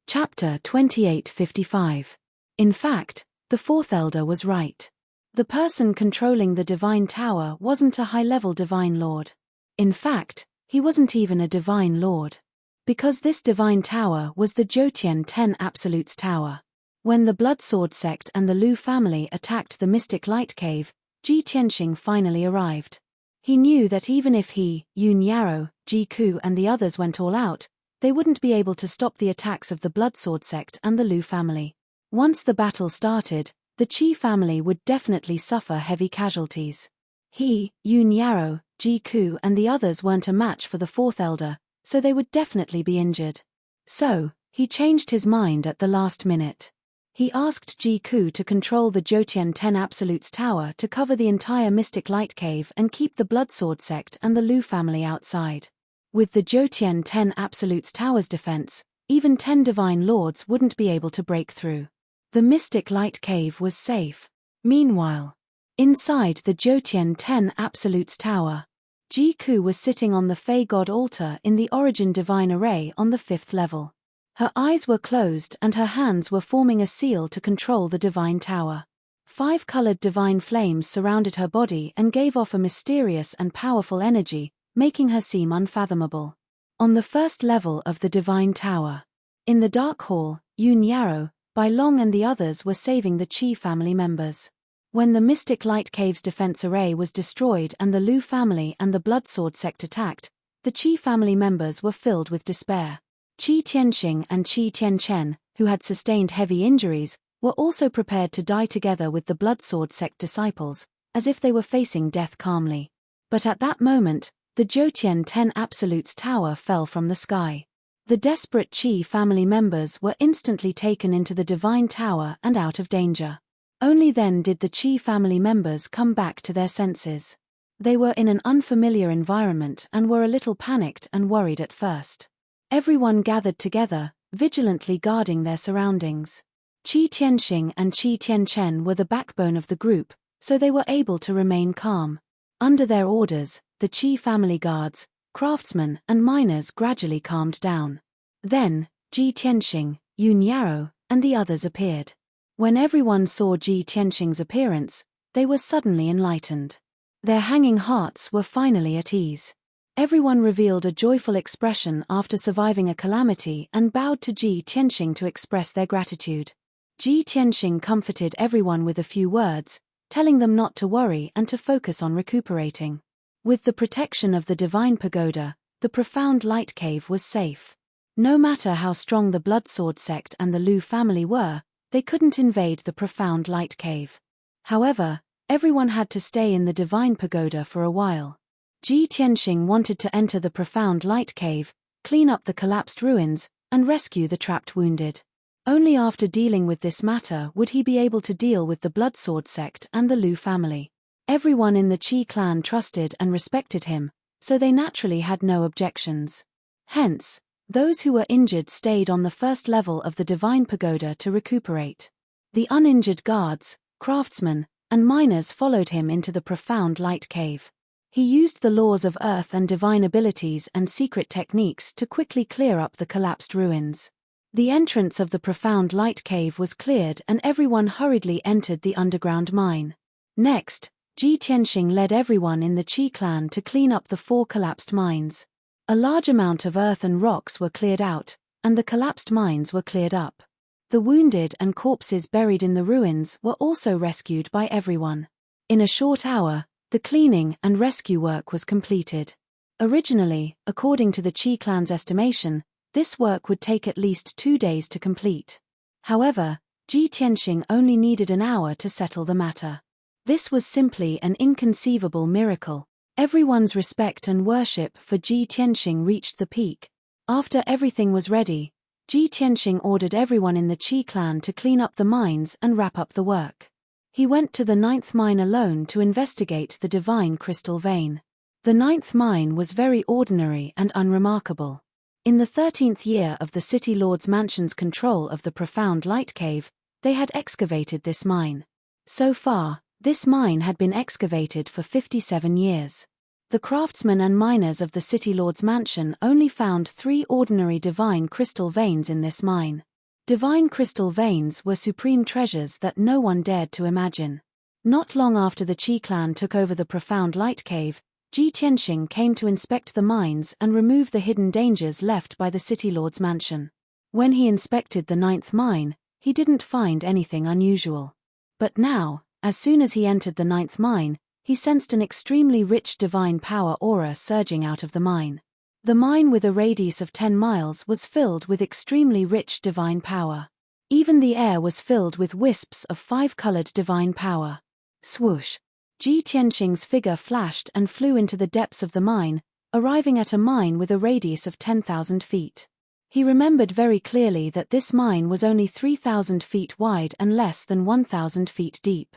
Chapter 28:55. In fact, the fourth elder was right. The person controlling the divine tower wasn't a high-level divine lord. In fact, he wasn't even a divine lord. Because this divine tower was the Jyotian 10 Absolutes Tower. When the Bloodsword sect and the Lu family attacked the Mystic Light Cave, Ji Tianxing finally arrived. He knew that even if he, Yun Yarrow, Ji Ku and the others went all out, they wouldn't be able to stop the attacks of the Bloodsword sect and the Lu family. Once the battle started, the Qi family would definitely suffer heavy casualties. He, Yun Yarrow, Ji Ku and the others weren't a match for the fourth elder, so they would definitely be injured. So, he changed his mind at the last minute. He asked Ji Ku to control the Jyotian 10 Absolutes Tower to cover the entire Mystic Light Cave and keep the Bloodsword sect and the Lu family outside. With the Jyotian 10 Absolutes Tower's defense, even 10 divine lords wouldn't be able to break through. The Mystic Light Cave was safe. Meanwhile, inside the Jyotian 10 Absolutes Tower, Ji Ku was sitting on the Fey God altar in the Origin Divine Array on the 5th level. Her eyes were closed and her hands were forming a seal to control the divine tower. 5 colored divine flames surrounded her body and gave off a mysterious and powerful energy, making her seem unfathomable. On the 1st level of the divine tower, in the dark hall, Yun Yarrow, Bai Long and the others were saving the Qi family members. When the Mystic Light Cave's defense array was destroyed and the Lu family and the Bloodsword sect attacked, the Qi family members were filled with despair. Qi Tianxing and Qi Tianchen, who had sustained heavy injuries, were also prepared to die together with the Bloodsword sect disciples, as if they were facing death calmly. But at that moment, the Jyotian 10 Absolutes Tower fell from the sky. The desperate Qi family members were instantly taken into the divine tower and out of danger. Only then did the Qi family members come back to their senses. They were in an unfamiliar environment and were a little panicked and worried at first. Everyone gathered together, vigilantly guarding their surroundings. Qi Tianxing and Qi Tianchen were the backbone of the group, so they were able to remain calm. Under their orders, the Qi family guards, craftsmen and miners gradually calmed down. Then, Ji Tianxing, Yun Yarrow, and the others appeared. When everyone saw Ji Tianxing's appearance, they were suddenly enlightened. Their hanging hearts were finally at ease. Everyone revealed a joyful expression after surviving a calamity and bowed to Ji Tianxing to express their gratitude. Ji Tianxing comforted everyone with a few words, telling them not to worry and to focus on recuperating. With the protection of the divine pagoda, the profound light cave was safe. No matter how strong the Bloodsword sect and the Lu family were, they couldn't invade the profound light cave. However, everyone had to stay in the divine pagoda for a while. Ji Tianxing wanted to enter the profound light cave, clean up the collapsed ruins, and rescue the trapped wounded. Only after dealing with this matter would he be able to deal with the Bloodsword sect and the Lu family. Everyone in the Qi clan trusted and respected him, so they naturally had no objections. Hence, those who were injured stayed on the 1st level of the divine pagoda to recuperate. The uninjured guards, craftsmen, and miners followed him into the profound light cave. He used the laws of earth and divine abilities and secret techniques to quickly clear up the collapsed ruins. The entrance of the profound light cave was cleared and everyone hurriedly entered the underground mine. Next, Ji Tianxing led everyone in the Qi clan to clean up the 4 collapsed mines. A large amount of earth and rocks were cleared out, and the collapsed mines were cleared up. The wounded and corpses buried in the ruins were also rescued by everyone. In a short hour, the cleaning and rescue work was completed. Originally, according to the Qi clan's estimation, this work would take at least 2 days to complete. However, Ji Tianxing only needed an hour to settle the matter. This was simply an inconceivable miracle. Everyone's respect and worship for Ji Tianxing reached the peak. After everything was ready, Ji Tianxing ordered everyone in the Qi clan to clean up the mines and wrap up the work. He went to the 9th mine alone to investigate the divine crystal vein. The 9th mine was very ordinary and unremarkable. In the 13th year of the City Lord's Mansion's control of the profound light cave, they had excavated this mine. So far, this mine had been excavated for 57 years. The craftsmen and miners of the City Lord's Mansion only found 3 ordinary divine crystal veins in this mine. Divine crystal veins were supreme treasures that no one dared to imagine. Not long after the Qi clan took over the profound light cave, Ji Tianxing came to inspect the mines and remove the hidden dangers left by the city lord's mansion. When he inspected the 9th mine, he didn't find anything unusual. But now, as soon as he entered the 9th mine, he sensed an extremely rich divine power aura surging out of the mine. The mine, with a radius of 10 miles, was filled with extremely rich divine power. Even the air was filled with wisps of 5-colored divine power. Swoosh! Ji Tianxing's figure flashed and flew into the depths of the mine, arriving at a mine with a radius of 10,000 feet. He remembered very clearly that this mine was only 3,000 feet wide and less than 1,000 feet deep.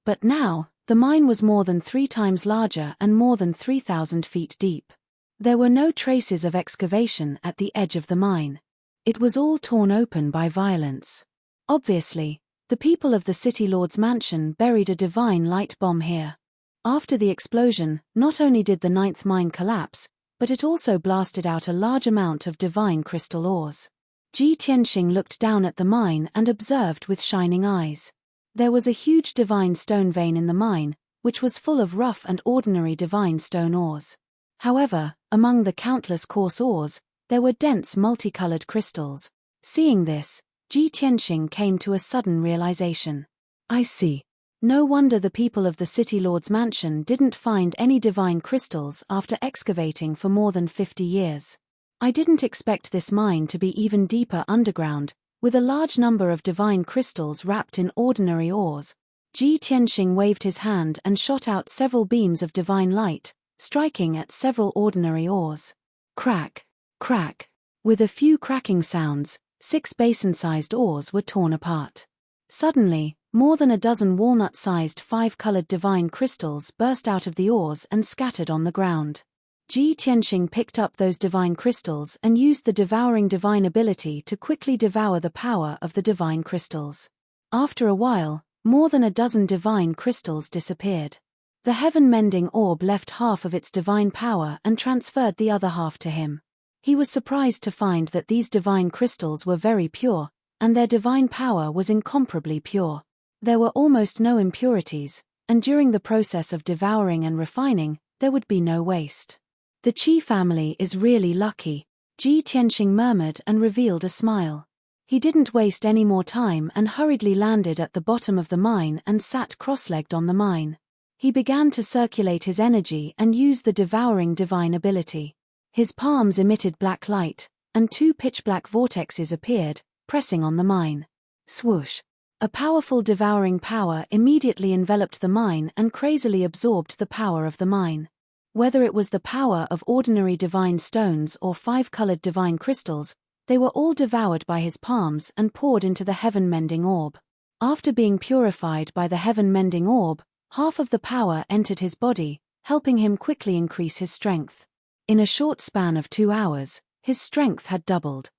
But now, the mine was more than 3 times larger and more than 3,000 feet deep. There were no traces of excavation at the edge of the mine. It was all torn open by violence. Obviously, the people of the city lord's mansion buried a divine light bomb here. After the explosion, not only did the 9th mine collapse, but it also blasted out a large amount of divine crystal ores. Ji Tianxing looked down at the mine and observed with shining eyes. There was a huge divine stone vein in the mine, which was full of rough and ordinary divine stone ores. However, among the countless coarse ores, there were dense multicolored crystals. Seeing this, Ji Tianxing came to a sudden realization. I see. No wonder the people of the city lord's mansion didn't find any divine crystals after excavating for more than 50 years. I didn't expect this mine to be even deeper underground, with a large number of divine crystals wrapped in ordinary ores. Ji Tianxing waved his hand and shot out several beams of divine light, striking at several ordinary ores. Crack, crack. With a few cracking sounds, 6 basin-sized ores were torn apart. Suddenly, more than a dozen walnut-sized 5-colored divine crystals burst out of the ores and scattered on the ground. Ji Tianxing picked up those divine crystals and used the devouring divine ability to quickly devour the power of the divine crystals. After a while, more than a dozen divine crystals disappeared. The heaven-mending orb left half of its divine power and transferred the other half to him. He was surprised to find that these divine crystals were very pure, and their divine power was incomparably pure. There were almost no impurities, and during the process of devouring and refining, there would be no waste. The Qi family is really lucky, Ji Tianxing murmured and revealed a smile. He didn't waste any more time and hurriedly landed at the bottom of the mine and sat cross-legged on the mine. He began to circulate his energy and use the devouring divine ability. His palms emitted black light, and 2 pitch-black vortexes appeared, pressing on the mine. Swoosh! A powerful devouring power immediately enveloped the mine and crazily absorbed the power of the mine. Whether it was the power of ordinary divine stones or 5-colored divine crystals, they were all devoured by his palms and poured into the heaven-mending orb. After being purified by the heaven-mending orb, half of the power entered his body, helping him quickly increase his strength. In a short span of 2 hours, his strength had doubled.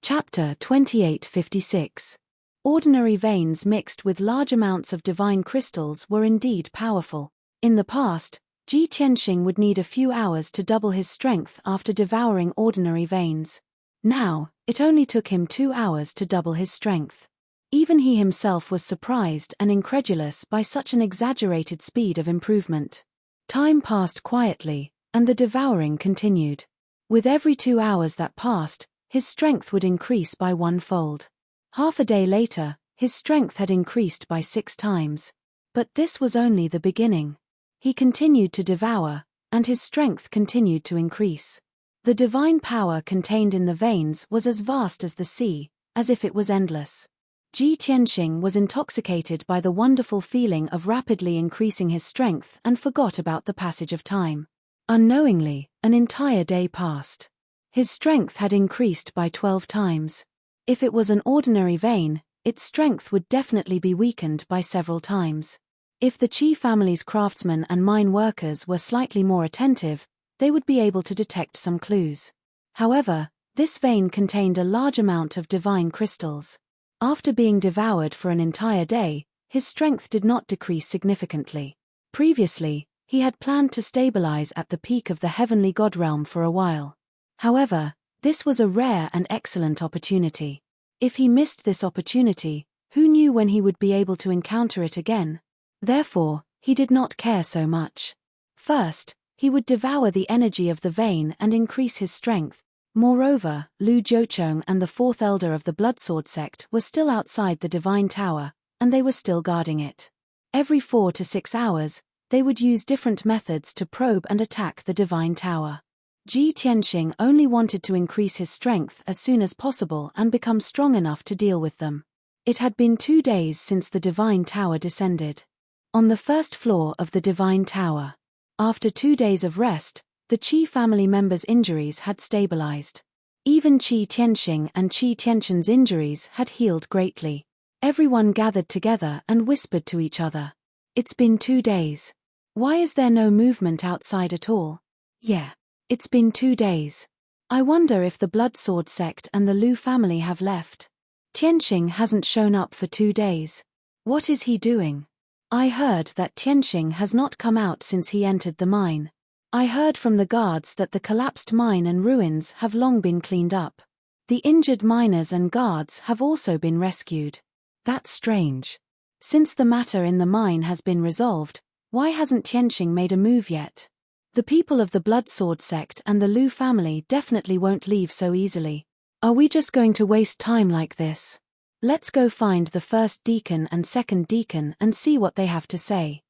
Chapter 2856. Ordinary veins mixed with large amounts of divine crystals were indeed powerful. In the past, Ji Tianxing would need a few hours to double his strength after devouring ordinary veins. Now, it only took him 2 hours to double his strength. Even he himself was surprised and incredulous by such an exaggerated speed of improvement. Time passed quietly, and the devouring continued. With every 2 hours that passed, his strength would increase by 1-fold. Half a day later, his strength had increased by 6 times. But this was only the beginning. He continued to devour, and his strength continued to increase. The divine power contained in the veins was as vast as the sea, as if it was endless. Ji Tianxing was intoxicated by the wonderful feeling of rapidly increasing his strength and forgot about the passage of time. Unknowingly, an entire day passed. His strength had increased by 12 times. If it was an ordinary vein, its strength would definitely be weakened by several times. If the Qi family's craftsmen and mine workers were slightly more attentive, they would be able to detect some clues. However, this vein contained a large amount of divine crystals. After being devoured for an entire day, his strength did not decrease significantly. Previously, he had planned to stabilize at the peak of the heavenly god realm for a while. However, this was a rare and excellent opportunity. If he missed this opportunity, who knew when he would be able to encounter it again? Therefore, he did not care so much. First, he would devour the energy of the vein and increase his strength. Moreover, Lu Jochong and the fourth elder of the Bloodsword sect were still outside the Divine Tower, and they were still guarding it. Every 4 to 6 hours, they would use different methods to probe and attack the Divine Tower. Ji Tianxing only wanted to increase his strength as soon as possible and become strong enough to deal with them. It had been 2 days since the Divine Tower descended. On the first floor of the Divine Tower. After 2 days of rest, the Qi family members' injuries had stabilized. Even Qi Tianxing and Qi Tianxin's injuries had healed greatly. Everyone gathered together and whispered to each other. It's been 2 days. Why is there no movement outside at all? Yeah. It's been 2 days. I wonder if the Bloodsword sect and the Lu family have left. Tianxing hasn't shown up for 2 days. What is he doing? I heard that Tianxing has not come out since he entered the mine. I heard from the guards that the collapsed mine and ruins have long been cleaned up. The injured miners and guards have also been rescued. That's strange. Since the matter in the mine has been resolved, why hasn't Tianxing made a move yet? The people of the Bloodsword sect and the Lu family definitely won't leave so easily. Are we just going to waste time like this? Let's go find the first deacon and second deacon and see what they have to say.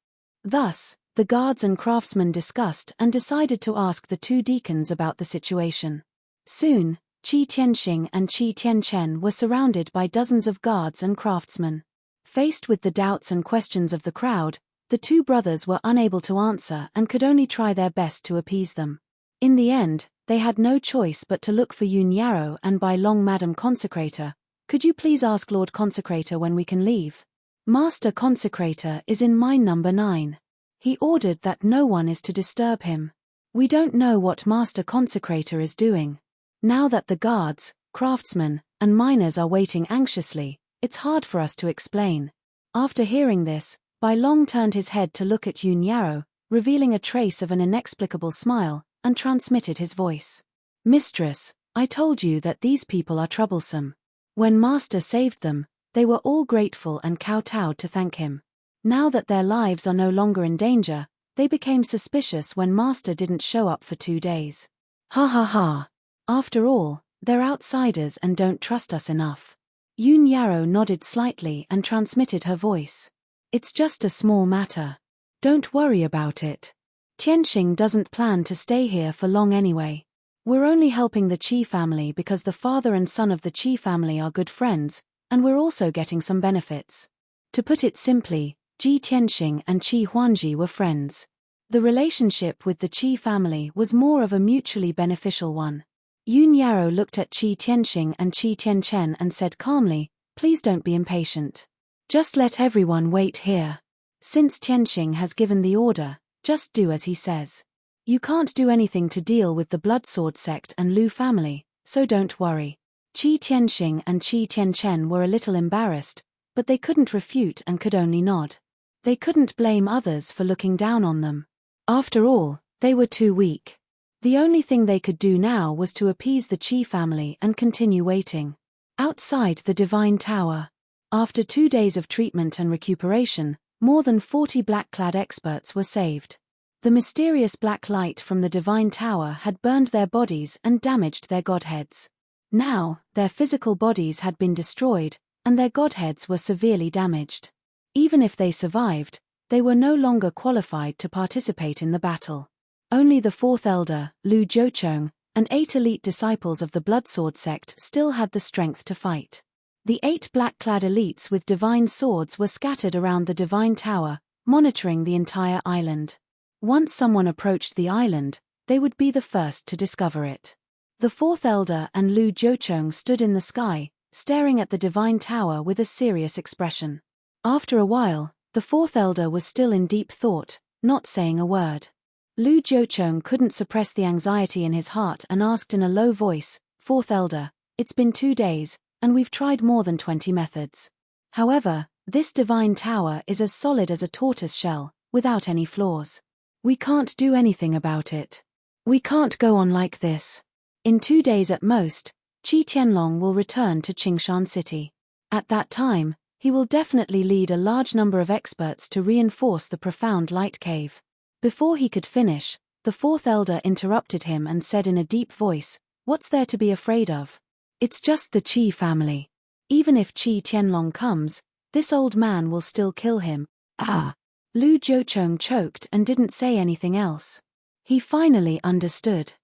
Thus, the guards and craftsmen discussed and decided to ask the 2 deacons about the situation. Soon, Qi Tianxing and Qi Tianchen were surrounded by dozens of guards and craftsmen. Faced with the doubts and questions of the crowd, the 2 brothers were unable to answer and could only try their best to appease them. In the end, they had no choice but to look for Yun Yarrow and by long Madam Consecrator. Could you please ask Lord Consecrator when we can leave? Master Consecrator is in mine number 9. He ordered that no one is to disturb him. We don't know what Master Consecrator is doing. Now that the guards, craftsmen, and miners are waiting anxiously, it's hard for us to explain. After hearing this, Bai Long turned his head to look at Yun Yarrow, revealing a trace of an inexplicable smile, and transmitted his voice. Mistress, I told you that these people are troublesome. When Master saved them, they were all grateful and kowtowed to thank him. Now that their lives are no longer in danger, they became suspicious when Master didn't show up for 2 days. Ha ha ha. After all, they're outsiders and don't trust us enough. Yun Yarrow nodded slightly and transmitted her voice. It's just a small matter. Don't worry about it. Tianxing doesn't plan to stay here for long anyway. We're only helping the Qi family because the father and son of the Qi family are good friends, and we're also getting some benefits. To put it simply, Ji Tianxing and Qi Huanji were friends. The relationship with the Qi family was more of a mutually beneficial one. Yun Yarrow looked at Qi Tianxing and Qi Tianchen and said calmly, please don't be impatient. Just let everyone wait here. Since Tianxing has given the order, just do as he says. You can't do anything to deal with the Bloodsword sect and Lu family, so don't worry. Qi Tianxing and Qi Tianchen were a little embarrassed, but they couldn't refute and could only nod. They couldn't blame others for looking down on them. After all, they were too weak. The only thing they could do now was to appease the Qi family and continue waiting. Outside the Divine Tower. After 2 days of treatment and recuperation, more than 40 black-clad experts were saved. The mysterious black light from the Divine Tower had burned their bodies and damaged their godheads. Now, their physical bodies had been destroyed, and their godheads were severely damaged. Even if they survived, they were no longer qualified to participate in the battle. Only the 4th elder, Lu Jochong, and 8 elite disciples of the Bloodsword sect still had the strength to fight. The 8 black-clad elites with divine swords were scattered around the Divine Tower, monitoring the entire island. Once someone approached the island, they would be the first to discover it. The 4th elder and Lu Jochong stood in the sky, staring at the Divine Tower with a serious expression. After a while, the 4th elder was still in deep thought, not saying a word. Lu Jochong couldn't suppress the anxiety in his heart and asked in a low voice, 4th elder, it's been 2 days, and we've tried more than 20 methods. However, this Divine Tower is as solid as a tortoise shell, without any flaws. We can't do anything about it. We can't go on like this. In 2 days at most, Qi Tianlong will return to Qingshan City. At that time, he will definitely lead a large number of experts to reinforce the profound light cave. Before he could finish, the fourth elder interrupted him and said in a deep voice, "What's there to be afraid of? It's just the Qi family. Even if Qi Tianlong comes, this old man will still kill him." Ah! Lu Jiucheng choked and didn't say anything else. He finally understood.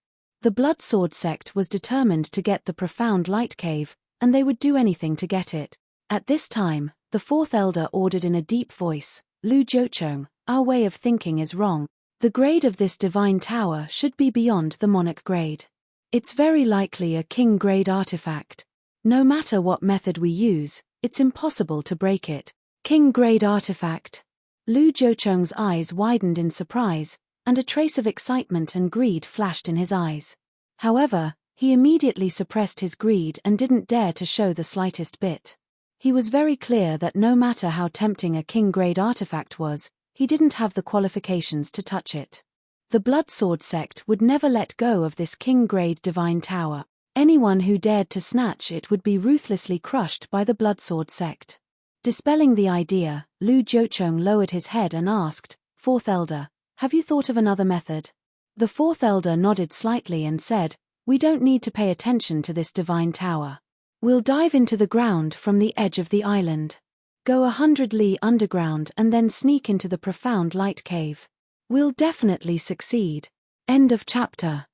The Blood Sword sect was determined to get the profound light cave, and they would do anything to get it. At this time, the fourth elder ordered in a deep voice, "Lu Jiucheng, our way of thinking is wrong. The grade of this divine tower should be beyond the monarch grade. It's very likely a king grade artifact. No matter what method we use, it's impossible to break it." King grade artifact. Lu Jiucheng's eyes widened in surprise, and a trace of excitement and greed flashed in his eyes. However, he immediately suppressed his greed and didn't dare to show the slightest bit. He was very clear that no matter how tempting a king-grade artifact was, he didn't have the qualifications to touch it. The Blood Sword sect would never let go of this king-grade divine tower. Anyone who dared to snatch it would be ruthlessly crushed by the Blood Sword sect. Dispelling the idea, Lu Jiucheng lowered his head and asked, "Fourth elder, have you thought of another method?" The fourth elder nodded slightly and said, "We don't need to pay attention to this divine tower. We'll dive into the ground from the edge of the island. Go 100 li underground and then sneak into the profound light cave. We'll definitely succeed." End of chapter.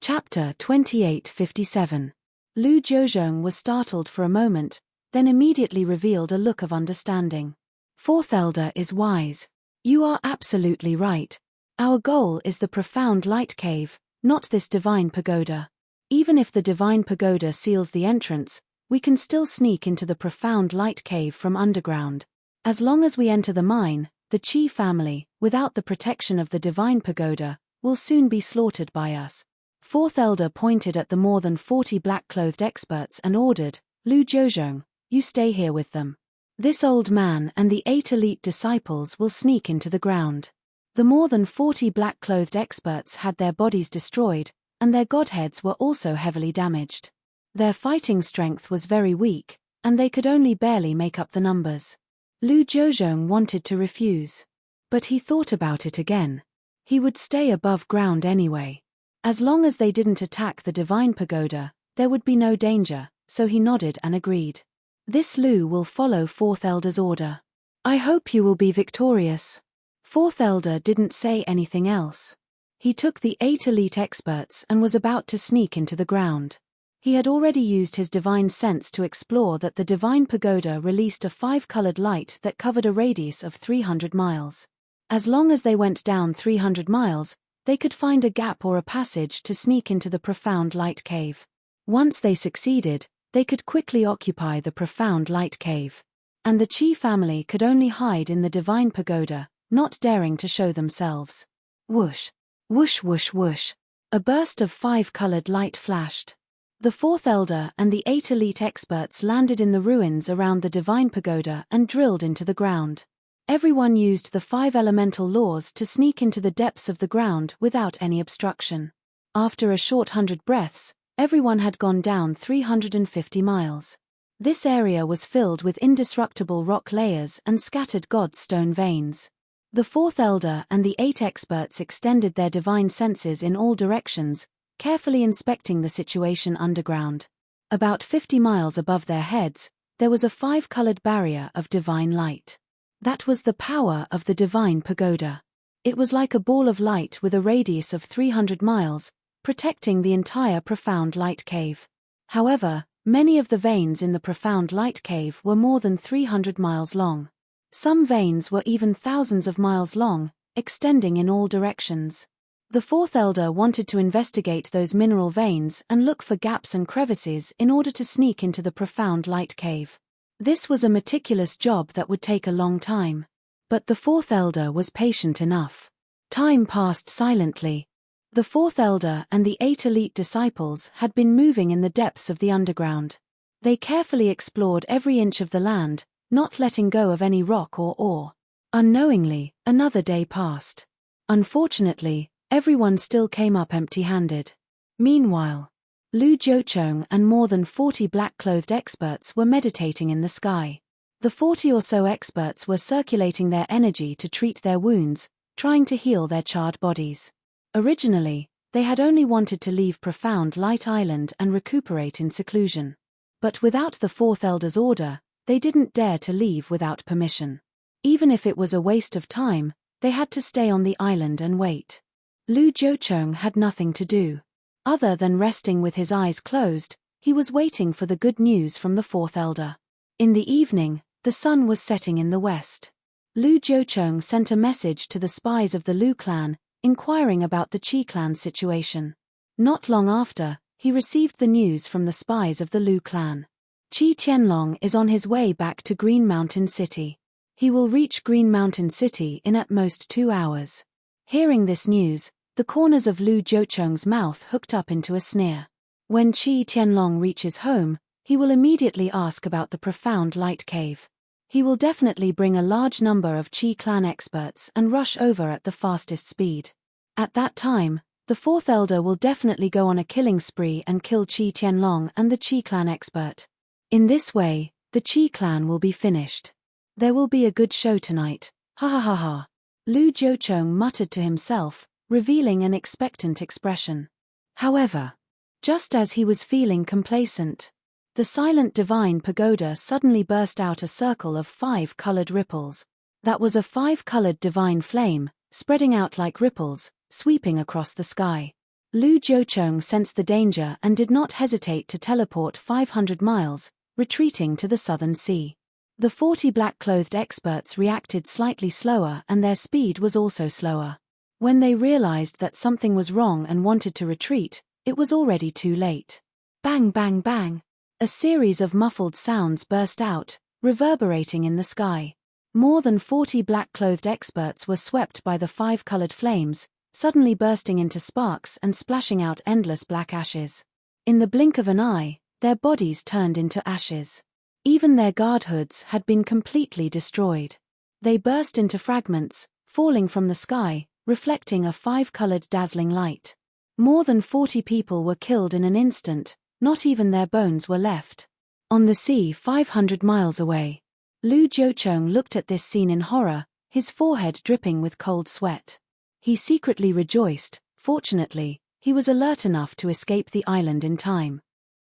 Chapter 2857. Lu Jiucheng was startled for a moment, then immediately revealed a look of understanding. "Fourth elder is wise. You are absolutely right. Our goal is the profound light cave, not this divine pagoda. Even if the divine pagoda seals the entrance, we can still sneak into the profound light cave from underground. As long as we enter the mine, the Qi family, without the protection of the divine pagoda, will soon be slaughtered by us." Fourth elder pointed at the more than 40 black-clothed experts and ordered, "Lu Jiucheng, you stay here with them. This old man and the 8 elite disciples will sneak into the ground." The more than 40 black-clothed experts had their bodies destroyed, and their godheads were also heavily damaged. Their fighting strength was very weak, and they could only barely make up the numbers. Lu Jiucheng wanted to refuse. But he thought about it again. He would stay above ground anyway. As long as they didn't attack the divine pagoda, there would be no danger, so he nodded and agreed. "This Lu will follow fourth elder's order. I hope you will be victorious." Fourth elder didn't say anything else. He took the 8 elite experts and was about to sneak into the ground. He had already used his divine sense to explore that the divine pagoda released a 5-colored light that covered a radius of 300 miles. As long as they went down 300 miles, they could find a gap or a passage to sneak into the profound light cave. Once they succeeded, they could quickly occupy the profound light cave. And the Qi family could only hide in the divine pagoda, not daring to show themselves. Whoosh! Whoosh whoosh whoosh! A burst of 5-colored light flashed. The fourth elder and the 8 elite experts landed in the ruins around the divine pagoda and drilled into the ground. Everyone used the 5 elemental laws to sneak into the depths of the ground without any obstruction. After a short 100 breaths, everyone had gone down 350 miles. This area was filled with indestructible rock layers and scattered god stone veins. The fourth elder and the 8 experts extended their divine senses in all directions, carefully inspecting the situation underground. About 50 miles above their heads, there was a 5-colored barrier of divine light. That was the power of the divine pagoda. It was like a ball of light with a radius of 300 miles, protecting the entire profound light cave. However, many of the veins in the profound light cave were more than 300 miles long. Some veins were even thousands of miles long, extending in all directions. The fourth elder wanted to investigate those mineral veins and look for gaps and crevices in order to sneak into the profound light cave. This was a meticulous job that would take a long time. But the fourth elder was patient enough. Time passed silently. The fourth elder and the 8 elite disciples had been moving in the depths of the underground. They carefully explored every inch of the land, not letting go of any rock or ore. Unknowingly, another day passed. Unfortunately, everyone still came up empty-handed. Meanwhile, Lu Jiucheng and more than 40 black-clothed experts were meditating in the sky. The 40 or so experts were circulating their energy to treat their wounds, trying to heal their charred bodies. Originally, they had only wanted to leave Profound Light Island and recuperate in seclusion. But without the Fourth Elder's order, they didn't dare to leave without permission. Even if it was a waste of time, they had to stay on the island and wait. Lu Jiucheng had nothing to do. Other than resting with his eyes closed, he was waiting for the good news from the Fourth Elder. In the evening, the sun was setting in the west. Lu Jiucheng sent a message to the spies of the Lu clan, inquiring about the Qi clan's situation. Not long after, he received the news from the spies of the Lu clan. Qi Tianlong is on his way back to Green Mountain City. He will reach Green Mountain City in at most 2 hours. Hearing this news, the corners of Lu Jiucheng's mouth hooked up into a sneer. When Qi Tianlong reaches home, he will immediately ask about the Profound Light Cave. He will definitely bring a large number of Qi clan experts and rush over at the fastest speed. At that time, the Fourth Elder will definitely go on a killing spree and kill Qi Tianlong and the Qi clan expert. In this way, the Qi clan will be finished. There will be a good show tonight, ha ha ha ha. Lu Jiucheng muttered to himself, revealing an expectant expression. However, just as he was feeling complacent, the silent divine pagoda suddenly burst out a circle of 5 colored ripples. That was a 5-colored divine flame, spreading out like ripples, sweeping across the sky. Lu Jiucheng sensed the danger and did not hesitate to teleport 500 miles, retreating to the southern sea. The 40 black-clothed experts reacted slightly slower and their speed was also slower. When they realized that something was wrong and wanted to retreat, it was already too late. Bang bang bang! A series of muffled sounds burst out, reverberating in the sky. More than 40 black-clothed experts were swept by the 5-colored flames, suddenly bursting into sparks and splashing out endless black ashes. In the blink of an eye, their bodies turned into ashes. Even their guard hoods had been completely destroyed. They burst into fragments, falling from the sky, reflecting a 5-colored dazzling light. More than 40 people were killed in an instant, not even their bones were left. On the sea 500 miles away, Lu Jiucheng looked at this scene in horror, his forehead dripping with cold sweat. He secretly rejoiced. Fortunately, he was alert enough to escape the island in time.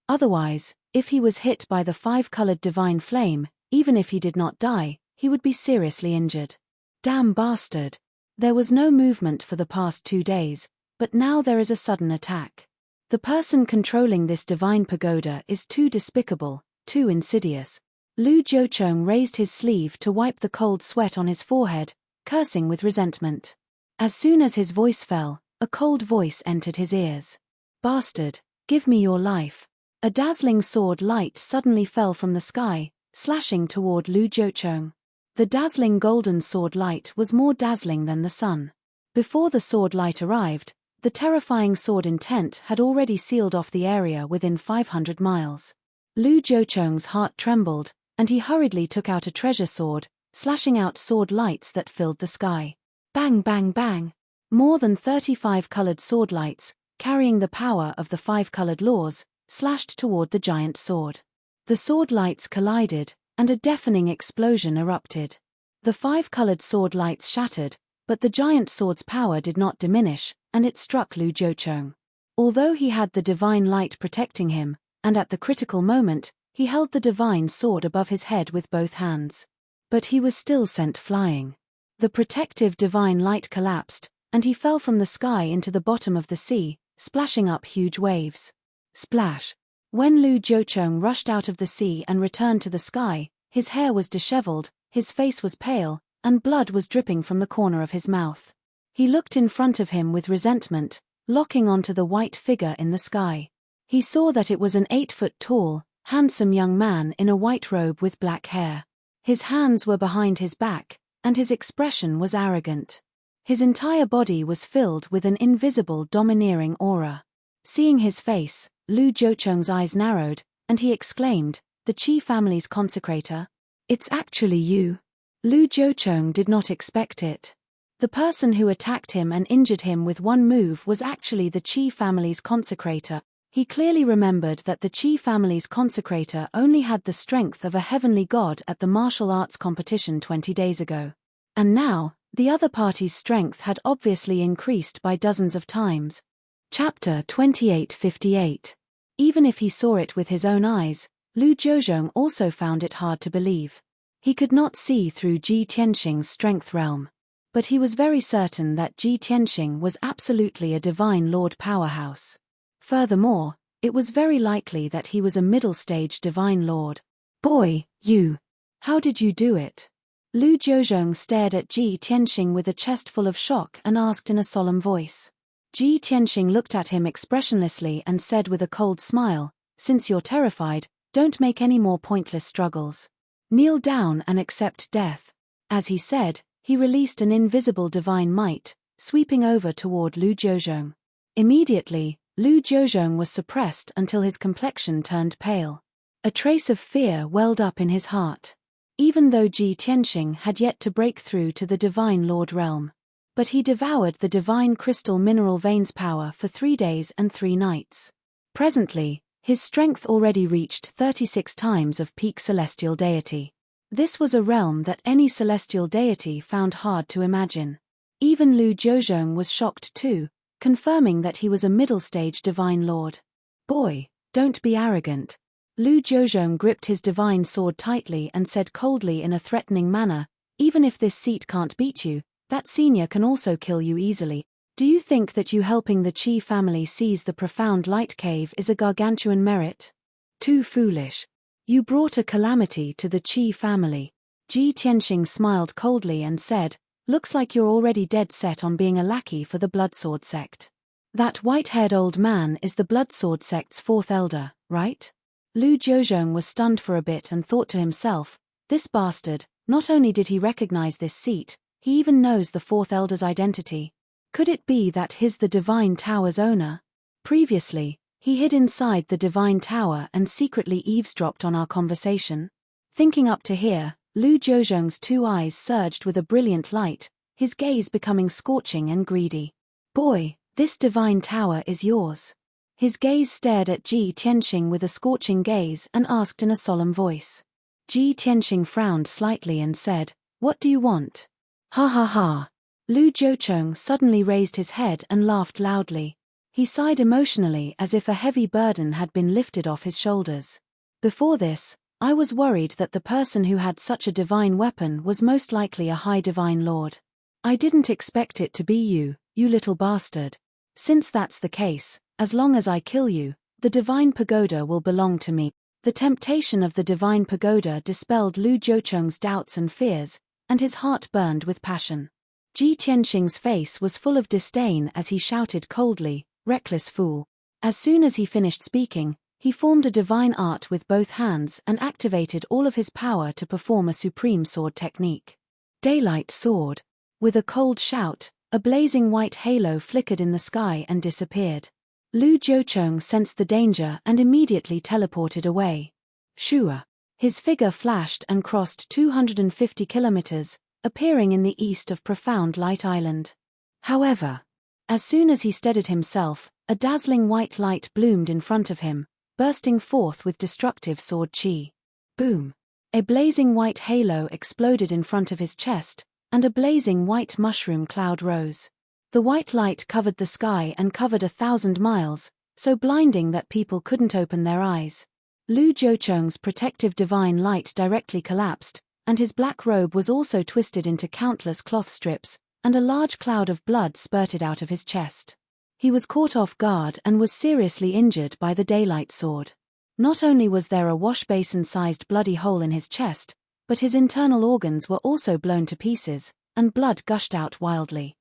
Otherwise, if he was hit by the 5-colored divine flame, even if he did not die, he would be seriously injured. Damn bastard! There was no movement for the past 2 days, but now there is a sudden attack. The person controlling this divine pagoda is too despicable, too insidious. Lu Jiucheng raised his sleeve to wipe the cold sweat on his forehead, cursing with resentment. As soon as his voice fell, a cold voice entered his ears. Bastard, give me your life. A dazzling sword light suddenly fell from the sky, slashing toward Lu Jiucheng. The dazzling golden sword light was more dazzling than the sun. Before the sword light arrived, the terrifying sword intent had already sealed off the area within 500 miles. Lu Jiucheng's heart trembled, and he hurriedly took out a treasure sword, slashing out sword lights that filled the sky. Bang bang bang! More than 35 colored sword lights, carrying the power of the 5-colored laws, slashed toward the giant sword. The sword lights collided, and a deafening explosion erupted. The 5-colored sword lights shattered, but the giant sword's power did not diminish, and it struck Lu Jiucheng. Although he had the divine light protecting him, and at the critical moment, he held the divine sword above his head with both hands. But he was still sent flying. The protective divine light collapsed, and he fell from the sky into the bottom of the sea, splashing up huge waves. Splash! When Lu Jiucheng rushed out of the sea and returned to the sky, his hair was disheveled, his face was pale, and blood was dripping from the corner of his mouth. He looked in front of him with resentment, locking onto the white figure in the sky. He saw that it was an 8-foot-tall, handsome young man in a white robe with black hair. His hands were behind his back, and his expression was arrogant. His entire body was filled with an invisible domineering aura. Seeing his face, Lu Jiucheng's eyes narrowed, and he exclaimed, "The Qi family's consecrator? It's actually you." Lu Jiucheng did not expect it. The person who attacked him and injured him with one move was actually the Qi family's consecrator. He clearly remembered that the Qi family's consecrator only had the strength of a heavenly god at the martial arts competition 20 days ago. And now, the other party's strength had obviously increased by dozens of times. Chapter 28:58. Even if he saw it with his own eyes, Lu Jiuzhong also found it hard to believe. He could not see through Ji Tianxing's strength realm. But he was very certain that Ji Tianxing was absolutely a divine lord powerhouse. Furthermore, it was very likely that he was a middle-stage divine lord. Boy, you! How did you do it? Lu Jiuzhong stared at Ji Tianxing with a chest full of shock and asked in a solemn voice. Ji Tianxing looked at him expressionlessly and said with a cold smile, "Since you're terrified, don't make any more pointless struggles. Kneel down and accept death." As he said, he released an invisible divine might, sweeping over toward Lu Jiuzhong. Immediately, Lu Jiuzhong was suppressed until his complexion turned pale. A trace of fear welled up in his heart. Even though Ji Tianxing had yet to break through to the divine lord realm. But he devoured the divine crystal mineral veins power for 3 days and 3 nights. Presently, his strength already reached 36 times of peak celestial deity. This was a realm that any celestial deity found hard to imagine. Even Lu Jiuzhong was shocked too, confirming that he was a middle-stage divine lord. Boy, don't be arrogant. Lu Jiuzhong gripped his divine sword tightly and said coldly in a threatening manner, "Even if this seat can't beat you, that senior can also kill you easily. Do you think that you helping the Qi family seize the profound light cave is a gargantuan merit? Too foolish. You brought a calamity to the Qi family." Ji Tianxing smiled coldly and said, "Looks like you're already dead set on being a lackey for the Bloodsword sect. That white-haired old man is the Bloodsword sect's 4th elder, right?" Lu Jiuzhong was stunned for a bit and thought to himself, "This bastard, not only did he recognize this seat, he even knows the 4th elder's identity. Could it be that he's the Divine Tower's owner? Previously, he hid inside the Divine Tower and secretly eavesdropped on our conversation." Thinking up to here, Lu Jiuzhong's 2 eyes surged with a brilliant light, his gaze becoming scorching and greedy. "Boy, this Divine Tower is yours." His gaze stared at Ji Tianxing with a scorching gaze and asked in a solemn voice. Ji Tianxing frowned slightly and said, "What do you want?" "Ha ha ha." Lu Jiuzhong suddenly raised his head and laughed loudly. He sighed emotionally as if a heavy burden had been lifted off his shoulders. "Before this, I was worried that the person who had such a divine weapon was most likely a high divine lord. I didn't expect it to be you, you little bastard. Since that's the case, as long as I kill you, the divine pagoda will belong to me." The temptation of the divine pagoda dispelled Lu Jiuzhong's doubts and fears, and his heart burned with passion. Ji Tianxing's face was full of disdain as he shouted coldly, "Reckless fool." As soon as he finished speaking, he formed a divine art with both hands and activated all of his power to perform a supreme sword technique. Daylight sword. With a cold shout, a blazing white halo flickered in the sky and disappeared. Lu Jiuzhong sensed the danger and immediately teleported away. Shua. His figure flashed and crossed 250 kilometers, appearing in the east of Profound Light Island. However, as soon as he steadied himself, a dazzling white light bloomed in front of him, bursting forth with destructive sword chi. Boom! A blazing white halo exploded in front of his chest, and a blazing white mushroom cloud rose. The white light covered the sky and covered 1,000 miles, so blinding that people couldn't open their eyes. Lu Jiuzhong's protective divine light directly collapsed, and his black robe was also twisted into countless cloth strips, and a large cloud of blood spurted out of his chest. He was caught off guard and was seriously injured by the daylight sword. Not only was there a washbasin-sized bloody hole in his chest, but his internal organs were also blown to pieces, and blood gushed out wildly.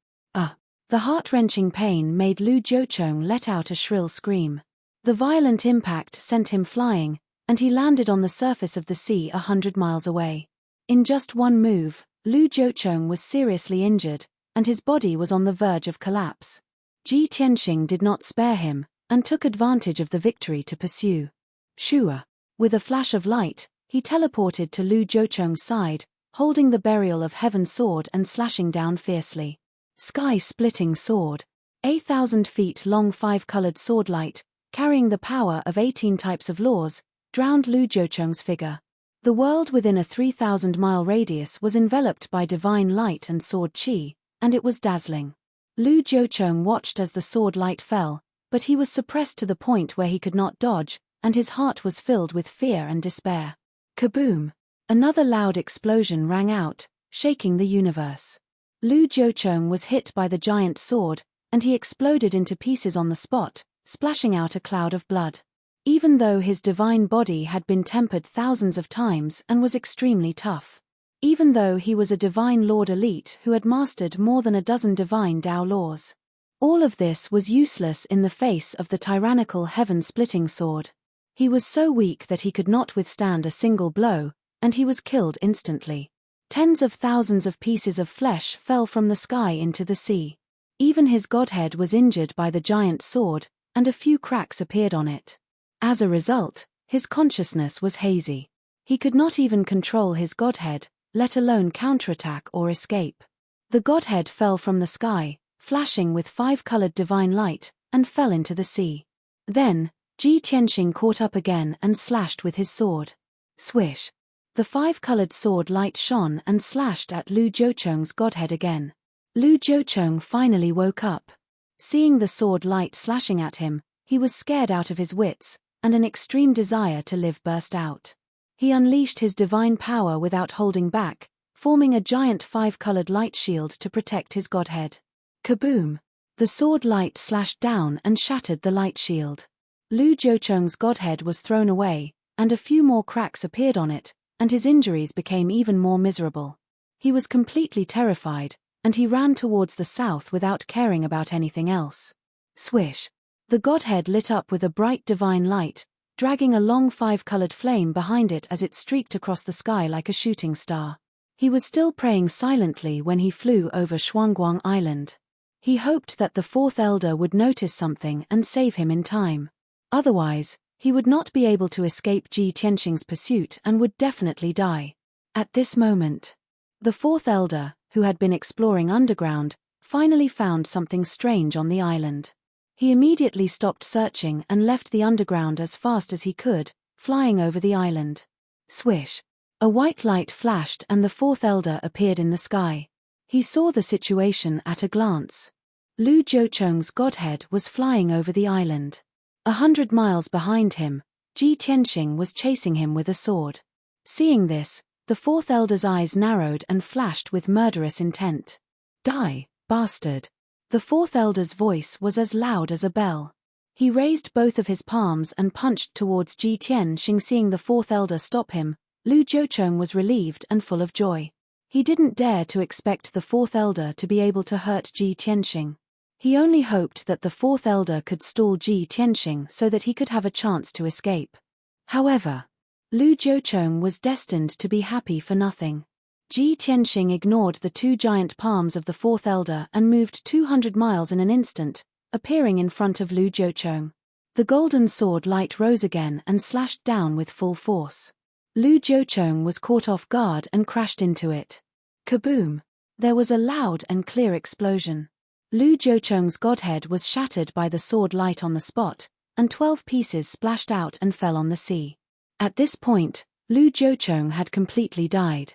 The heart-wrenching pain made Lu Jiuzhong let out a shrill scream. The violent impact sent him flying, and he landed on the surface of the sea 100 miles away. In just one move, Lu Jiuzhong was seriously injured, and his body was on the verge of collapse. Ji Tianxing did not spare him, and took advantage of the victory to pursue. Shua. With a flash of light, he teleported to Lu Jiuzhong's side, holding the burial of heaven sword and slashing down fiercely. Sky-splitting sword. 8,000 feet long 5-colored sword light, carrying the power of 18 types of laws, drowned Lu Jiucheng's figure. The world within a 3,000-mile radius was enveloped by divine light and sword qi, and it was dazzling. Lu Jiucheng watched as the sword light fell, but he was suppressed to the point where he could not dodge, and his heart was filled with fear and despair. Kaboom! Another loud explosion rang out, shaking the universe. Lu Jiucheng was hit by the giant sword, and he exploded into pieces on the spot, splashing out a cloud of blood. Even though his divine body had been tempered thousands of times and was extremely tough. Even though he was a divine lord elite who had mastered more than a dozen divine Tao laws. All of this was useless in the face of the tyrannical heaven-splitting sword. He was so weak that he could not withstand a single blow, and he was killed instantly. Tens of thousands of pieces of flesh fell from the sky into the sea. Even his godhead was injured by the giant sword, and a few cracks appeared on it. As a result, his consciousness was hazy. He could not even control his godhead, let alone counterattack or escape. The godhead fell from the sky, flashing with 5-colored divine light, and fell into the sea. Then, Ji Tianxing caught up again and slashed with his sword. Swish! The 5-colored sword light shone and slashed at Lu Jiucheng's godhead again. Lu Jiucheng finally woke up. Seeing the sword light slashing at him, he was scared out of his wits, and an extreme desire to live burst out. He unleashed his divine power without holding back, forming a giant 5-colored light shield to protect his godhead. Kaboom! The sword light slashed down and shattered the light shield. Lu Jiucheng's godhead was thrown away, and a few more cracks appeared on it, and his injuries became even more miserable. He was completely terrified, and he ran towards the south without caring about anything else. Swish! The godhead lit up with a bright divine light, dragging a long 5-colored flame behind it as it streaked across the sky like a shooting star. He was still praying silently when he flew over Shuangguang Island. He hoped that the fourth elder would notice something and save him in time. Otherwise, he would not be able to escape Ji Tianxing's pursuit and would definitely die. At this moment, the fourth elder, who had been exploring underground, finally found something strange on the island. He immediately stopped searching and left the underground as fast as he could, flying over the island. Swish! A white light flashed and the fourth elder appeared in the sky. He saw the situation at a glance. Lu Jiucheng's godhead was flying over the island. 100 miles behind him, Ji Tianxing was chasing him with a sword. Seeing this, the fourth elder's eyes narrowed and flashed with murderous intent. Die, bastard! The fourth elder's voice was as loud as a bell. He raised both of his palms and punched towards Ji Tianxing. Seeing the fourth elder stop him, Lu Jiucheng was relieved and full of joy. He didn't dare to expect the fourth elder to be able to hurt Ji Tianxing. He only hoped that the fourth elder could stall Ji Tianxing so that he could have a chance to escape. However, Lu Jiucheng was destined to be happy for nothing. Ji Tianxing ignored the 2 giant palms of the fourth elder and moved 200 miles in an instant, appearing in front of Lu Jiucheng. The golden sword light rose again and slashed down with full force. Lu Jiucheng was caught off guard and crashed into it. Kaboom! There was a loud and clear explosion. Lu Jiucheng's godhead was shattered by the sword light on the spot, and 12 pieces splashed out and fell on the sea. At this point, Lu Jiucheng had completely died.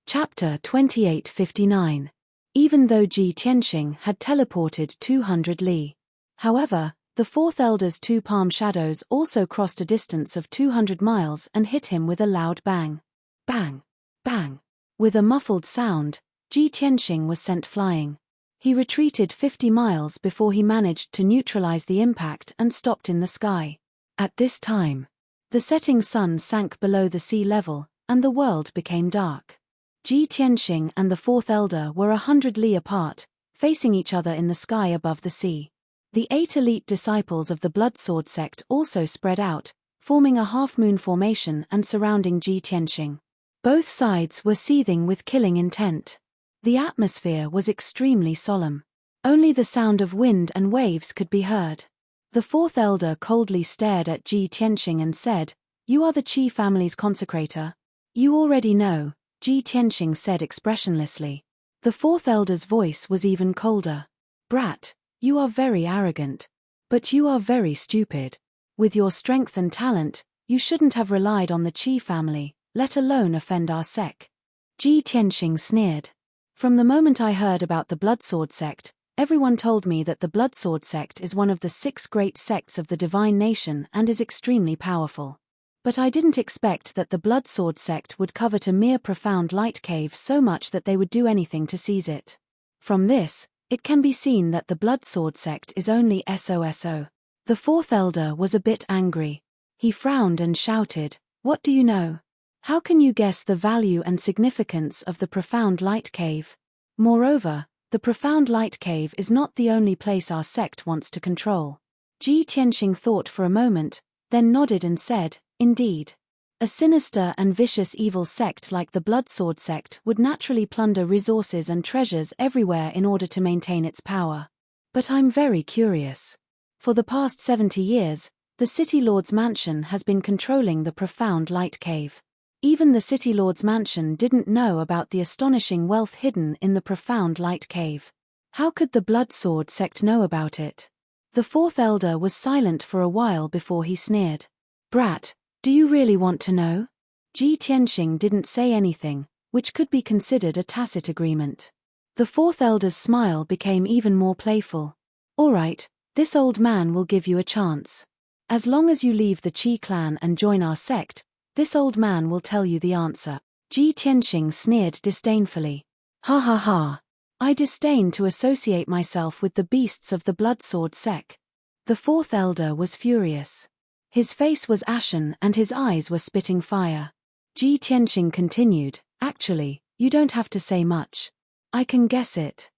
Chapter 2859. Even though Ji Tianxing had teleported 200 li. However, the fourth elder's 2 palm shadows also crossed a distance of 200 miles and hit him with a loud bang. Bang! Bang! With a muffled sound, Ji Tianxing was sent flying. He retreated 50 miles before he managed to neutralize the impact and stopped in the sky. At this time, the setting sun sank below the sea level, and the world became dark. Ji Tianxing and the fourth elder were 100 li apart, facing each other in the sky above the sea. The 8 elite disciples of the Blood Sword sect also spread out, forming a half-moon formation and surrounding Ji Tianxing. Both sides were seething with killing intent. The atmosphere was extremely solemn. Only the sound of wind and waves could be heard. The fourth elder coldly stared at Ji Tianxing and said, "You are the Qi family's consecrator." "You already know," Ji Tianxing said expressionlessly. The fourth elder's voice was even colder. "Brat, you are very arrogant. But you are very stupid. With your strength and talent, you shouldn't have relied on the Qi family, let alone offend our sect. Ji Tianxing sneered. From the moment I heard about the Bloodsword sect, everyone told me that the Bloodsword sect is one of the 6 great sects of the divine nation and is extremely powerful. But I didn't expect that the Bloodsword sect would covet a mere profound light cave so much that they would do anything to seize it. From this, it can be seen that the Bloodsword sect is only SOSO. The 4th elder was a bit angry. He frowned and shouted, "What do you know? How can you guess the value and significance of the profound light cave? Moreover, the profound light cave is not the only place our sect wants to control." Ji Tianxing thought for a moment, then nodded and said, "Indeed. A sinister and vicious evil sect like the Bloodsword sect would naturally plunder resources and treasures everywhere in order to maintain its power. But I'm very curious. For the past 70 years, the City Lord's mansion has been controlling the profound light cave. Even the City Lord's mansion didn't know about the astonishing wealth hidden in the profound light cave. How could the Bloodsword sect know about it?" The 4th elder was silent for a while before he sneered. "Brat, do you really want to know?" Ji Tianxing didn't say anything, which could be considered a tacit agreement. The 4th elder's smile became even more playful. "All right, this old man will give you a chance. As long as you leave the Qi clan and join our sect, this old man will tell you the answer." Ji Tianxing sneered disdainfully. "Ha ha ha. I disdain to associate myself with the beasts of the Bloodsword sect." The 4th elder was furious. His face was ashen and his eyes were spitting fire. Ji Tianxing continued, "Actually, you don't have to say much. I can guess it.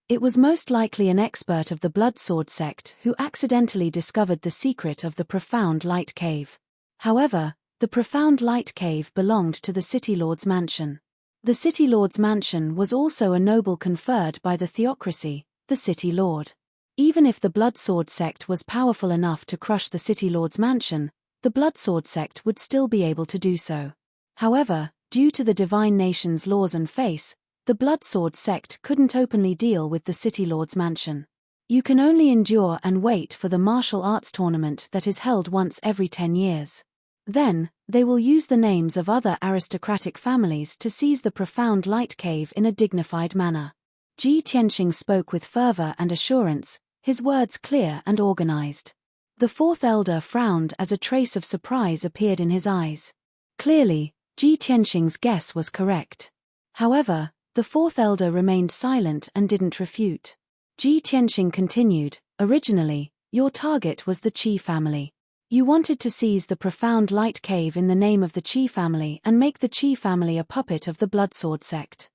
It was most likely an expert of the Bloodsword sect who accidentally discovered the secret of the profound light cave. However, the profound light cave belonged to the City Lord's mansion. The City Lord's mansion was also a noble conferred by the theocracy, the City Lord. Even if the Bloodsword sect was powerful enough to crush the City Lord's mansion, the Bloodsword sect would still be able to do so. However, due to the divine nation's laws and face, the Bloodsword sect couldn't openly deal with the City Lord's mansion. You can only endure and wait for the martial arts tournament that is held once every 10 years. Then, they will use the names of other aristocratic families to seize the profound light cave in a dignified manner. Ji Tianxing spoke with fervor and assurance, his words clear and organized. The 4th elder frowned as a trace of surprise appeared in his eyes. Clearly, Ji Tianxing's guess was correct. However, the 4th elder remained silent and didn't refute. Ji Tianxing continued, "Originally, your target was the Qi family. You wanted to seize the profound light cave in the name of the Qi family and make the Qi family a puppet of the Bloodsword sect.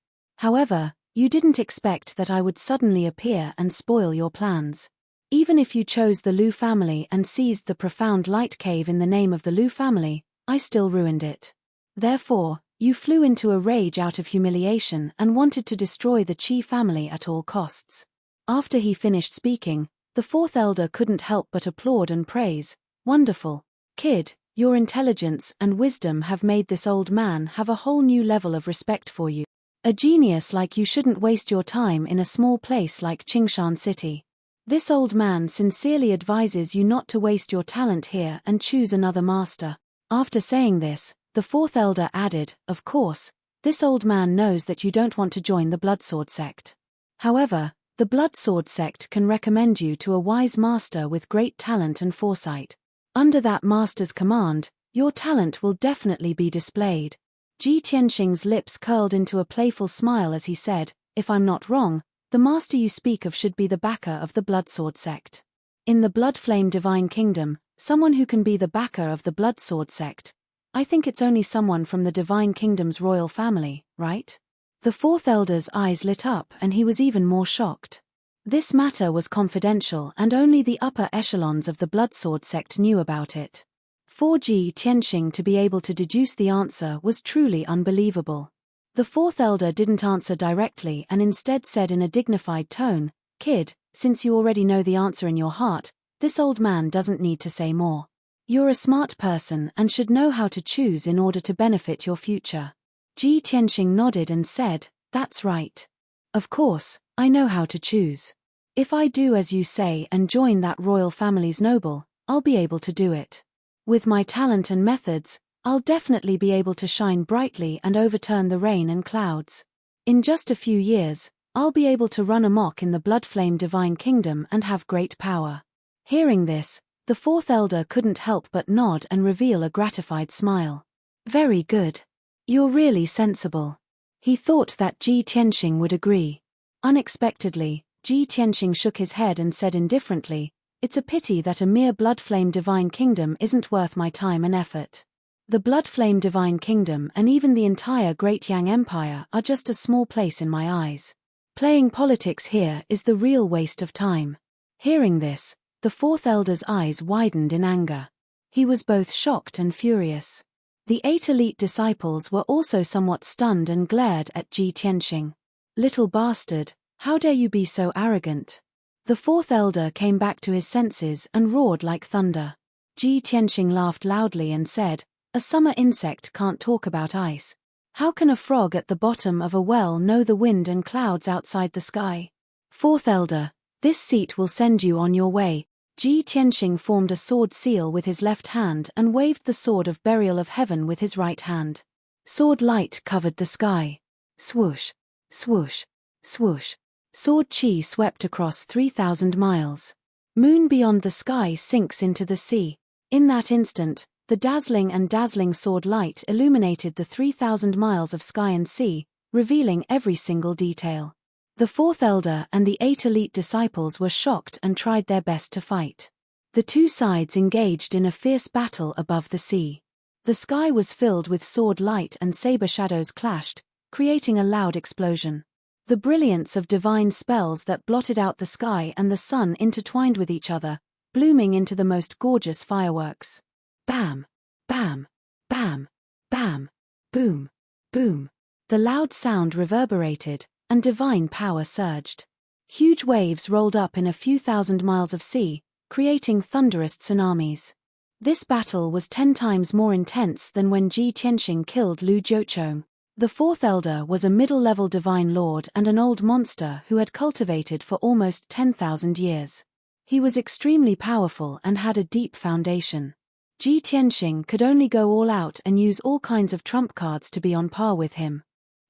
However, you didn't expect that I would suddenly appear and spoil your plans. Even if you chose the Lu family and seized the profound light cave in the name of the Lu family, I still ruined it. Therefore, you flew into a rage out of humiliation and wanted to destroy the Qi family at all costs." After he finished speaking, the 4th elder couldn't help but applaud and praise. "Wonderful. Kid, your intelligence and wisdom have made this old man have a whole new level of respect for you. A genius like you shouldn't waste your time in a small place like Qingshan City. This old man sincerely advises you not to waste your talent here and choose another master." After saying this, the 4th elder added, "Of course, this old man knows that you don't want to join the Bloodsword sect. However, the Bloodsword sect can recommend you to a wise master with great talent and foresight. Under that master's command, your talent will definitely be displayed." Ji Tianxing's lips curled into a playful smile as he said, "If I'm not wrong, the master you speak of should be the backer of the Bloodsword sect. In the Bloodflame Divine Kingdom, someone who can be the backer of the Bloodsword sect, I think it's only someone from the Divine Kingdom's royal family, right?" The 4th elder's eyes lit up and he was even more shocked. This matter was confidential and only the upper echelons of the Bloodsword sect knew about it. For Ji Tianxing to be able to deduce the answer was truly unbelievable. The 4th elder didn't answer directly and instead said in a dignified tone, "Kid, since you already know the answer in your heart, this old man doesn't need to say more. You're a smart person and should know how to choose in order to benefit your future." Ji Tianxing nodded and said, "That's right. Of course, I know how to choose. If I do as you say and join that royal family's noble, I'll be able to do it. With my talent and methods, I'll definitely be able to shine brightly and overturn the rain and clouds. In just a few years, I'll be able to run amok in the blood-flame divine kingdom and have great power." Hearing this, the fourth elder couldn't help but nod and reveal a gratified smile. "Very good. You're really sensible." He thought that Ji Tianxing would agree. Unexpectedly, Ji Tianxing shook his head and said indifferently, "It's a pity that a mere blood-flame divine kingdom isn't worth my time and effort. The blood-flame divine kingdom and even the entire Great Yang Empire are just a small place in my eyes. Playing politics here is the real waste of time." Hearing this, the fourth elder's eyes widened in anger. He was both shocked and furious. The 8 elite disciples were also somewhat stunned and glared at Ji Tianxing. "Little bastard, how dare you be so arrogant?" The fourth elder came back to his senses and roared like thunder. Ji Tianxing laughed loudly and said, "A summer insect can't talk about ice. How can a frog at the bottom of a well know the wind and clouds outside the sky?" "Fourth elder, this seat will send you on your way." Ji Tianxing formed a sword seal with his left hand and waved the sword of burial of heaven with his right hand. Sword light covered the sky. Swoosh, swoosh, swoosh. Sword chi swept across 3,000 miles. Moon beyond the sky sinks into the sea. In that instant, the dazzling sword light illuminated the 3,000 miles of sky and sea, revealing every single detail. The fourth elder and the 8 elite disciples were shocked and tried their best to fight. The two sides engaged in a fierce battle above the sea. The sky was filled with sword light and saber shadows clashed, creating a loud explosion. The brilliance of divine spells that blotted out the sky and the sun intertwined with each other, blooming into the most gorgeous fireworks. Bam! Bam! Bam! Bam! Boom! Boom! The loud sound reverberated, and divine power surged. Huge waves rolled up in a few thousand miles of sea, creating thunderous tsunamis. This battle was 10 times more intense than when Ji Tianxing killed Lu Jiuchong. The fourth elder was a middle-level divine lord and an old monster who had cultivated for almost 10,000 years. He was extremely powerful and had a deep foundation. Ji Tianxing could only go all out and use all kinds of trump cards to be on par with him.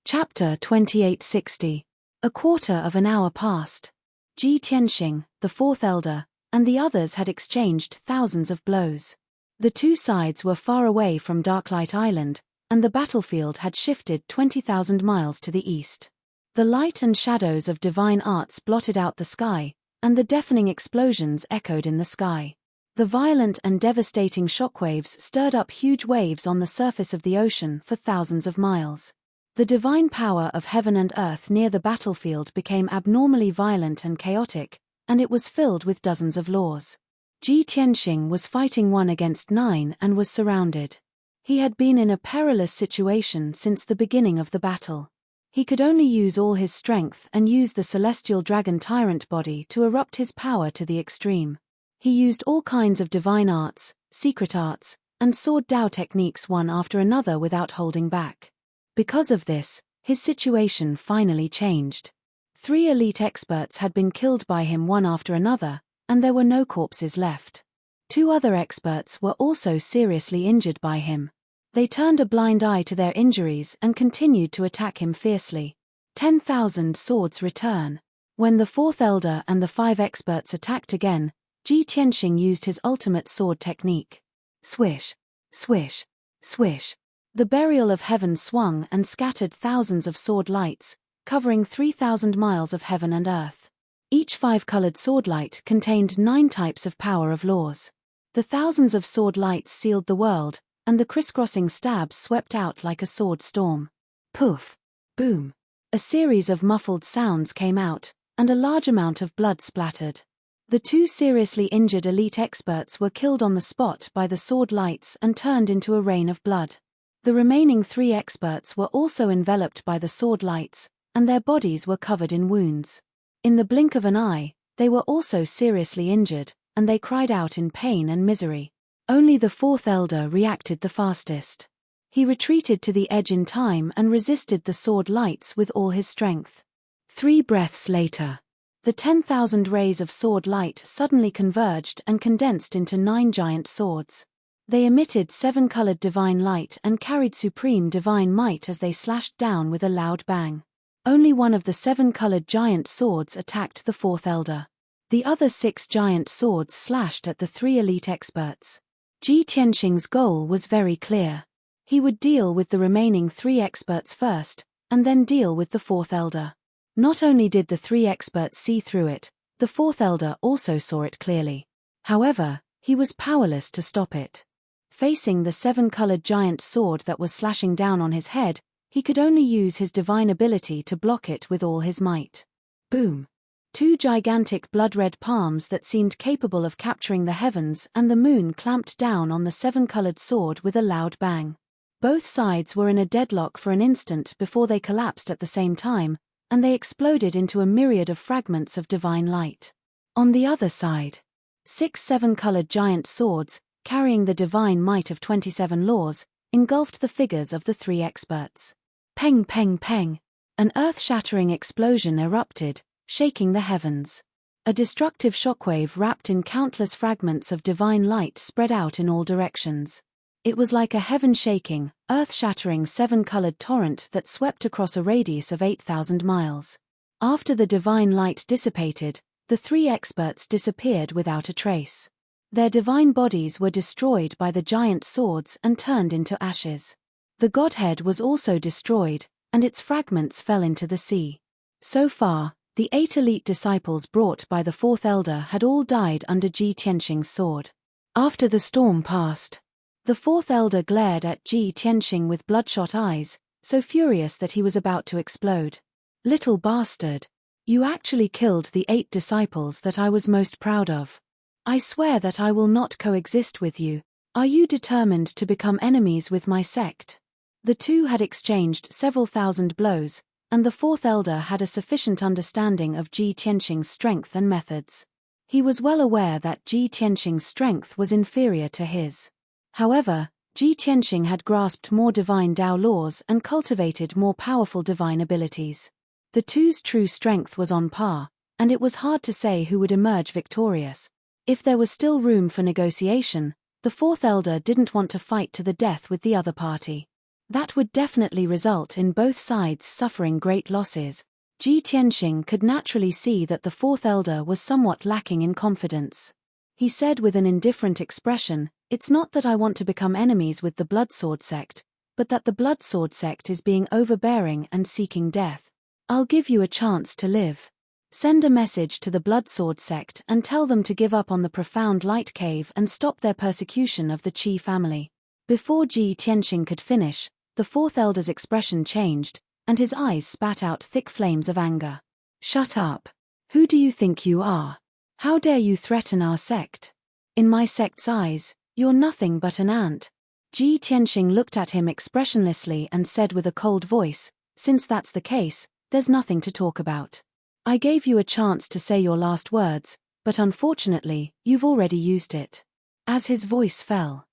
Chapter 2860. A quarter of an hour passed. Ji Tianxing, the fourth elder, and the others had exchanged thousands of blows. The two sides were far away from Darklight Island, and the battlefield had shifted 20,000 miles to the east. The light and shadows of divine arts blotted out the sky, and the deafening explosions echoed in the sky. The violent and devastating shockwaves stirred up huge waves on the surface of the ocean for thousands of miles. The divine power of heaven and earth near the battlefield became abnormally violent and chaotic, and it was filled with dozens of laws. Ji Tianxing was fighting 1 against 9 and was surrounded. He had been in a perilous situation since the beginning of the battle. He could only use all his strength and use the celestial dragon tyrant body to erupt his power to the extreme. He used all kinds of divine arts, secret arts, and sword Dao techniques one after another without holding back. Because of this, his situation finally changed. 3 elite experts had been killed by him one after another, and there were no corpses left. 2 other experts were also seriously injured by him. They turned a blind eye to their injuries and continued to attack him fiercely. 10,000 swords return. When the fourth elder and the 5 experts attacked again, Ji Tianxing used his ultimate sword technique. Swish, swish, swish. The burial of heaven swung and scattered thousands of sword lights, covering 3,000 miles of heaven and earth. Each 5-colored sword light contained 9 types of power of laws. The thousands of sword lights sealed the world, and the crisscrossing stabs swept out like a sword storm. Poof! Boom! A series of muffled sounds came out, and a large amount of blood splattered. The 2 seriously injured elite experts were killed on the spot by the sword lights and turned into a rain of blood. The remaining 3 experts were also enveloped by the sword lights, and their bodies were covered in wounds. In the blink of an eye, they were also seriously injured, and they cried out in pain and misery. Only the fourth elder reacted the fastest. He retreated to the edge in time and resisted the sword lights with all his strength. 3 breaths later. The 10,000 rays of sword light suddenly converged and condensed into 9 giant swords. They emitted 7-colored divine light and carried supreme divine might as they slashed down with a loud bang. Only one of the 7-colored giant swords attacked the fourth elder. The other 6 giant swords slashed at the 3 elite experts. Ji Tianxing's goal was very clear. He would deal with the remaining 3 experts first, and then deal with the fourth elder. Not only did the 3 experts see through it, the fourth elder also saw it clearly. However, he was powerless to stop it. Facing the 7-colored giant sword that was slashing down on his head, he could only use his divine ability to block it with all his might. Boom! 2 gigantic blood-red palms that seemed capable of capturing the heavens and the moon clamped down on the 7-colored sword with a loud bang. Both sides were in a deadlock for an instant before they collapsed at the same time, and they exploded into a myriad of fragments of divine light. On the other side, 6 7-colored giant swords, carrying the divine might of 27 laws, engulfed the figures of the 3 experts. Peng peng peng! An earth-shattering explosion erupted, shaking the heavens. A destructive shockwave wrapped in countless fragments of divine light spread out in all directions. It was like a heaven-shaking, earth-shattering 7-colored torrent that swept across a radius of 8,000 miles. After the divine light dissipated, the 3 experts disappeared without a trace. Their divine bodies were destroyed by the giant swords and turned into ashes. The Godhead was also destroyed, and its fragments fell into the sea. So far, the 8 elite disciples brought by the fourth elder had all died under Ji Tianxing's sword. After the storm passed, the fourth elder glared at Ji Tianxing with bloodshot eyes, so furious that he was about to explode. "Little bastard! You actually killed the 8 disciples that I was most proud of. I swear that I will not coexist with you. Are you determined to become enemies with my sect?" The 2 had exchanged several thousand blows, and the fourth elder had a sufficient understanding of Ji Tianxing's strength and methods. He was well aware that Ji Tianxing's strength was inferior to his. However, Ji Tianxing had grasped more divine Tao laws and cultivated more powerful divine abilities. The 2's true strength was on par, and it was hard to say who would emerge victorious. If there was still room for negotiation, the fourth elder didn't want to fight to the death with the other party. That would definitely result in both sides suffering great losses. Ji Tianxing could naturally see that the fourth elder was somewhat lacking in confidence. He said with an indifferent expression, "It's not that I want to become enemies with the Bloodsword sect, but that the Bloodsword sect is being overbearing and seeking death. I'll give you a chance to live. Send a message to the Bloodsword sect and tell them to give up on the profound light cave and stop their persecution of the Qi family." Before Ji Tianxing could finish, the fourth elder's expression changed, and his eyes spat out thick flames of anger. "Shut up! Who do you think you are? How dare you threaten our sect? In my sect's eyes, you're nothing but an ant." Ji Tianxing looked at him expressionlessly and said with a cold voice, "Since that's the case, there's nothing to talk about. I gave you a chance to say your last words, but unfortunately, you've already used it." As his voice fell,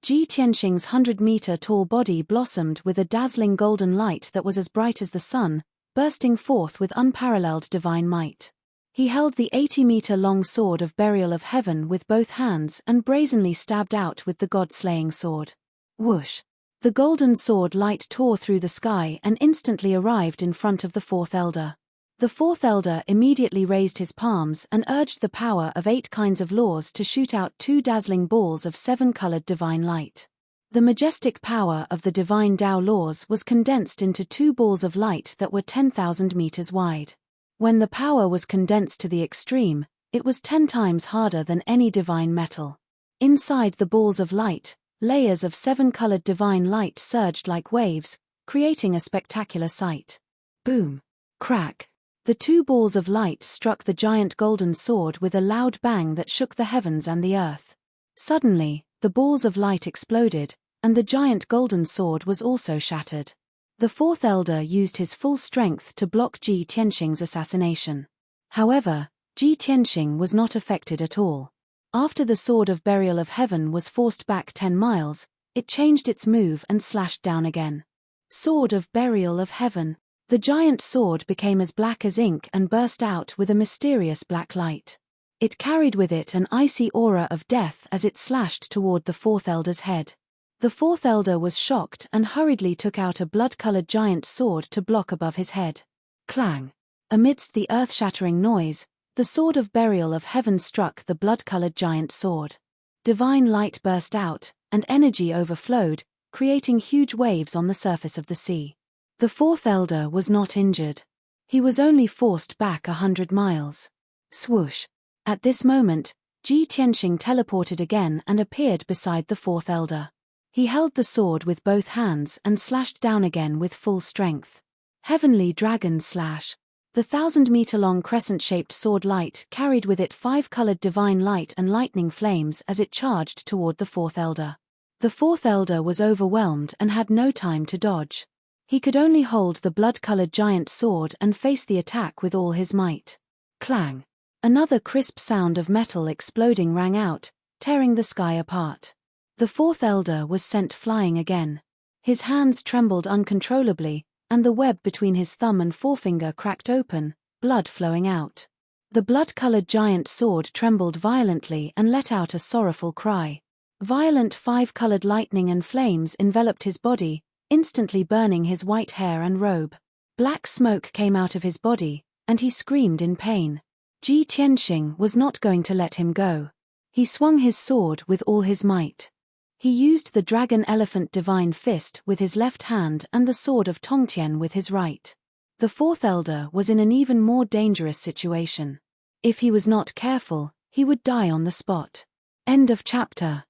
Ji Tianxing's 100-meter-tall body blossomed with a dazzling golden light that was as bright as the sun, bursting forth with unparalleled divine might. He held the 80-meter-long sword of burial of heaven with both hands and brazenly stabbed out with the god-slaying sword. Whoosh! The golden sword light tore through the sky and instantly arrived in front of the fourth elder. The fourth elder immediately raised his palms and urged the power of 8 kinds of laws to shoot out 2 dazzling balls of 7-colored divine light. The majestic power of the divine Tao laws was condensed into 2 balls of light that were 10,000 meters wide. When the power was condensed to the extreme, it was 10 times harder than any divine metal. Inside the balls of light, layers of 7-colored divine light surged like waves, creating a spectacular sight. Boom! Crack! The 2 balls of light struck the giant golden sword with a loud bang that shook the heavens and the earth. Suddenly, the balls of light exploded, and the giant golden sword was also shattered. The fourth elder used his full strength to block Ji Tianxing's assassination. However, Ji Tianxing was not affected at all. After the sword of burial of heaven was forced back 10 miles, it changed its move and slashed down again. Sword of burial of heaven. The giant sword became as black as ink and burst out with a mysterious black light. It carried with it an icy aura of death as it slashed toward the fourth elder's head. The fourth elder was shocked and hurriedly took out a blood-colored giant sword to block above his head. Clang! Amidst the earth-shattering noise, the sword of burial of heaven struck the blood-colored giant sword. Divine light burst out, and energy overflowed, creating huge waves on the surface of the sea. The fourth elder was not injured. He was only forced back 100 miles. Swoosh! At this moment, Ji Tianxing teleported again and appeared beside the fourth elder. He held the sword with both hands and slashed down again with full strength. Heavenly Dragon Slash. The 1,000-meter-long crescent-shaped sword light carried with it 5-colored divine light and lightning flames as it charged toward the fourth elder. The fourth elder was overwhelmed and had no time to dodge. He could only hold the blood-colored giant sword and face the attack with all his might. Clang! Another crisp sound of metal exploding rang out, tearing the sky apart. The fourth elder was sent flying again. His hands trembled uncontrollably, and the web between his thumb and forefinger cracked open, blood flowing out. The blood-colored giant sword trembled violently and let out a sorrowful cry. Violent 5-colored lightning and flames enveloped his body, instantly burning his white hair and robe. Black smoke came out of his body, and he screamed in pain. Ji Tianxing was not going to let him go. He swung his sword with all his might. He used the dragon-elephant divine fist with his left hand and the sword of Tongtian with his right. The fourth elder was in an even more dangerous situation. If he was not careful, he would die on the spot. End of chapter.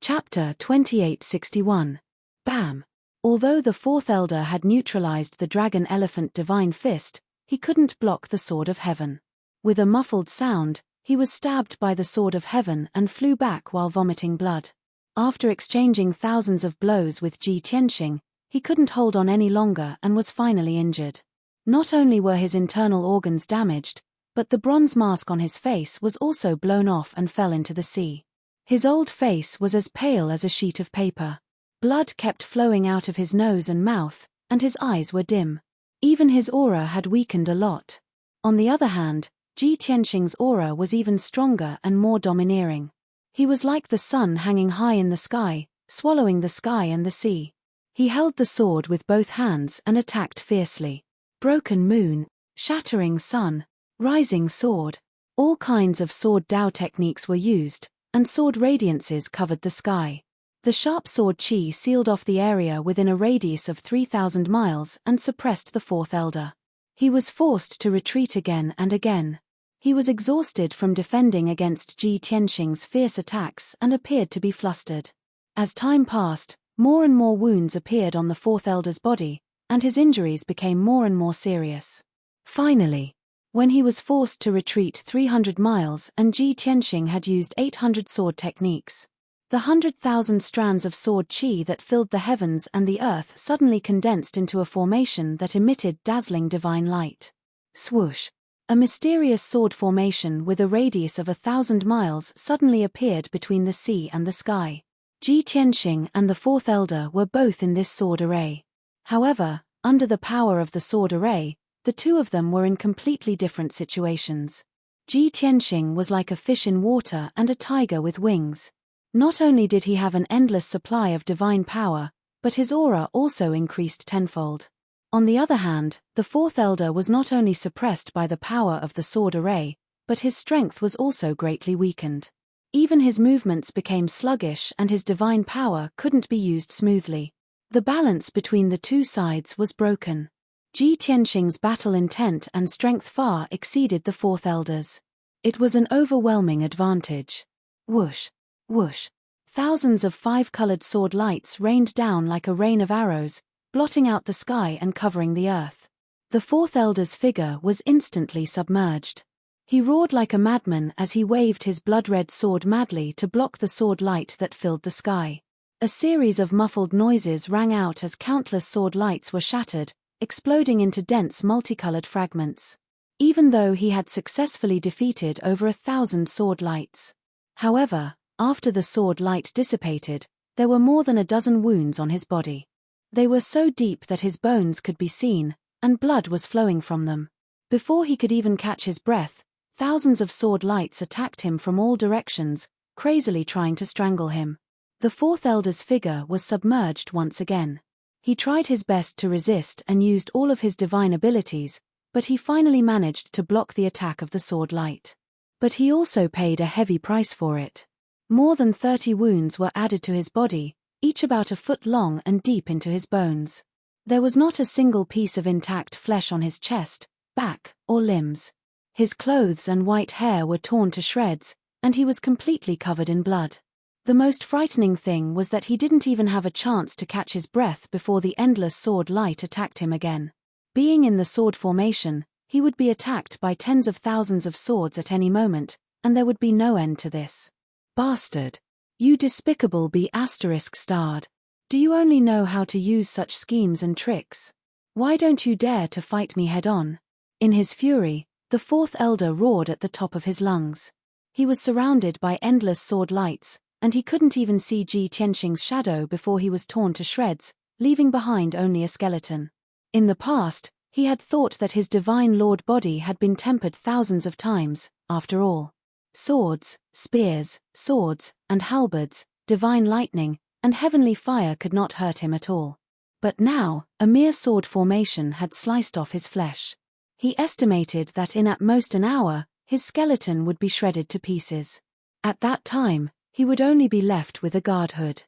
Chapter 2861. Bam! Although the fourth elder had neutralized the dragon-elephant divine fist, he couldn't block the sword of heaven. With a muffled sound, he was stabbed by the sword of heaven and flew back while vomiting blood. After exchanging thousands of blows with Ji Tianxing, he couldn't hold on any longer and was finally injured. Not only were his internal organs damaged, but the bronze mask on his face was also blown off and fell into the sea. His old face was as pale as a sheet of paper. Blood kept flowing out of his nose and mouth, and his eyes were dim. Even his aura had weakened a lot. On the other hand, Ji Tianxing's aura was even stronger and more domineering. He was like the sun hanging high in the sky, swallowing the sky and the sea. He held the sword with both hands and attacked fiercely. Broken moon, shattering sun, rising sword. All kinds of sword Dao techniques were used, and sword radiances covered the sky. The sharp sword qi sealed off the area within a radius of 3,000 miles and suppressed the fourth elder. He was forced to retreat again and again. He was exhausted from defending against Ji Tianxing's fierce attacks and appeared to be flustered. As time passed, more and more wounds appeared on the fourth elder's body, and his injuries became more and more serious. Finally, when he was forced to retreat 300 miles and Ji Tianxing had used 800 sword techniques, the 100,000 strands of sword qi that filled the heavens and the earth suddenly condensed into a formation that emitted dazzling divine light. Swoosh! A mysterious sword formation with a radius of 1,000 miles suddenly appeared between the sea and the sky. Ji Tianxing and the fourth elder were both in this sword array. However, under the power of the sword array, the two of them were in completely different situations. Ji Tianxing was like a fish in water and a tiger with wings. Not only did he have an endless supply of divine power, but his aura also increased tenfold. On the other hand, the fourth elder was not only suppressed by the power of the sword array, but his strength was also greatly weakened. Even his movements became sluggish and his divine power couldn't be used smoothly. The balance between the two sides was broken. Ji Tianxing's battle intent and strength far exceeded the fourth elder's. It was an overwhelming advantage. Whoosh! Whoosh! Thousands of 5-colored sword lights rained down like a rain of arrows, blotting out the sky and covering the earth. The fourth elder's figure was instantly submerged. He roared like a madman as he waved his blood-red sword madly to block the sword light that filled the sky. A series of muffled noises rang out as countless sword lights were shattered, exploding into dense multicolored fragments. Even though he had successfully defeated over 1,000 sword lights. However, after the sword light dissipated, there were more than a dozen wounds on his body. They were so deep that his bones could be seen, and blood was flowing from them. Before he could even catch his breath, thousands of sword lights attacked him from all directions, crazily trying to strangle him. The fourth elder's figure was submerged once again. He tried his best to resist and used all of his divine abilities, but he finally managed to block the attack of the sword light. But he also paid a heavy price for it. More than 30 wounds were added to his body, each about a foot long and deep into his bones. There was not a single piece of intact flesh on his chest, back, or limbs. His clothes and white hair were torn to shreds, and he was completely covered in blood. The most frightening thing was that he didn't even have a chance to catch his breath before the endless sword light attacked him again. Being in the sword formation, he would be attacked by tens of thousands of swords at any moment, and there would be no end to this. Bastard! You despicable ****. Do you only know how to use such schemes and tricks? Why don't you dare to fight me head-on? In his fury, the fourth elder roared at the top of his lungs. He was surrounded by endless sword lights, and he couldn't even see Ji Tianxing's shadow before he was torn to shreds, leaving behind only a skeleton. In the past, he had thought that his divine lord body had been tempered thousands of times, after all. Swords, spears, swords, and halberds, divine lightning, and heavenly fire could not hurt him at all. But now, a mere sword formation had sliced off his flesh. He estimated that in at most an hour, his skeleton would be shredded to pieces. At that time, he would only be left with a guardhood.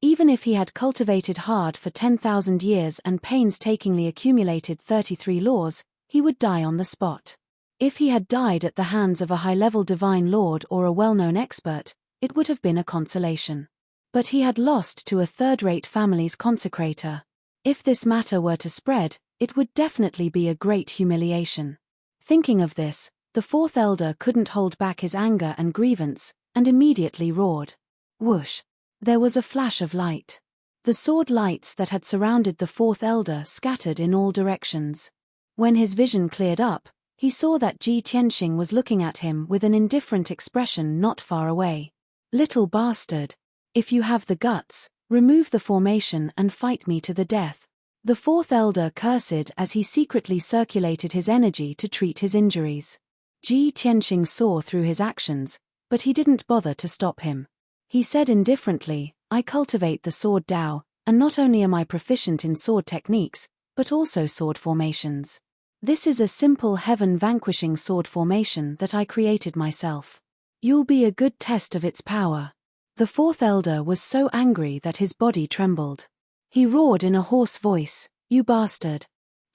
Even if he had cultivated hard for 10,000 years and painstakingly accumulated 33 laws, he would die on the spot. If he had died at the hands of a high-level divine lord or a well-known expert, it would have been a consolation. But he had lost to a third-rate family's consecrator. If this matter were to spread, it would definitely be a great humiliation. Thinking of this, the fourth elder couldn't hold back his anger and grievance, and immediately roared. Whoosh! There was a flash of light. The sword lights that had surrounded the fourth elder scattered in all directions. When his vision cleared up, he saw that Ji Tianxing was looking at him with an indifferent expression not far away. Little bastard! If you have the guts, remove the formation and fight me to the death. The fourth elder cursed as he secretly circulated his energy to treat his injuries. Ji Tianxing saw through his actions, but he didn't bother to stop him. He said indifferently, I cultivate the sword Dao, and not only am I proficient in sword techniques, but also sword formations. This is a simple heaven-vanquishing sword formation that I created myself. You'll be a good test of its power. The fourth elder was so angry that his body trembled. He roared in a hoarse voice, You bastard!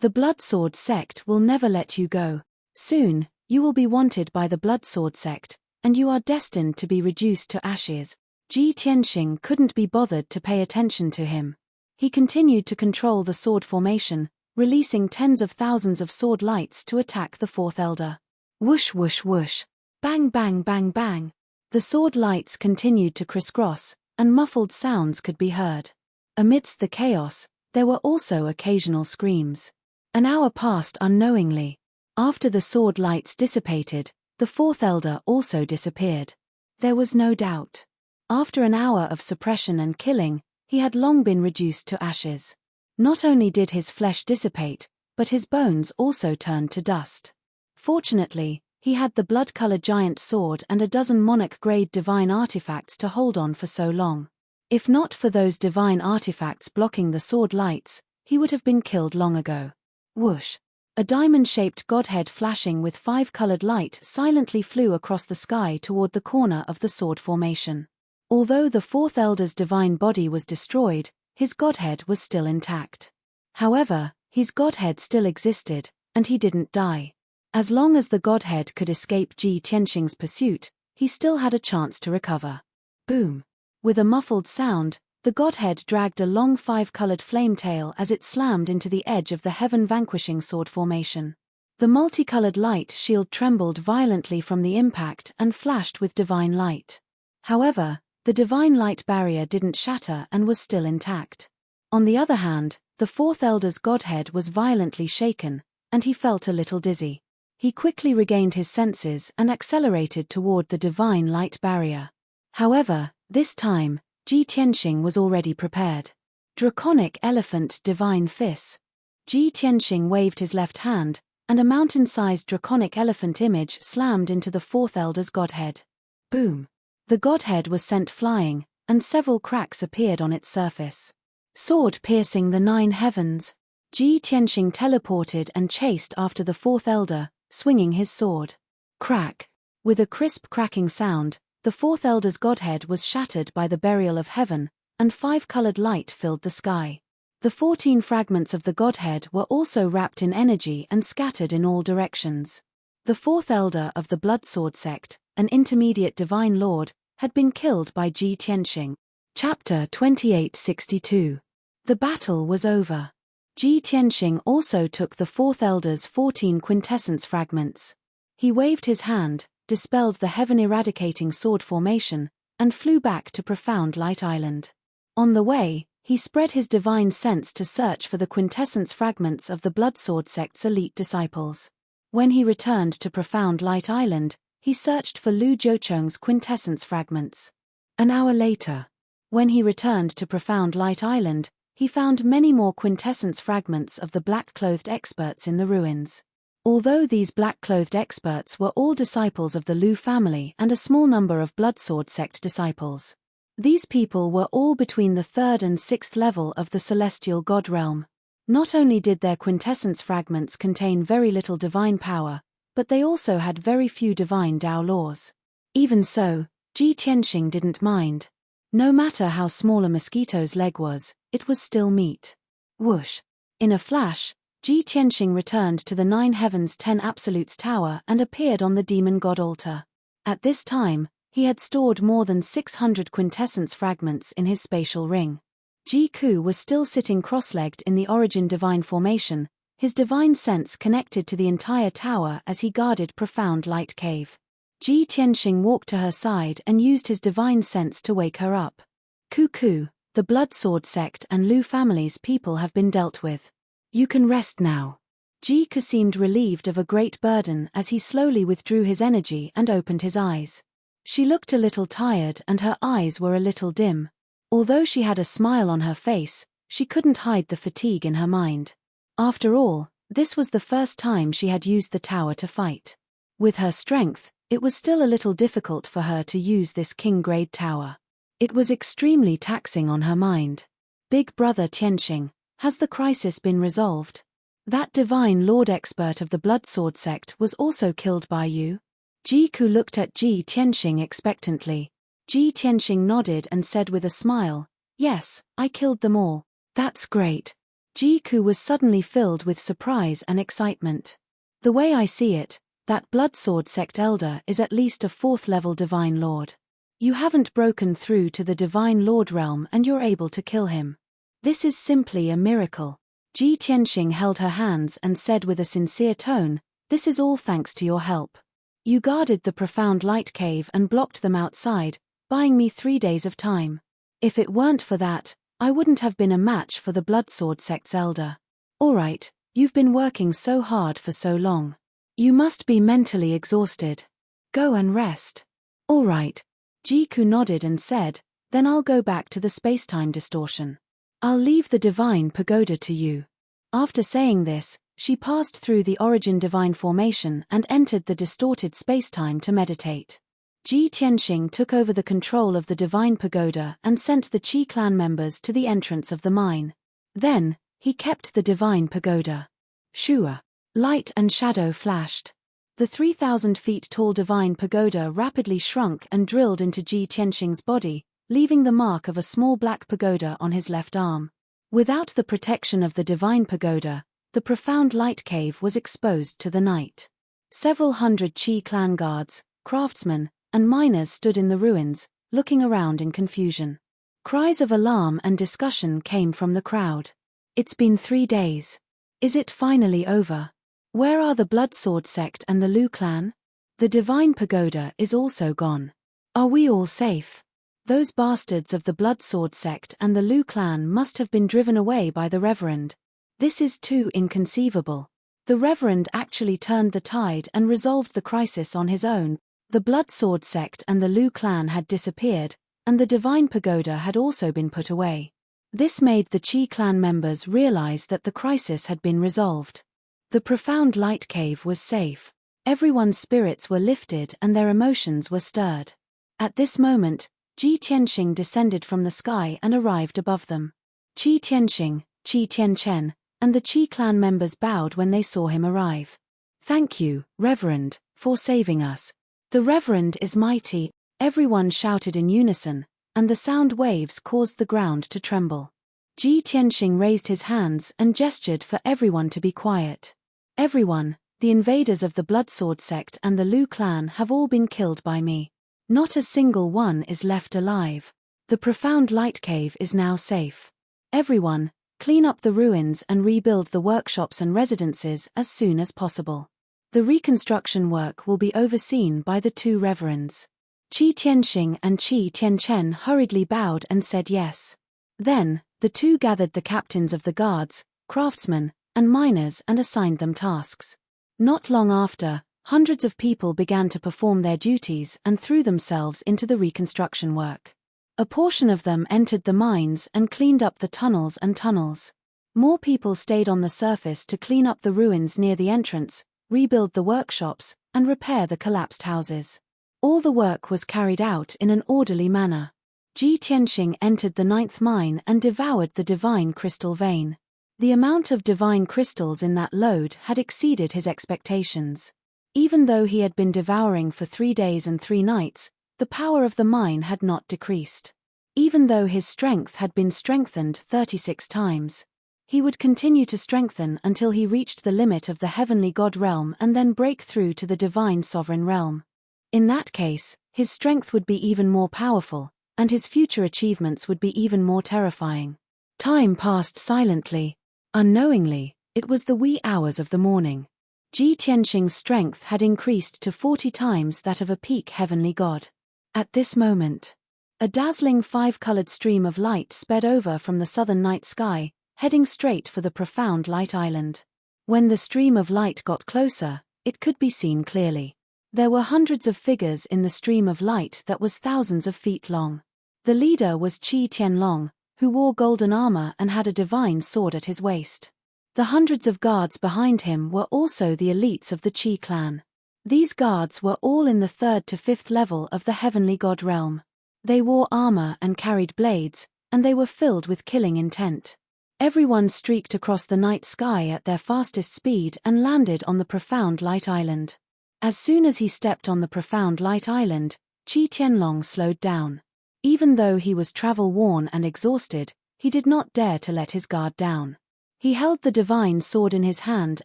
The Blood Sword sect will never let you go. Soon, you will be wanted by the Blood Sword sect, and you are destined to be reduced to ashes. Ji Tianxing couldn't be bothered to pay attention to him. He continued to control the sword formation, releasing tens of thousands of sword lights to attack the fourth elder. Whoosh whoosh whoosh. Bang bang bang bang. The sword lights continued to crisscross, and muffled sounds could be heard. Amidst the chaos, there were also occasional screams. An hour passed unknowingly. After the sword lights dissipated, the fourth elder also disappeared. There was no doubt. After an hour of suppression and killing, he had long been reduced to ashes. Not only did his flesh dissipate, but his bones also turned to dust. Fortunately, he had the blood-colored giant sword and a dozen monarch-grade divine artifacts to hold on for so long. If not for those divine artifacts blocking the sword lights, he would have been killed long ago. Whoosh! A diamond-shaped godhead flashing with 5-colored light silently flew across the sky toward the corner of the sword formation. Although the fourth elder's divine body was destroyed, his godhead was still intact. However, his godhead still existed, and he didn't die. As long as the godhead could escape Ji Tianxing's pursuit, he still had a chance to recover. Boom! With a muffled sound, the godhead dragged a long 5-colored flame tail as it slammed into the edge of the heaven-vanquishing sword formation. The multicolored light shield trembled violently from the impact and flashed with divine light. However, the divine light barrier didn't shatter and was still intact. On the other hand, the fourth elder's godhead was violently shaken, and he felt a little dizzy. He quickly regained his senses and accelerated toward the divine light barrier. However, this time, Ji Tianxing was already prepared. Draconic Elephant Divine Fist. Ji Tianxing waved his left hand, and a mountain-sized draconic elephant image slammed into the fourth elder's godhead. Boom! The godhead was sent flying, and several cracks appeared on its surface. Sword piercing the 9 heavens. Ji Tianxing teleported and chased after the fourth elder, swinging his sword. Crack! With a crisp cracking sound, the fourth elder's godhead was shattered by the burial of heaven, and 5-colored light filled the sky. The 14 fragments of the godhead were also wrapped in energy and scattered in all directions. The fourth elder of the Blood Sword sect, an intermediate divine lord, had been killed by Ji Tianxing. Chapter 2862. The battle was over. Ji Tianxing also took the fourth elder's 14 quintessence fragments. He waved his hand, dispelled the heaven-eradicating sword formation, and flew back to Profound Light Island. On the way, he spread his divine sense to search for the quintessence fragments of the Blood Sword sect's elite disciples. When he returned to Profound Light Island, he searched for Lu Jiucheng's quintessence fragments. An hour later, when he returned to Profound Light Island, he found many more quintessence fragments of the black-clothed experts in the ruins. Although these black-clothed experts were all disciples of the Lu family and a small number of Blood Sword sect disciples, these people were all between the 3rd and 6th level of the celestial god realm. Not only did their quintessence fragments contain very little divine power, but they also had very few divine Dao laws. Even so, Ji Tianxing didn't mind. No matter how small a mosquito's leg was, it was still meat. Whoosh! In a flash, Ji Tianxing returned to the 9 Heavens 10 Absolutes Tower and appeared on the demon god altar. At this time, he had stored more than 600 quintessence fragments in his spatial ring. Ji Ku was still sitting cross-legged in the origin divine formation, his divine sense connected to the entire tower as he guarded Profound Light Cave. Ji Tianxing walked to her side and used his divine sense to wake her up. Ku, the Blood Sword sect and Lu family's people have been dealt with. You can rest now. Ji Ku seemed relieved of a great burden as he slowly withdrew his energy and opened his eyes. She looked a little tired and her eyes were a little dim. Although she had a smile on her face, she couldn't hide the fatigue in her mind. After all, this was the first time she had used the tower to fight. With her strength, it was still a little difficult for her to use this king-grade tower. It was extremely taxing on her mind. Big brother Tianxing, has the crisis been resolved? That divine lord expert of the Blood Sword sect was also killed by you? Ji Ku looked at Ji Tianxing expectantly. Ji Tianxing nodded and said with a smile, "Yes, I killed them all." "That's great." Ji Ku was suddenly filled with surprise and excitement. "The way I see it, that Blood Sword sect elder is at least a 4th-level divine lord. You haven't broken through to the divine lord realm and you're able to kill him. This is simply a miracle." Ji Tianxing held her hands and said with a sincere tone, "This is all thanks to your help. You guarded the Profound Light Cave and blocked them outside, buying me 3 days of time. If it weren't for that, I wouldn't have been a match for the Blood Sword sect's elder. Alright, you've been working so hard for so long. You must be mentally exhausted. Go and rest." "Alright." Ji Ku nodded and said, "Then I'll go back to the spacetime distortion. I'll leave the divine pagoda to you." After saying this, she passed through the origin divine formation and entered the distorted spacetime to meditate. Ji Tianxing took over the control of the divine pagoda and sent the Qi clan members to the entrance of the mine. Then, he kept the divine pagoda. Shua. Light and shadow flashed. The 3,000 feet tall divine pagoda rapidly shrunk and drilled into Ji Tianxing's body, leaving the mark of a small black pagoda on his left arm. Without the protection of the divine pagoda, the Profound Light Cave was exposed to the night. Several hundred Qi clan guards, craftsmen, and miners stood in the ruins, looking around in confusion. Cries of alarm and discussion came from the crowd. "It's been 3 days. Is it finally over? Where are the Blood Sword sect and the Lu clan? The divine pagoda is also gone. Are we all safe? Those bastards of the Blood Sword sect and the Lu clan must have been driven away by the Reverend. This is too inconceivable. The Reverend actually turned the tide and resolved the crisis on his own. The Blood Sword sect and the Lu clan had disappeared, and the divine pagoda had also been put away. This made the Chi clan members realize that the crisis had been resolved. The profound light cave was safe. Everyone's spirits were lifted and their emotions were stirred. At this moment, Ji Tianxing descended from the sky and arrived above them. Qi Tianxing, Qi Tianchen, and the Chi clan members bowed when they saw him arrive. "Thank you, Reverend, for saving us. The Reverend is mighty," everyone shouted in unison, and the sound waves caused the ground to tremble. Ji Tianxing raised his hands and gestured for everyone to be quiet. "Everyone, the invaders of the Bloodsword sect and the Lu clan have all been killed by me. Not a single one is left alive. The profound light cave is now safe. Everyone, clean up the ruins and rebuild the workshops and residences as soon as possible. The reconstruction work will be overseen by the two reverends." Qi Tianxing and Qi Tianchen hurriedly bowed and said yes. Then, the two gathered the captains of the guards, craftsmen, and miners and assigned them tasks. Not long after, hundreds of people began to perform their duties and threw themselves into the reconstruction work. A portion of them entered the mines and cleaned up the tunnels and tunnels. More people stayed on the surface to clean up the ruins near the entrance, rebuild the workshops, and repair the collapsed houses. All the work was carried out in an orderly manner. Ji Tianxing entered the 9th mine and devoured the divine crystal vein. The amount of divine crystals in that lode had exceeded his expectations. Even though he had been devouring for 3 days and 3 nights, the power of the mine had not decreased. Even though his strength had been strengthened 36 times. He would continue to strengthen until he reached the limit of the heavenly God realm and then break through to the divine sovereign realm. In that case, his strength would be even more powerful, and his future achievements would be even more terrifying. Time passed silently. Unknowingly, it was the wee hours of the morning. Ji Tianxing's strength had increased to 40 times that of a peak heavenly god. At this moment, a dazzling 5-colored stream of light sped over from the southern night sky, heading straight for the profound light island. When the stream of light got closer, it could be seen clearly. There were hundreds of figures in the stream of light that was thousands of feet long. The leader was Qi Tianlong, who wore golden armor and had a divine sword at his waist. The hundreds of guards behind him were also the elites of the Qi clan. These guards were all in the 3rd to 5th level of the heavenly god realm. They wore armor and carried blades, and they were filled with killing intent. Everyone streaked across the night sky at their fastest speed and landed on the profound light island. As soon as he stepped on the profound light island, Qi Tianlong slowed down. Even though he was travel-worn and exhausted, he did not dare to let his guard down. He held the divine sword in his hand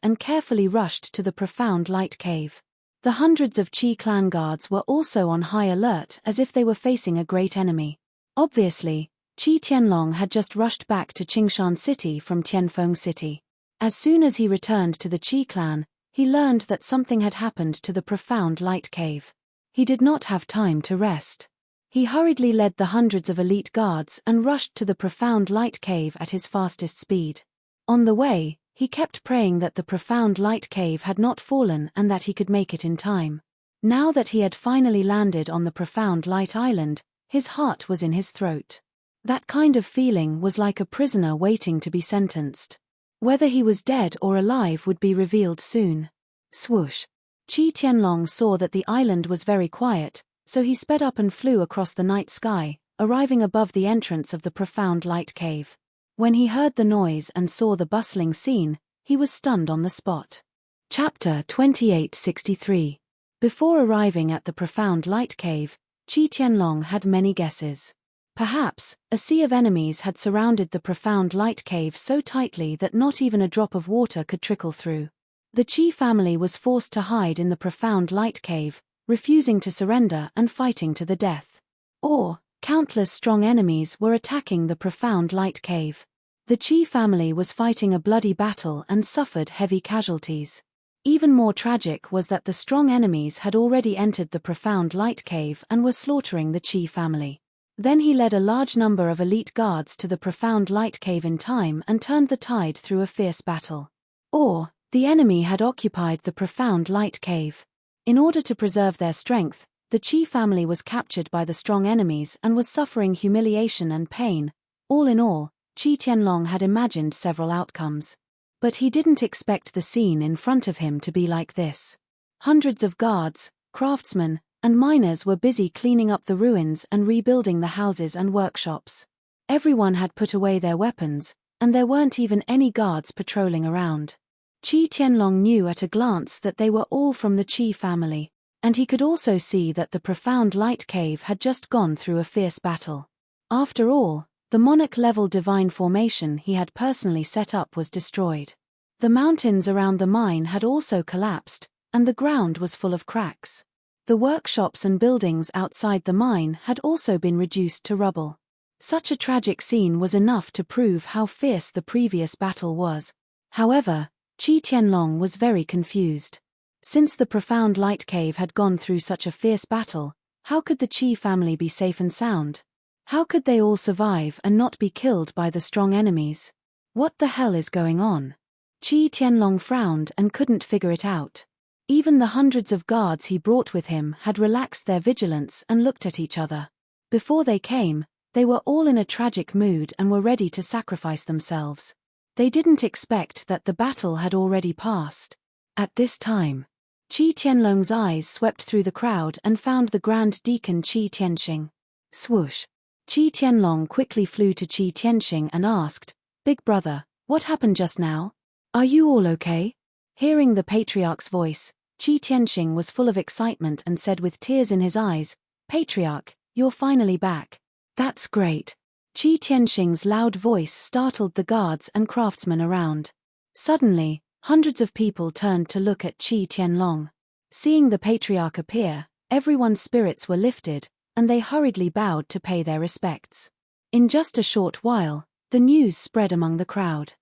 and carefully rushed to the profound light cave. The hundreds of Qi clan guards were also on high alert as if they were facing a great enemy. Obviously, Qi Tianlong had just rushed back to Qingshan City from Tianfeng City. As soon as he returned to the Qi clan, he learned that something had happened to the profound light cave. He did not have time to rest. He hurriedly led the hundreds of elite guards and rushed to the profound light cave at his fastest speed. On the way, he kept praying that the profound light cave had not fallen and that he could make it in time. Now that he had finally landed on the profound light island, his heart was in his throat. That kind of feeling was like a prisoner waiting to be sentenced. Whether he was dead or alive would be revealed soon. Swoosh! Qi Tianlong saw that the island was very quiet, so he sped up and flew across the night sky, arriving above the entrance of the profound light cave. When he heard the noise and saw the bustling scene, he was stunned on the spot. Chapter 2863. Before arriving at the profound light cave, Qi Tianlong had many guesses. Perhaps, a sea of enemies had surrounded the profound light cave so tightly that not even a drop of water could trickle through. The Qi family was forced to hide in the profound light cave, refusing to surrender and fighting to the death. Or, countless strong enemies were attacking the profound light cave. The Qi family was fighting a bloody battle and suffered heavy casualties. Even more tragic was that the strong enemies had already entered the profound light cave and were slaughtering the Qi family. Then he led a large number of elite guards to the profound light cave in time and turned the tide through a fierce battle. Or, the enemy had occupied the profound light cave. In order to preserve their strength, the Qi family was captured by the strong enemies and was suffering humiliation and pain. All in all, Qi Tianlong had imagined several outcomes. But he didn't expect the scene in front of him to be like this. Hundreds of guards, craftsmen, and miners were busy cleaning up the ruins and rebuilding the houses and workshops. Everyone had put away their weapons, and there weren't even any guards patrolling around. Qi Tianlong knew at a glance that they were all from the Qi family, and he could also see that the profound light cave had just gone through a fierce battle. After all, the monarch-level divine formation he had personally set up was destroyed. The mountains around the mine had also collapsed, and the ground was full of cracks. The workshops and buildings outside the mine had also been reduced to rubble. Such a tragic scene was enough to prove how fierce the previous battle was. However, Qi Tianlong was very confused. Since the profound light cave had gone through such a fierce battle, how could the Qi family be safe and sound? How could they all survive and not be killed by the strong enemies? What the hell is going on? Qi Tianlong frowned and couldn't figure it out. Even the hundreds of guards he brought with him had relaxed their vigilance and looked at each other. Before they came, they were all in a tragic mood and were ready to sacrifice themselves. They didn't expect that the battle had already passed. At this time, Qi Tianlong's eyes swept through the crowd and found the Grand Deacon Qi Tianxing. Swoosh! Qi Tianlong quickly flew to Qi Tianxing and asked, "Big brother, what happened just now? Are you all okay?" Hearing the patriarch's voice, Qi Tianxing was full of excitement and said with tears in his eyes, "Patriarch, you're finally back." "That's great." Qi Tianxing's loud voice startled the guards and craftsmen around. Suddenly, hundreds of people turned to look at Qi Tianlong. Seeing the patriarch appear, everyone's spirits were lifted, and they hurriedly bowed to pay their respects. In just a short while, the news spread among the crowd.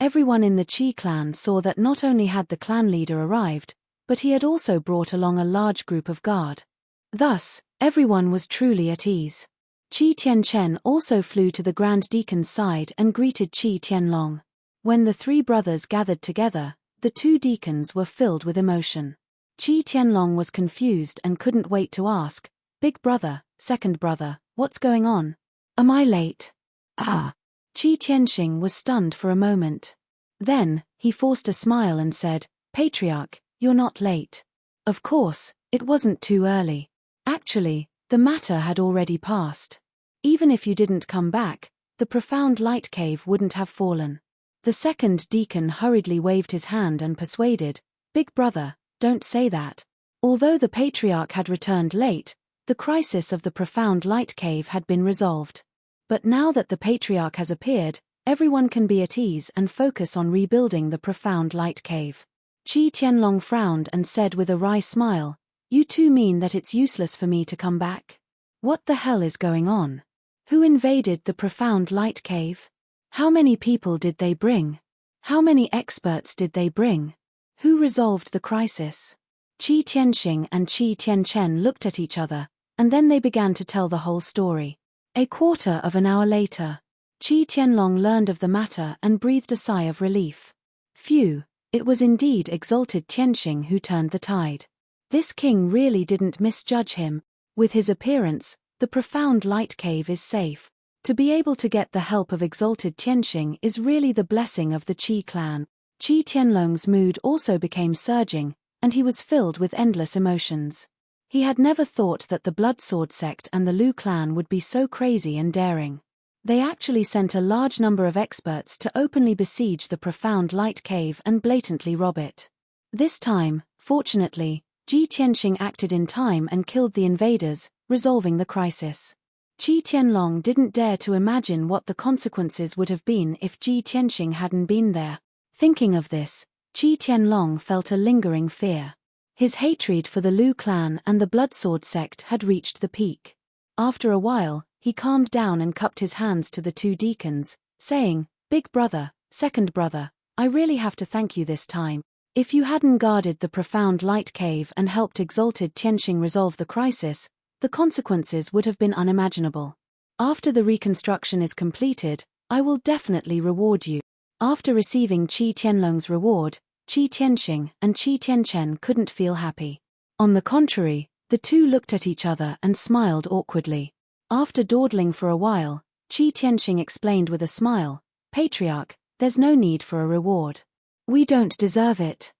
Everyone in the Qi clan saw that not only had the clan leader arrived, but he had also brought along a large group of guard. Thus, everyone was truly at ease. Qi Tianchen also flew to the Grand Deacon's side and greeted Qi Tianlong. When the three brothers gathered together, the two deacons were filled with emotion. Qi Tianlong was confused and couldn't wait to ask, "Big brother, second brother, what's going on? Am I late?" "Ah." Qi Tianxing was stunned for a moment. Then, he forced a smile and said, "Patriarch, you're not late. Of course, it wasn't too early. Actually, the matter had already passed. Even if you didn't come back, the profound light cave wouldn't have fallen." The second deacon hurriedly waved his hand and persuaded, "Big brother, don't say that." Although the patriarch had returned late, the crisis of the profound light cave had been resolved. But now that the patriarch has appeared, everyone can be at ease and focus on rebuilding the profound light cave. Qi Tianlong frowned and said with a wry smile, "You two mean that it's useless for me to come back? What the hell is going on? Who invaded the profound light cave? How many people did they bring? How many experts did they bring? Who resolved the crisis?" Qi Tianxing and Qi Tianchen looked at each other, and then they began to tell the whole story. A quarter of an hour later, Qi Tianlong learned of the matter and breathed a sigh of relief. Phew, it was indeed exalted Tianxing who turned the tide. This king really didn't misjudge him. With his appearance, the profound light cave is safe. To be able to get the help of exalted Tianxing is really the blessing of the Qi clan. Qi Tianlong's mood also became surging, and he was filled with endless emotions. He had never thought that the Blood Sword sect and the Lu clan would be so crazy and daring. They actually sent a large number of experts to openly besiege the profound light cave and blatantly rob it. This time, fortunately, Qi Tianxing acted in time and killed the invaders, resolving the crisis. Qi Tianlong didn't dare to imagine what the consequences would have been if Qi Tianxing hadn't been there. Thinking of this, Qi Tianlong felt a lingering fear. His hatred for the Lu clan and the Blood Sword sect had reached the peak. After a while, he calmed down and cupped his hands to the two deacons, saying, "Big brother, second brother, I really have to thank you this time. If you hadn't guarded the profound light cave and helped exalted Tianxing resolve the crisis, the consequences would have been unimaginable. After the reconstruction is completed, I will definitely reward you." After receiving Qi Tianlong's reward, Qi Tianxing and Qi Tianchen couldn't feel happy. On the contrary, the two looked at each other and smiled awkwardly. After dawdling for a while, Qi Tianxing explained with a smile, "Patriarch, there's no need for a reward. We don't deserve it.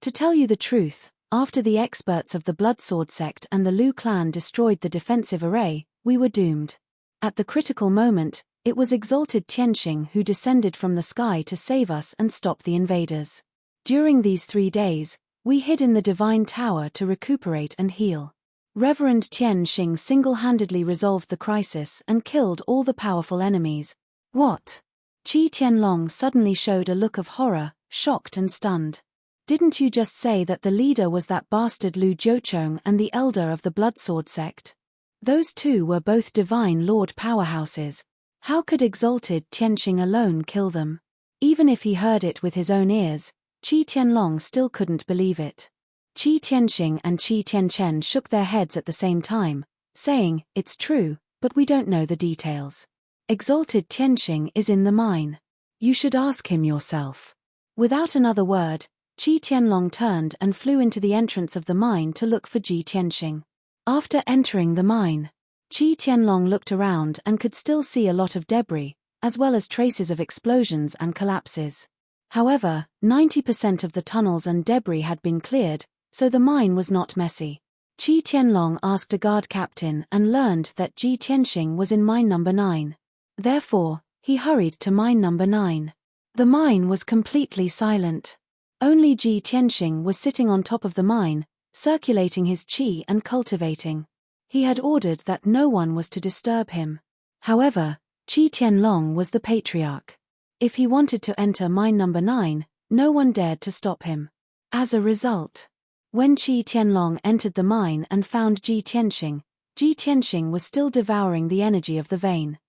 To tell you the truth, after the experts of the Blood Sword sect and the Lu clan destroyed the defensive array, we were doomed. At the critical moment, it was exalted Tianxing who descended from the sky to save us and stop the invaders. During these 3 days, we hid in the Divine Tower to recuperate and heal. Reverend Tianxing single-handedly resolved the crisis and killed all the powerful enemies." "What?" Qi Tianlong suddenly showed a look of horror, shocked and stunned. "Didn't you just say that the leader was that bastard Lu Jiucheng and the elder of the Blood Sword sect? Those two were both Divine Lord powerhouses. How could exalted Tianxing alone kill them?" Even if he heard it with his own ears, Qi Tianlong still couldn't believe it. Qi Tianxing and Qi Tianchen shook their heads at the same time, saying, "It's true, but we don't know the details. Exalted Tianxing is in the mine. You should ask him yourself." Without another word, Qi Tianlong turned and flew into the entrance of the mine to look for Qi Tianxing. After entering the mine, Qi Tianlong looked around and could still see a lot of debris, as well as traces of explosions and collapses. However, 90% of the tunnels and debris had been cleared, so the mine was not messy. Qi Tianlong asked a guard captain and learned that Qi Tianxing was in mine number 9. Therefore, he hurried to mine number 9. The mine was completely silent. Only Qi Tianxing was sitting on top of the mine, circulating his qi and cultivating. He had ordered that no one was to disturb him. However, Qi Tianlong was the patriarch. If he wanted to enter mine number 9, no one dared to stop him. As a result, when Qi Tianlong entered the mine and found Qi Tianxing was still devouring the energy of the vein.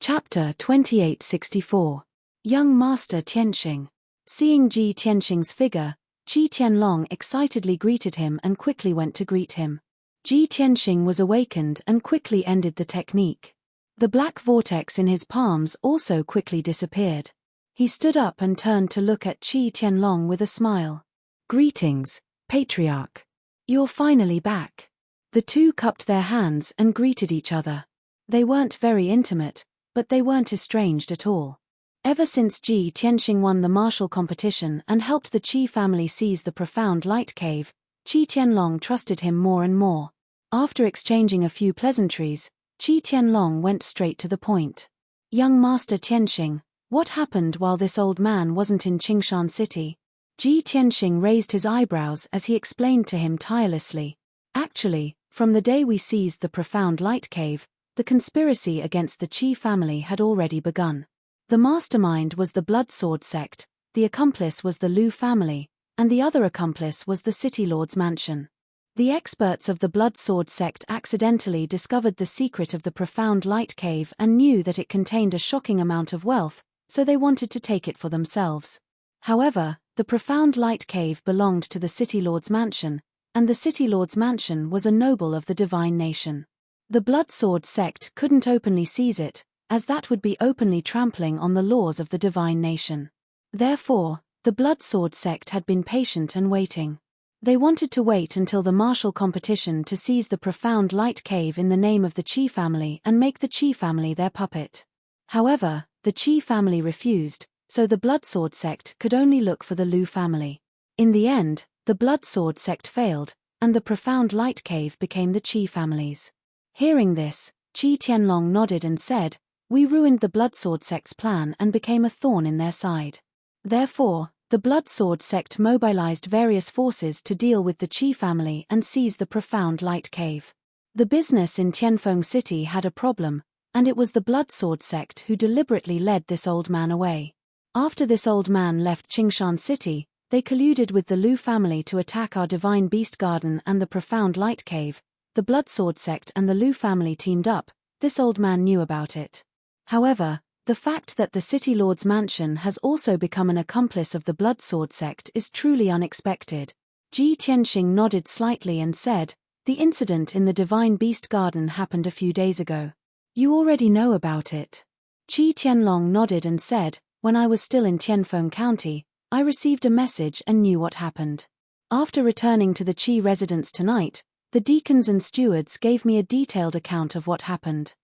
Chapter 2864. Young Master Tianxing. Seeing Qi Tianxing's figure, Qi Tianlong excitedly greeted him and quickly went to greet him. Qi Tianxing was awakened and quickly ended the technique. The black vortex in his palms also quickly disappeared. He stood up and turned to look at Qi Tianlong with a smile. "Greetings, Patriarch. You're finally back." The two cupped their hands and greeted each other. They weren't very intimate, but they weren't estranged at all. Ever since Qi Tianxing won the martial competition and helped the Qi family seize the profound light cave, Qi Tianlong trusted him more and more. After exchanging a few pleasantries, Qi Tianlong went straight to the point. "Young Master Tianxing, what happened while this old man wasn't in Qingshan City?" Qi Tianxing raised his eyebrows as he explained to him tirelessly. "Actually, from the day we seized the profound light cave, the conspiracy against the Qi family had already begun. The mastermind was the Blood Sword sect, the accomplice was the Lu family, and the other accomplice was the City Lord's mansion. The experts of the Blood Sword sect accidentally discovered the secret of the profound light cave and knew that it contained a shocking amount of wealth, so they wanted to take it for themselves. However, the profound light cave belonged to the City Lord's mansion, and the City Lord's mansion was a noble of the divine nation. The Blood Sword sect couldn't openly seize it, as that would be openly trampling on the laws of the divine nation. Therefore, the Blood Sword sect had been patient and waiting. They wanted to wait until the martial competition to seize the profound light cave in the name of the Qi family and make the Qi family their puppet. However, the Qi family refused, so the Blood Sword sect could only look for the Lu family. In the end, the Blood Sword sect failed, and the profound light cave became the Qi family's. Hearing this, Qi Tianlong nodded and said, "We ruined the Blood Sword sect's plan and became a thorn in their side. Therefore, the Blood Sword sect mobilized various forces to deal with the Qi family and seize the profound light cave. The business in Tianfeng City had a problem, and it was the Blood Sword sect who deliberately led this old man away. After this old man left Qingshan City, they colluded with the Lu family to attack our Divine Beast Garden and the profound light cave. The Blood Sword sect and the Lu family teamed up. This old man knew about it. However, the fact that the City Lord's mansion has also become an accomplice of the Blood Sword sect is truly unexpected." Qi Tianxing nodded slightly and said, "The incident in the Divine Beast Garden happened a few days ago. You already know about it." Qi Tianlong nodded and said, "When I was still in Tianfeng County, I received a message and knew what happened. After returning to the Qi residence tonight, the deacons and stewards gave me a detailed account of what happened.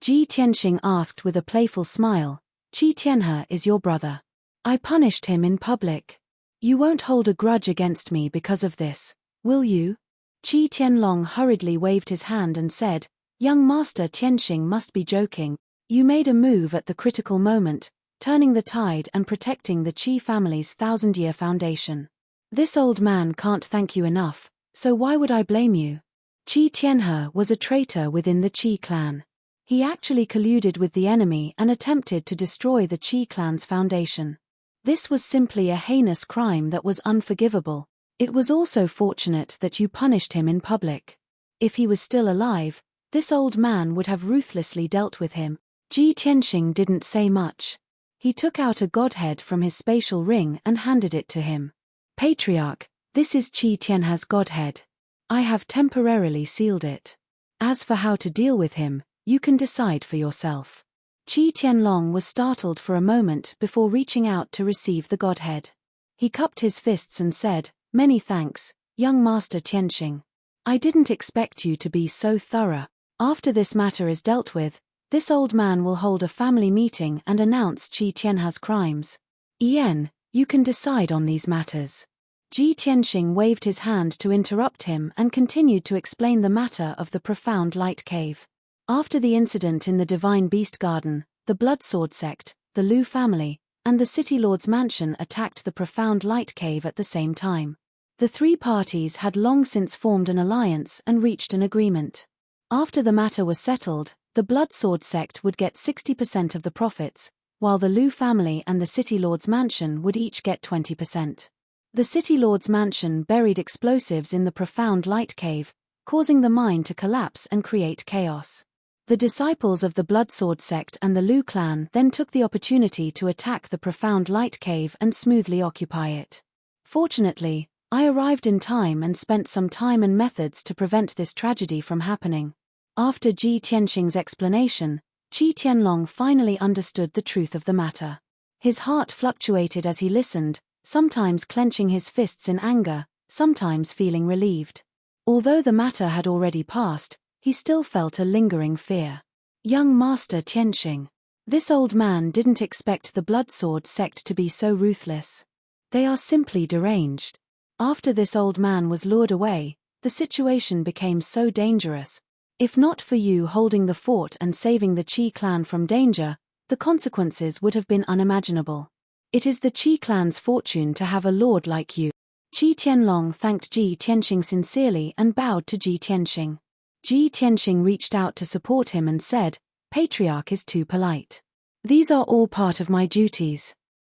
Ji Tianxing asked with a playful smile. Qi Tianhe is your brother. I punished him in public. You won't hold a grudge against me because of this, will you? Qi Tianlong hurriedly waved his hand and said, Young Master Tianxing must be joking. You made a move at the critical moment, turning the tide and protecting the Qi family's 1,000-year foundation. This old man can't thank you enough, so why would I blame you? Qi Tianhe was a traitor within the Qi clan. He actually colluded with the enemy and attempted to destroy the Qi clan's foundation. This was simply a heinous crime that was unforgivable. It was also fortunate that you punished him in public. If he was still alive, this old man would have ruthlessly dealt with him. Ji Tianxing didn't say much. He took out a godhead from his spatial ring and handed it to him. Patriarch, this is Qi Tianhe's godhead. I have temporarily sealed it. As for how to deal with him, you can decide for yourself. Qi Tianlong was startled for a moment before reaching out to receive the godhead. He cupped his fists and said, Many thanks, young Master Tianxing. I didn't expect you to be so thorough. After this matter is dealt with, this old man will hold a family meeting and announce Qi Tianhe's crimes. Yen, you can decide on these matters. Ji Tianxing waved his hand to interrupt him and continued to explain the matter of the profound light cave. After the incident in the Divine Beast Garden, the Bloodsword sect, the Lu family, and the City Lord's mansion attacked the profound light cave at the same time. The three parties had long since formed an alliance and reached an agreement. After the matter was settled, the Bloodsword sect would get 60% of the profits, while the Lu family and the City Lord's mansion would each get 20%. The City Lord's mansion buried explosives in the profound light cave, causing the mine to collapse and create chaos. The disciples of the Bloodsword sect and the Lu clan then took the opportunity to attack the profound light cave and smoothly occupy it. Fortunately, I arrived in time and spent some time and methods to prevent this tragedy from happening. After Ji Tianxing's explanation, Qi Tianlong finally understood the truth of the matter. His heart fluctuated as he listened, sometimes clenching his fists in anger, sometimes feeling relieved. Although the matter had already passed, he still felt a lingering fear. Young Master Tianxing. This old man didn't expect the Bloodsword sect to be so ruthless. They are simply deranged. After this old man was lured away, the situation became so dangerous. If not for you holding the fort and saving the Qi clan from danger, the consequences would have been unimaginable. It is the Qi clan's fortune to have a lord like you. Qi Tianlong thanked Ji Tianxing sincerely and bowed to Ji Tianxing. Ji Tianxing reached out to support him and said, Patriarch is too polite. These are all part of my duties.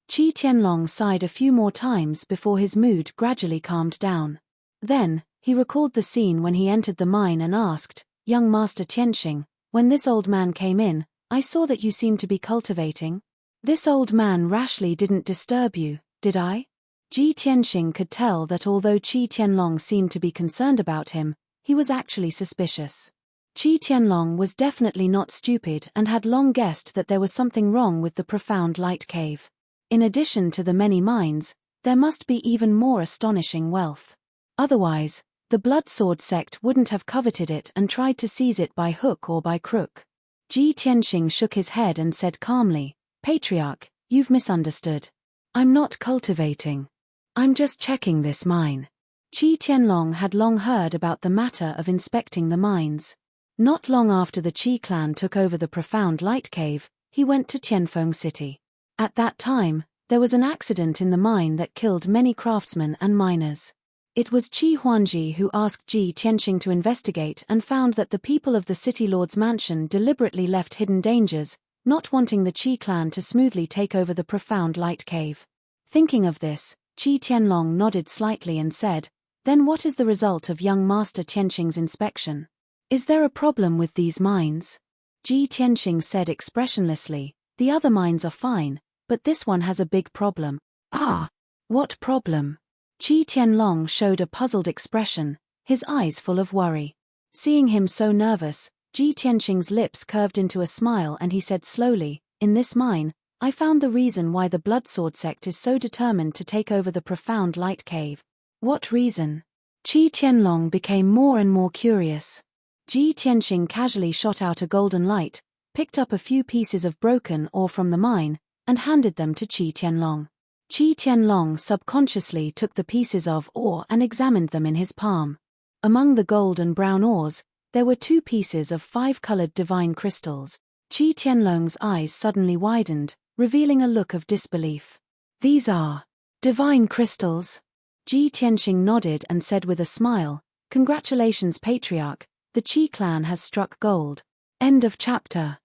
Qi Tianlong sighed a few more times before his mood gradually calmed down. Then, he recalled the scene when he entered the mine and asked, Young Master Tianxing, when this old man came in, I saw that you seemed to be cultivating. This old man rashly didn't disturb you, did I? Ji Tianxing could tell that although Qi Tianlong seemed to be concerned about him, he was actually suspicious. Qi Tianlong was definitely not stupid and had long guessed that there was something wrong with the profound light cave. In addition to the many mines, there must be even more astonishing wealth. Otherwise, the Bloodsword sect wouldn't have coveted it and tried to seize it by hook or by crook. Ji Tianxing shook his head and said calmly, Patriarch, you've misunderstood. I'm not cultivating. I'm just checking this mine. Qi Tianlong had long heard about the matter of inspecting the mines. Not long after the Qi clan took over the profound light cave, he went to Tianfeng City. At that time, there was an accident in the mine that killed many craftsmen and miners. It was Qi Huanji who asked Ji Tianxing to investigate and found that the people of the City Lord's mansion deliberately left hidden dangers, not wanting the Qi clan to smoothly take over the profound light cave. Thinking of this, Qi Tianlong nodded slightly and said, Then what is the result of young Master Tianxing's inspection? Is there a problem with these mines? Ji Tianxing said expressionlessly, The other mines are fine, but this one has a big problem. Ah! What problem? Qi Tianlong showed a puzzled expression, his eyes full of worry. Seeing him so nervous, Ji Tianxing's lips curved into a smile and he said slowly, In this mine, I found the reason why the Bloodsword sect is so determined to take over the profound light cave. What reason? Qi Tianlong became more and more curious. Ji Tianxing casually shot out a golden light, picked up a few pieces of broken ore from the mine, and handed them to Qi Tianlong. Qi Tianlong subconsciously took the pieces of ore and examined them in his palm. Among the gold and brown ores, there were 2 pieces of 5-colored divine crystals. Qi Tianlong's eyes suddenly widened, revealing a look of disbelief. "These are divine crystals?" Ji Tianxing nodded and said with a smile, "Congratulations, Patriarch, the Qi clan has struck gold." End of chapter.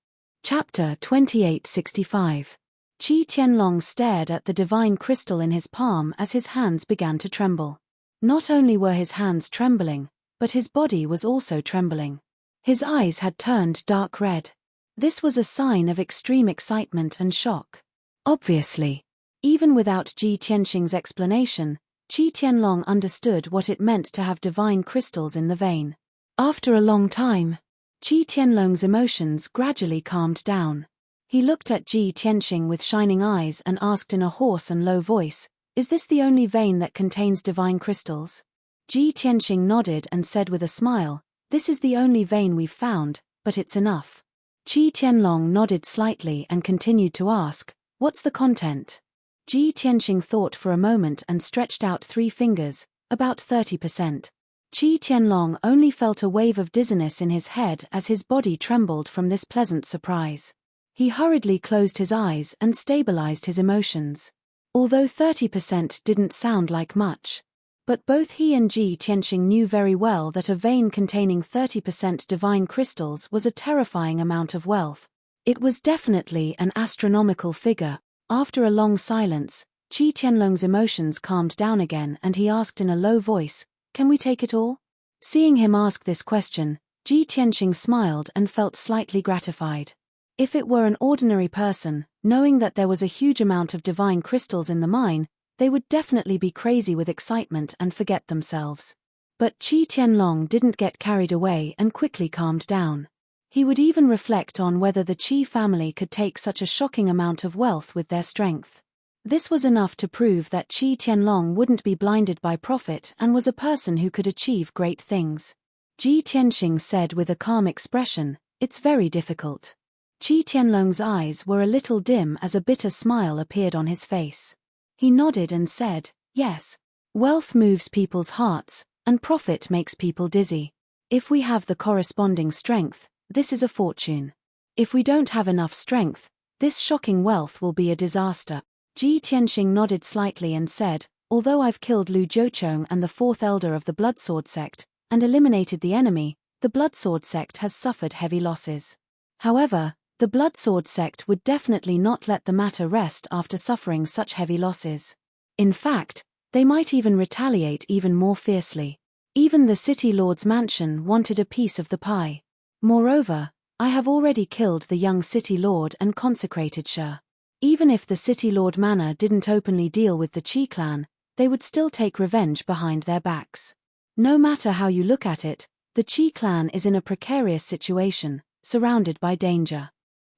Chapter 2865. Qi Tianlong stared at the divine crystal in his palm as his hands began to tremble. Not only were his hands trembling, but his body was also trembling. His eyes had turned dark red. This was a sign of extreme excitement and shock. Obviously, even without Ji Tianxing's explanation, Qi Tianlong understood what it meant to have divine crystals in the vein. After a long time, Qi Tianlong's emotions gradually calmed down. He looked at Ji Tianxing with shining eyes and asked in a hoarse and low voice, "Is this the only vein that contains divine crystals?" Ji Tianxing nodded and said with a smile, "This is the only vein we've found, but it's enough." Qi Tianlong nodded slightly and continued to ask, "What's the content?" Ji Tianxing thought for a moment and stretched out 3 fingers, about 30%. Qi Tianlong only felt a wave of dizziness in his head as his body trembled from this pleasant surprise. He hurriedly closed his eyes and stabilized his emotions. Although 30% didn't sound like much. But both he and Ji Tianxing knew very well that a vein containing 30% divine crystals was a terrifying amount of wealth. It was definitely an astronomical figure. After a long silence, Qi Tianlong's emotions calmed down again and he asked in a low voice, "Can we take it all?" Seeing him ask this question, Ji Tianxing smiled and felt slightly gratified. If it were an ordinary person, knowing that there was a huge amount of divine crystals in the mine, they would definitely be crazy with excitement and forget themselves. But Qi Tianlong didn't get carried away and quickly calmed down. He would even reflect on whether the Qi family could take such a shocking amount of wealth with their strength. This was enough to prove that Qi Tianlong wouldn't be blinded by profit and was a person who could achieve great things. Ji Tianxing said with a calm expression, "It's very difficult." Qi Tianlong's eyes were a little dim as a bitter smile appeared on his face. He nodded and said, "Yes. Wealth moves people's hearts, and profit makes people dizzy. If we have the corresponding strength, this is a fortune. If we don't have enough strength, this shocking wealth will be a disaster." Ji Tianxing nodded slightly and said, "Although I've killed Lu Jiucheng and the 4th elder of the Bloodsword sect, and eliminated the enemy, the Bloodsword sect has suffered heavy losses. However, the Bloodsword sect would definitely not let the matter rest after suffering such heavy losses. In fact, they might even retaliate even more fiercely. Even the City Lord's mansion wanted a piece of the pie. Moreover, I have already killed the young City Lord and consecrated Shi. Even if the City Lord Manor didn't openly deal with the Qi clan, they would still take revenge behind their backs. No matter how you look at it, the Qi clan is in a precarious situation, surrounded by danger."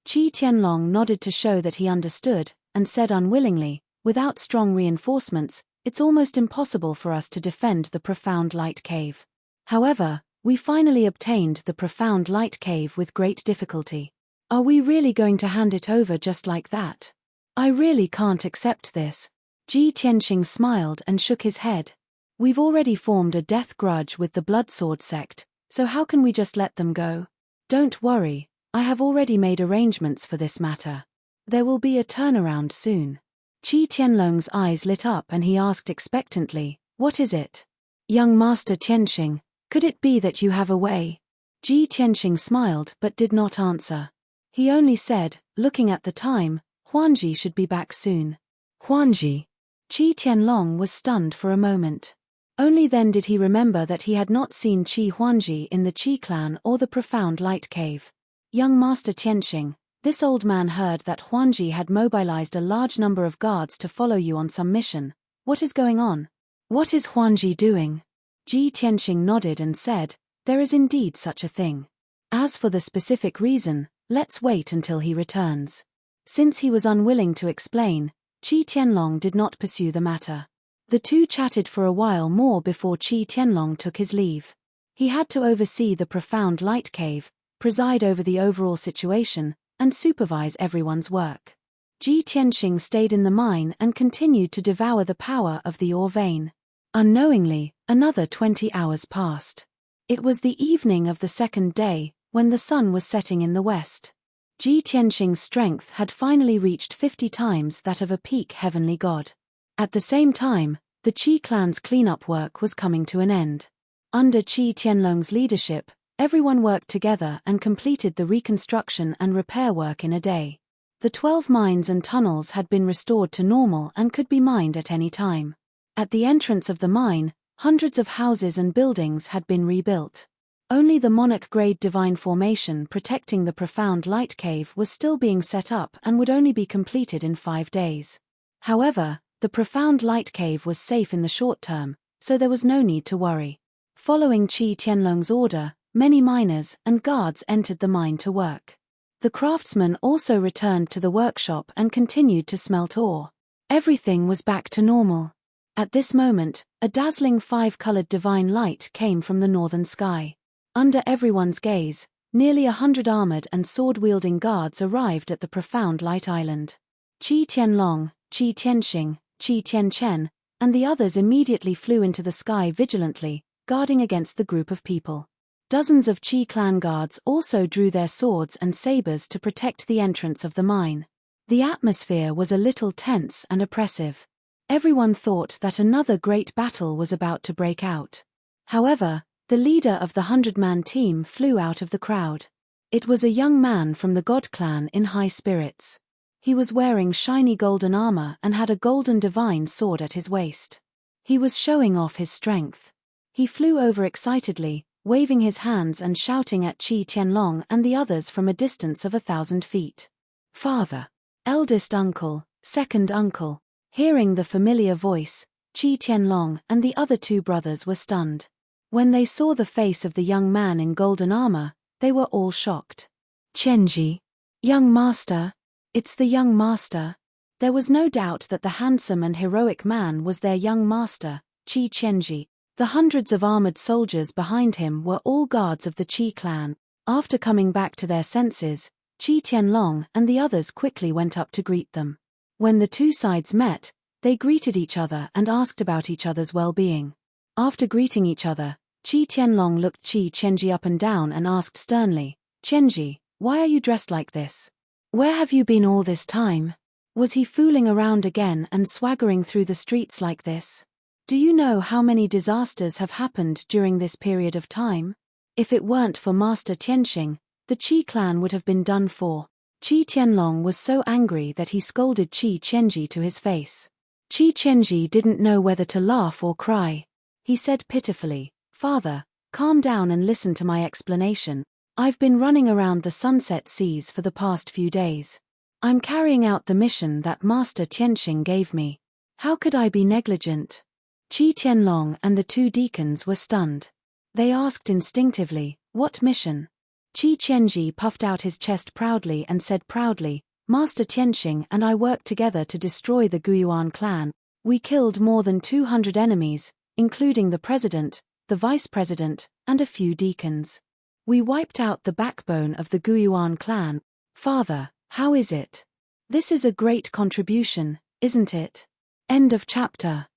Qi Tianlong nodded to show that he understood, and said unwillingly, "Without strong reinforcements, it's almost impossible for us to defend the Profound Light Cave. However, we finally obtained the Profound Light Cave with great difficulty. Are we really going to hand it over just like that? I really can't accept this." Ji Tianxing smiled and shook his head. "We've already formed a death grudge with the Bloodsword sect, so how can we just let them go? Don't worry, I have already made arrangements for this matter. There will be a turnaround soon." Qi Tianlong's eyes lit up and he asked expectantly, "What is it?" "Young Master Tianxing, could it be that you have a way?" Ji Tianxing smiled but did not answer. He only said, looking at the time, "Huanji should be back soon." Huanji? Qi Tianlong was stunned for a moment. Only then did he remember that he had not seen Qi Huanji in the Qi clan or the Profound Light Cave. "Young Master Tianxing, this old man heard that Huanji had mobilized a large number of guards to follow you on some mission. What is going on? What is Huanji doing?" Ji Tianxing nodded and said, "There is indeed such a thing. As for the specific reason, let's wait until he returns." Since he was unwilling to explain, Qi Tianlong did not pursue the matter. The two chatted for a while more before Qi Tianlong took his leave. He had to oversee the Profound Light Cave, preside over the overall situation, and supervise everyone's work. Ji Tianxing stayed in the mine and continued to devour the power of the ore vein. Unknowingly, another 20 hours passed. It was the evening of the second day, when the sun was setting in the west. Ji Tianxing's strength had finally reached 50 times that of a peak heavenly god. At the same time, the Qi clan's cleanup work was coming to an end. Under Qi Tianlong's leadership, everyone worked together and completed the reconstruction and repair work in a day. The 12 mines and tunnels had been restored to normal and could be mined at any time. At the entrance of the mine, hundreds of houses and buildings had been rebuilt. Only the monarch-grade divine formation protecting the profound light cave was still being set up and would only be completed in 5 days. However, the profound light cave was safe in the short term, so there was no need to worry. Following Qi Tianlong's order, many miners and guards entered the mine to work. The craftsmen also returned to the workshop and continued to smelt ore. Everything was back to normal. At this moment, a dazzling 5-colored divine light came from the northern sky. Under everyone's gaze, nearly 100 armored and sword-wielding guards arrived at the profound light island. Qi Tianlong, Qi Tianxing, Qi Tianchen, and the others immediately flew into the sky vigilantly, guarding against the group of people. Dozens of Qi clan guards also drew their swords and sabers to protect the entrance of the mine. The atmosphere was a little tense and oppressive. Everyone thought that another great battle was about to break out. However, the leader of the 100-man team flew out of the crowd. It was a young man from the God clan in high spirits. He was wearing shiny golden armor and had a golden divine sword at his waist. He was showing off his strength. He flew over excitedly, waving his hands and shouting at Qi Tianlong and the others from a distance of 1,000 feet. Father, eldest uncle, second uncle. Hearing the familiar voice, Qi Tianlong and the other 2 brothers were stunned. When they saw the face of the young man in golden armor, they were all shocked. Qianji, young master, it's the young master. There was no doubt that the handsome and heroic man was their young master, Qi Qianji. The hundreds of armored soldiers behind him were all guards of the Qi clan. After coming back to their senses, Qi Tianlong and the others quickly went up to greet them. When the 2 sides met, they greeted each other and asked about each other's well-being. After greeting each other, Qi Tianlong looked Qi Qianji up and down and asked sternly, "Qianji, why are you dressed like this? Where have you been all this time? Was he fooling around again and swaggering through the streets like this? Do you know how many disasters have happened during this period of time? If it weren't for Master Tianxing, the Qi clan would have been done for." Qi Tianlong was so angry that he scolded Qi Qianji to his face. Qi Qianji didn't know whether to laugh or cry. He said pitifully, "Father, calm down and listen to my explanation. I've been running around the Sunset Seas for the past few days. I'm carrying out the mission that Master Tianxing gave me. How could I be negligent?" Qi Tianlong and the 2 deacons were stunned. They asked instinctively, "What mission?" Qi Qianji puffed out his chest proudly and said proudly, "Master Tianxing and I worked together to destroy the Guyuan clan. We killed more than 200 enemies, including the president, the vice president, and a few deacons. We wiped out the backbone of the Guyuan clan. Father, how is it? This is a great contribution, isn't it?" End of chapter.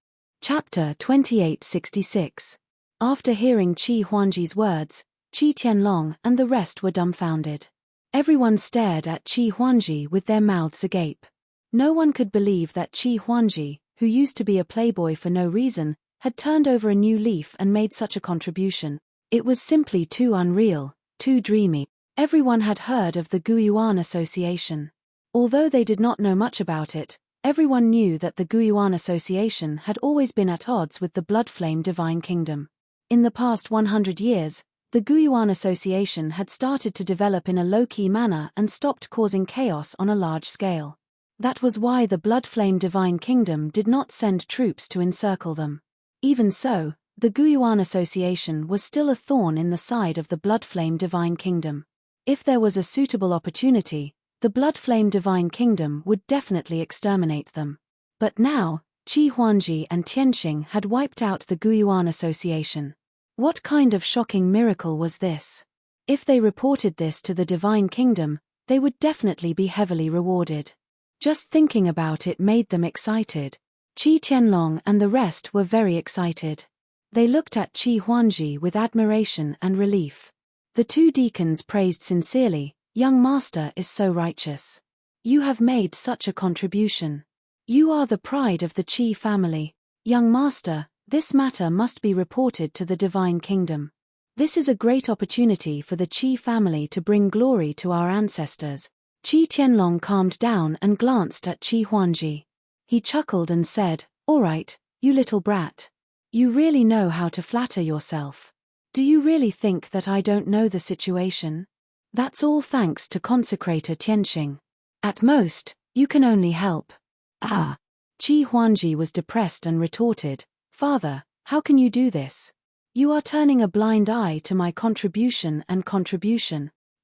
Chapter 2866. After hearing Qi Huangji's words, Qi Tianlong and the rest were dumbfounded. Everyone stared at Qi Huangji with their mouths agape. No one could believe that Qi Huangji, who used to be a playboy for no reason, had turned over a new leaf and made such a contribution. It was simply too unreal, too dreamy. Everyone had heard of the Guyuan Association. Although they did not know much about it, everyone knew that the Guyuan Association had always been at odds with the Bloodflame Divine Kingdom. In the past 100 years, the Guyuan Association had started to develop in a low-key manner and stopped causing chaos on a large scale. That was why the Bloodflame Divine Kingdom did not send troops to encircle them. Even so, the Guyuan Association was still a thorn in the side of the Bloodflame Divine Kingdom. If there was a suitable opportunity, the Bloodflame Divine Kingdom would definitely exterminate them. But now, Qi Huangji and Tianxing had wiped out the Guyuan Association. What kind of shocking miracle was this? If they reported this to the Divine Kingdom, they would definitely be heavily rewarded. Just thinking about it made them excited. Qi Tianlong and the rest were very excited. They looked at Qi Huangji with admiration and relief. The two deacons praised sincerely, "Young master is so righteous. You have made such a contribution. You are the pride of the Qi family. Young master, this matter must be reported to the divine kingdom. This is a great opportunity for the Qi family to bring glory to our ancestors." Qi Tianlong calmed down and glanced at Qi Huangji. He chuckled and said, "All right, you little brat. You really know how to flatter yourself. Do you really think that I don't know the situation? That's all thanks to consecrator Tianxing. At most, you can only help." Ah! Qi Huangji was depressed and retorted, "Father, how can you do this? You are turning a blind eye to my contribution.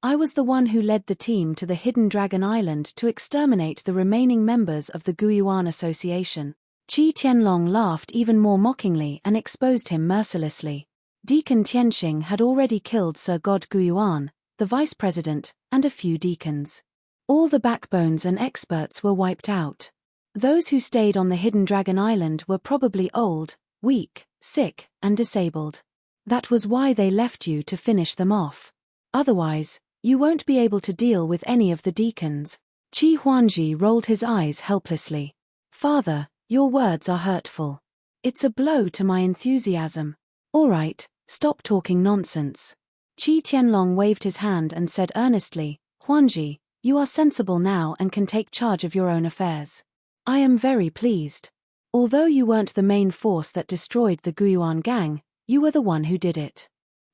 I was the one who led the team to the Hidden Dragon Island to exterminate the remaining members of the Guyuan Association." Qi Tianlong laughed even more mockingly and exposed him mercilessly. Deacon Tianxing had already killed Sir God Guyuan, the vice president, and a few deacons. All the backbones and experts were wiped out. Those who stayed on the Hidden Dragon Island were probably old, weak, sick, and disabled. That was why they left you to finish them off. Otherwise, you won't be able to deal with any of the deacons. Qi Huangji rolled his eyes helplessly. "Father, your words are hurtful. It's a blow to my enthusiasm." "All right, stop talking nonsense." Qi Tianlong waved his hand and said earnestly, "Huangji, you are sensible now and can take charge of your own affairs. I am very pleased. Although you weren't the main force that destroyed the Guyuan gang, you were the one who did it.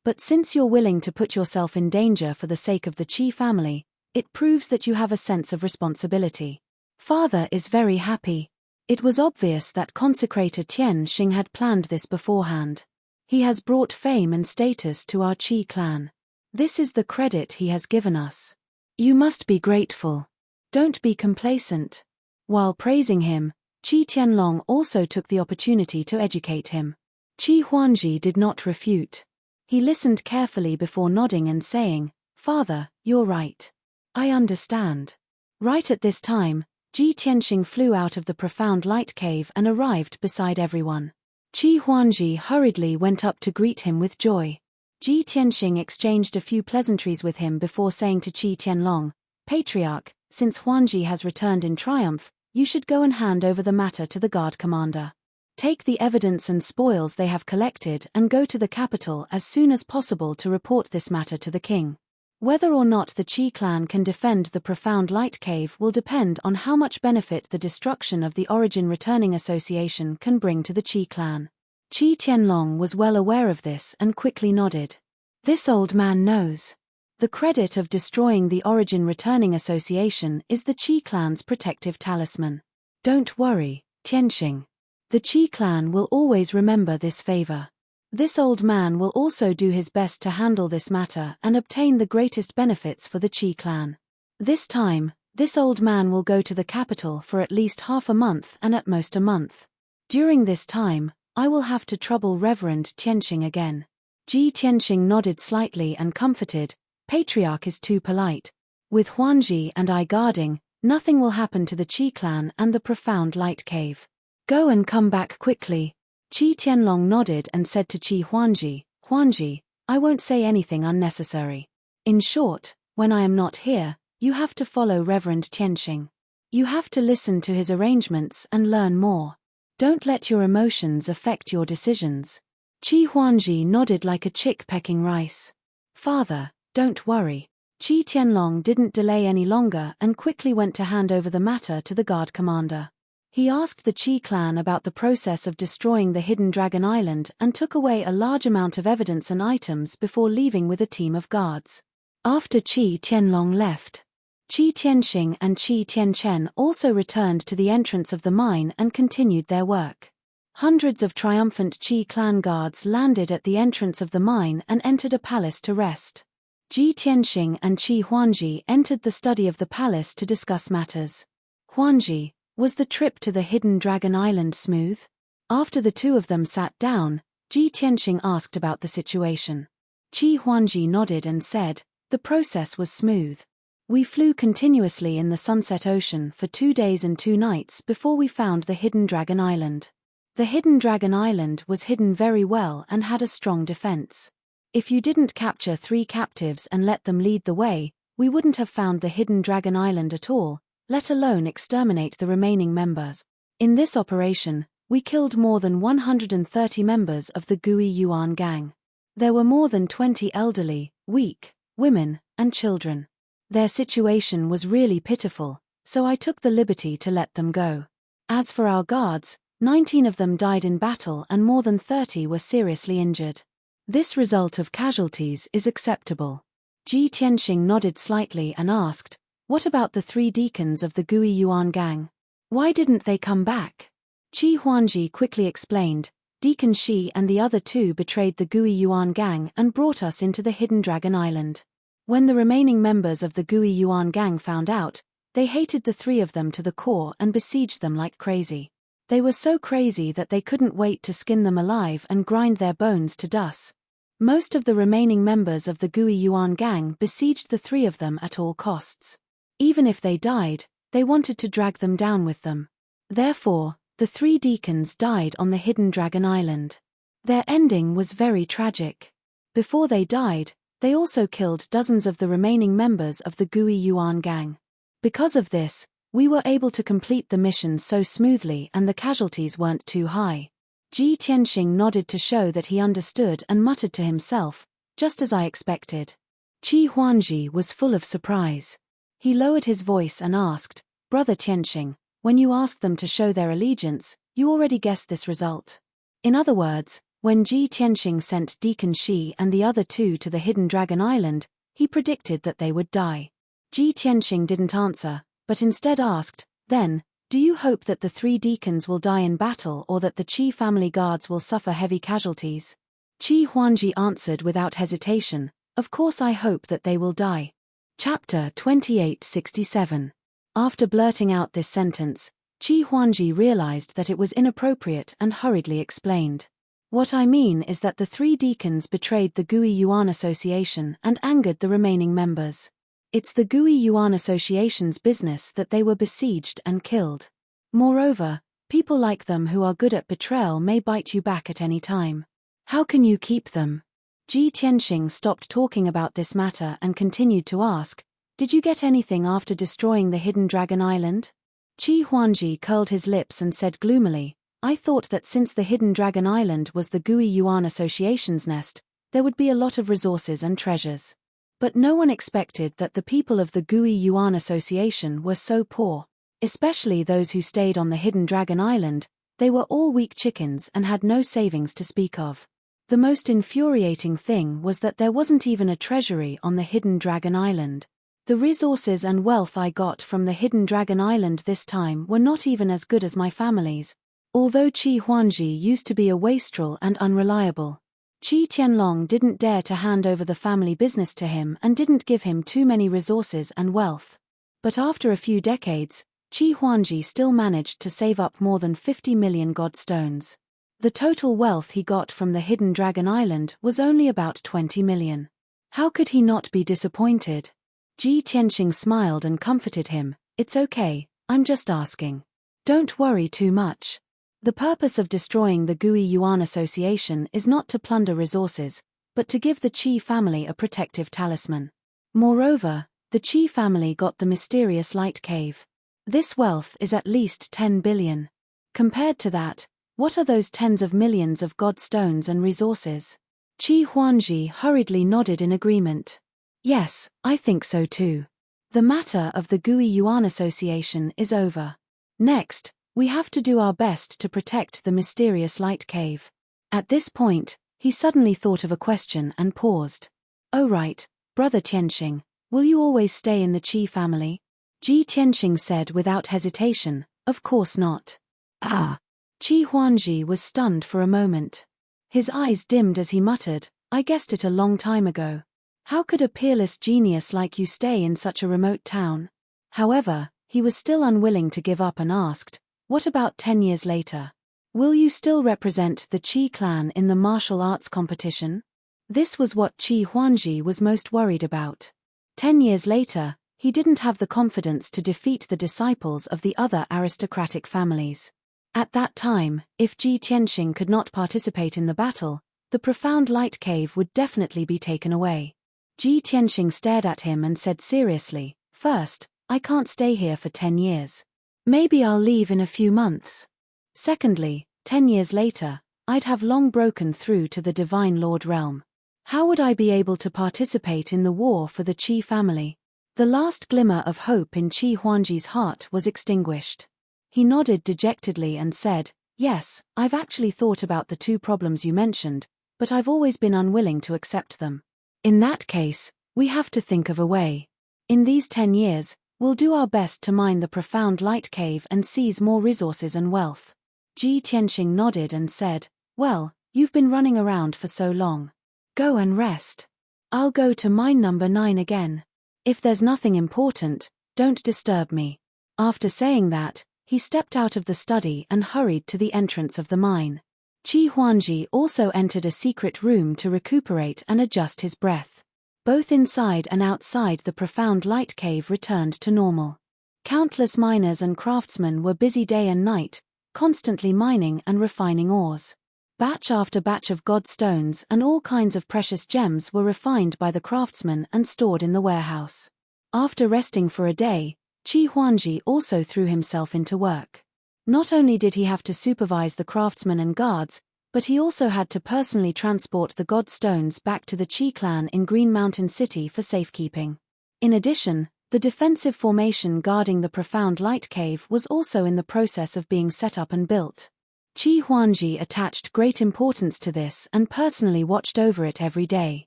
But since you're willing to put yourself in danger for the sake of the Qi family, it proves that you have a sense of responsibility. Father is very happy." It was obvious that consecrator Tianxing had planned this beforehand. "He has brought fame and status to our Qi clan. This is the credit he has given us. You must be grateful. Don't be complacent." While praising him, Qi Tianlong also took the opportunity to educate him. Qi Huangji did not refute. He listened carefully before nodding and saying, "Father, you're right. I understand." Right at this time, Ji Tianxing flew out of the profound light cave and arrived beside everyone. Qi Huangji hurriedly went up to greet him with joy. Ji Tianxing exchanged a few pleasantries with him before saying to Qi Tianlong, "Patriarch, since Huangji has returned in triumph, you should go and hand over the matter to the guard commander. Take the evidence and spoils they have collected and go to the capital as soon as possible to report this matter to the king. Whether or not the Qi clan can defend the profound light cave will depend on how much benefit the destruction of the Origin Returning Association can bring to the Qi clan." Qi Tianlong was well aware of this and quickly nodded. This old man knows. The credit of destroying the Origin Returning Association is the Qi clan's protective talisman. Don't worry, Tianxing. The Qi clan will always remember this favor. This old man will also do his best to handle this matter and obtain the greatest benefits for the Qi clan. This time, this old man will go to the capital for at least half a month and at most a month. During this time, I will have to trouble Reverend Tianxing again. Ji Tianxing nodded slightly and comforted, "Patriarch is too polite. With Huangji and I guarding, nothing will happen to the Qi clan and the profound light cave. Go and come back quickly." Qi Tianlong nodded and said to Qi Huangji, "Huangji, I won't say anything unnecessary. In short, when I am not here, you have to follow Reverend Tianxing. You have to listen to his arrangements and learn more. Don't let your emotions affect your decisions." Qi Huangji nodded like a chick pecking rice. "Father, don't worry." Qi Tianlong didn't delay any longer and quickly went to hand over the matter to the guard commander. He asked the Qi clan about the process of destroying the Hidden Dragon Island and took away a large amount of evidence and items before leaving with a team of guards. After Qi Tianlong left, Qi Tianxing and Qi Tianchen also returned to the entrance of the mine and continued their work. Hundreds of triumphant Qi clan guards landed at the entrance of the mine and entered a palace to rest. Ji Tianxing and Qi Huangji entered the study of the palace to discuss matters. "Huangji, was the trip to the Hidden Dragon Island smooth?" After the two of them sat down, Ji Tianxing asked about the situation. Qi Huangji nodded and said, "The process was smooth. We flew continuously in the Sunset Ocean for 2 days and 2 nights before we found the Hidden Dragon Island. The Hidden Dragon Island was hidden very well and had a strong defense. If you didn't capture 3 captives and let them lead the way, we wouldn't have found the Hidden Dragon Island at all, let alone exterminate the remaining members. In this operation, we killed more than 130 members of the Gui Yuan gang. There were more than 20 elderly, weak, women, and children. Their situation was really pitiful, so I took the liberty to let them go. As for our guards, 19 of them died in battle and more than 30 were seriously injured. This result of casualties is acceptable. Ji Tianxing nodded slightly and asked, "What about the 3 deacons of the Gui Yuan gang? Why didn't they come back?" Qi Huanji quickly explained, "Deacon Shi and the other 2 betrayed the Gui Yuan gang and brought us into the Hidden Dragon Island. When the remaining members of the Gui Yuan gang found out, they hated the 3 of them to the core and besieged them like crazy. They were so crazy that they couldn't wait to skin them alive and grind their bones to dust. Most of the remaining members of the Gui Yuan gang besieged the 3 of them at all costs. Even if they died, they wanted to drag them down with them. Therefore, the 3 deacons died on the Hidden Dragon Island. Their ending was very tragic. Before they died, they also killed dozens of the remaining members of the Gui Yuan gang. Because of this, we were able to complete the mission so smoothly and the casualties weren't too high." Ji Tianxing nodded to show that he understood and muttered to himself, "Just as I expected." Qi Huanji was full of surprise. He lowered his voice and asked, "Brother Tianxing, when you asked them to show their allegiance, you already guessed this result?" In other words, when Ji Tianxing sent Deacon Shi and the other 2 to the Hidden Dragon Island, he predicted that they would die. Ji Tianxing didn't answer, but instead asked, "Then, do you hope that the 3 deacons will die in battle or that the Qi family guards will suffer heavy casualties?" Qi Huanji answered without hesitation, "Of course I hope that they will die." Chapter 2867. After blurting out this sentence, Qi Huanji realized that it was inappropriate and hurriedly explained. "What I mean is that the 3 deacons betrayed the Gui Yuan Association and angered the remaining members. It's the Gui Yuan Association's business that they were besieged and killed. Moreover, people like them who are good at betrayal may bite you back at any time. How can you keep them?" Ji Tianxing stopped talking about this matter and continued to ask, "Did you get anything after destroying the Hidden Dragon Island?" Qi Huanji curled his lips and said gloomily, "I thought that since the Hidden Dragon Island was the Gui Yuan Association's nest, there would be a lot of resources and treasures. But no one expected that the people of the Gui Yuan Association were so poor. Especially those who stayed on the Hidden Dragon Island, they were all weak chickens and had no savings to speak of. The most infuriating thing was that there wasn't even a treasury on the Hidden Dragon Island. The resources and wealth I got from the Hidden Dragon Island this time were not even as good as my family's. Although Qi Huanji used to be a wastrel and unreliable, Qi Tianlong didn't dare to hand over the family business to him and didn't give him too many resources and wealth. But after a few decades, Qi Huanji still managed to save up more than 50 million god stones. The total wealth he got from the Hidden Dragon Island was only about 20 million. How could he not be disappointed? Ji Tianxing smiled and comforted him, "It's okay, I'm just asking. Don't worry too much. The purpose of destroying the Gui Yuan Association is not to plunder resources, but to give the Qi family a protective talisman. Moreover, the Qi family got the mysterious light cave. This wealth is at least 10 billion. Compared to that, what are those tens of millions of god stones and resources?" Qi Huanji hurriedly nodded in agreement. "Yes, I think so too. The matter of the Gui Yuan Association is over. Next, we have to do our best to protect the mysterious light cave." At this point, he suddenly thought of a question and paused. "Oh right, Brother Tianxing, will you always stay in the Qi family?" Ji Tianxing said without hesitation, "Of course not." "Ah." Qi Huanji was stunned for a moment. His eyes dimmed as he muttered, "I guessed it a long time ago. How could a peerless genius like you stay in such a remote town?" However, he was still unwilling to give up and asked, "What about 10 years later? Will you still represent the Qi clan in the martial arts competition?" This was what Qi Huanji was most worried about. 10 years later, he didn't have the confidence to defeat the disciples of the other aristocratic families. At that time, if Ji Tianxing could not participate in the battle, the profound light cave would definitely be taken away. Ji Tianxing stared at him and said seriously, "First, I can't stay here for 10 years. Maybe I'll leave in a few months. Secondly, 10 years later, I'd have long broken through to the Divine Lord realm. How would I be able to participate in the war for the Qi family?" The last glimmer of hope in Qi Huangji's heart was extinguished. He nodded dejectedly and said, "Yes, I've actually thought about the two problems you mentioned, but I've always been unwilling to accept them. In that case, we have to think of a way. In these 10 years, we'll do our best to mine the profound light cave and seize more resources and wealth." Ji Tianxing nodded and said, "Well, you've been running around for so long. Go and rest. I'll go to mine number 9 again. If there's nothing important, don't disturb me." After saying that, he stepped out of the study and hurried to the entrance of the mine. Qi Huangji also entered a secret room to recuperate and adjust his breath. Both inside and outside the profound light cave returned to normal. Countless miners and craftsmen were busy day and night, constantly mining and refining ores. Batch after batch of god stones and all kinds of precious gems were refined by the craftsmen and stored in the warehouse. After resting for a day, Qi Huangji also threw himself into work. Not only did he have to supervise the craftsmen and guards, but he also had to personally transport the god stones back to the Qi clan in Green Mountain City for safekeeping. In addition, the defensive formation guarding the profound light cave was also in the process of being set up and built. Qi Huangji attached great importance to this and personally watched over it every day.